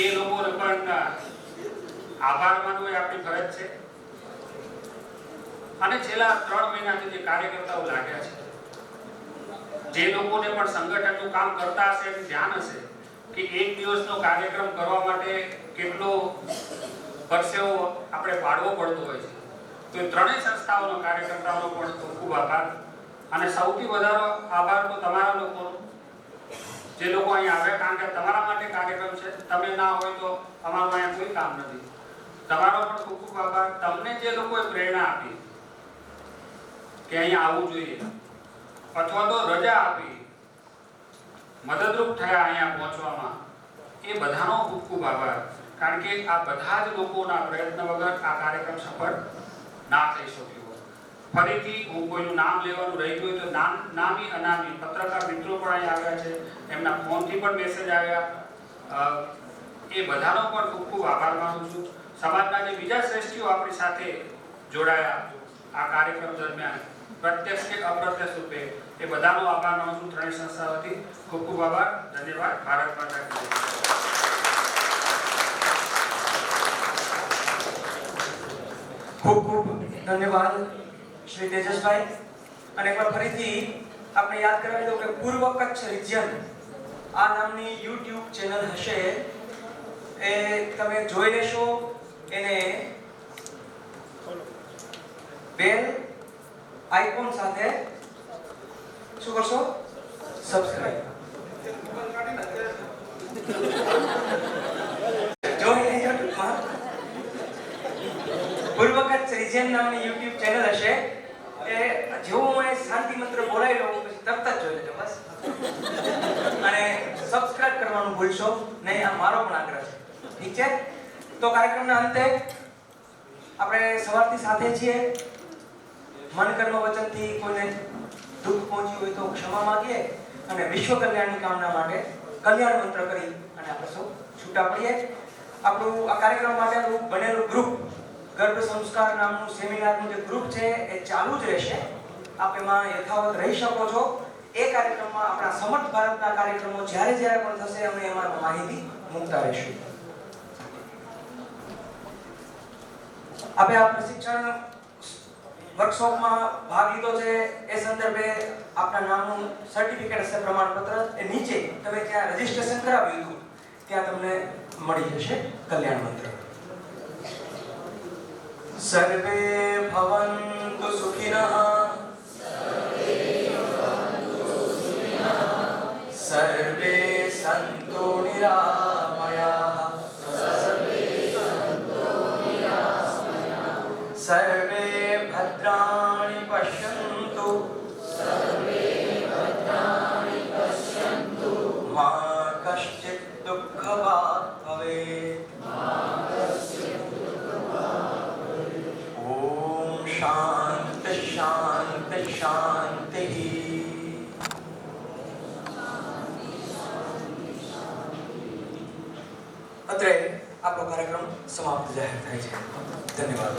એ લોકોને પણ આભાર માનવો એ આપણી ફરજ છે. અને છેલ્લા 3 મહિનાથી જે કાર્યકર્તાઓ લાગ્યા છે, જે લોકોને પણ સંગઠનનું કામ કરતા હશે એનું ધ્યાન હશે કે એક દિવસનો કાર્યક્રમ કરવા માટે કેટલો પરસેવો આપણે પાડવો પડતો હોય છે. તો એ ત્રણેય સંસ્થાઓનો કાર્યકર્તાઓનો પણ ખૂબ ખૂબ આભાર. અને સૌથી વધારે આભાર તો તમારા લોકોનો, જે લોકો અહીં આવ્યા, કારણ કે તમારા માટે કાર્યક્રમ છે. તમે ના હોય તો અમારું અહીંયા કોઈ કામ નથી. તમારો પણ ખૂબ ખૂબ આભાર. તમને જે લોકોએ પ્રેરણા આપી કે અહીંયા આવવું જોઈએ, અથવા તો રજા આપી, મદદરૂપ થયા અહીંયા પહોંચવામાં, એ બધાનો ખૂબ ખૂબ આભાર. કારણ કે આ બધા જ લોકોના પ્રયત્ન વગર આ કાર્યક્રમ સફળ ના થઈ શક્યો. ફરીથી હું કોઈનું નામ લેવાનું રહી ગયું તો નામી અનામી પત્રકાર મિત્રો પણ અહીં આવ્યા છે, એમના ફોનથી પણ મેસેજ આવ્યા, એ બધાનો પણ ખૂબ ખૂબ આભાર માનું છું. સમાજના જે બીજા શ્રેષ્ઠીઓ આપણી સાથે જોડાયા આ કાર્યક્રમ દરમિયાન, પ્રત્યક્ષ કે અપ્રત્યક્ષ રૂપે, એ બધાનો આભાર માનું છું. ત્રણેય સંસ્થાઓથી ખૂબ ખૂબ આભાર. ધન્યવાદ. ભારત માતા કી જય. ખૂબ ખૂબ ધન્યવાદ શ્રી તેજસભાઈ. અને એકવાર ફરીથી આપણે યાદ કરાવી દઉં કે પૂર્વ કચ્છ રિજિયન આ નામની YouTube ચેનલ હશે, એ તમે જોઈ લેશો. એને બેલ આઇકોન સાથે શું કરશો? સબસ્ક્રાઇબ જોઈ લેજો. રિઝન નામની YouTube ચેનલ હશે એ જેવું હું એ શાંતિ મંત્ર બોલાવી લઉં પછી તરત જ જોઈ લેજો બસ. અને સબસ્ક્રાઇબ કરવાનું ભૂલશો નહીં, આ મારો પણ આગ્રહ છે. ઠીક છે? તો કાર્યક્રમના અંતે આપણે સવારથી સાથે છીએ. મન કર્મ વચનથી કોઈને દુઃખ પહોંચ્યું હોય તો ક્ષમા માંગીએ અને વિશ્વ કલ્યાણની કામના માટે કલ્યાણ મંત્ર કરી અને આપણે સૌ છૂટા પડીએ. આપણું આ કાર્યક્રમ માટેનું બનેલું ગ્રુપ ગર્ભ સંસ્કાર નામનું સેમિનારનું જે ગ્રુપ છે એ ચાલુ જ રહેશે. આપ એમાં યથાવત રહી શકો છો. એ કાર્યક્રમમાં આપણા સમર્થ ભારતના કાર્યક્રમો જ્યારે જ્યારે પણ થશે અમે એમાં માહિતી મૂકતા રહીશું. આપણે આ પ્રશિક્ષણ વર્કશોપમાં ભાગ લીધો છે એ સંદર્ભે આપના નામનું સર્ટિફિકેટ હશે, પ્રમાણપત્ર. એ નીચે તમે ત્યાં રજીસ્ટ્રેશન કરાવ્યું હતું ત્યાં તમને મળી જશે કલ્યાણ મંત્ર. સર્વે ભવન્તુ સુખિનઃ સર્વે સંતુ નિરામયાઃ સર્વે ભદ્રાણિ પશ્યन्तુ મા કશ્ચિત દુઃખભાગ્ ભવેत्. ઓમ શાંતિ શાંતિ શાંતિ. અત્રે આપણો કાર્યક્રમ સમાપ્ત જાહેર થાય છે. ધન્યવાદ.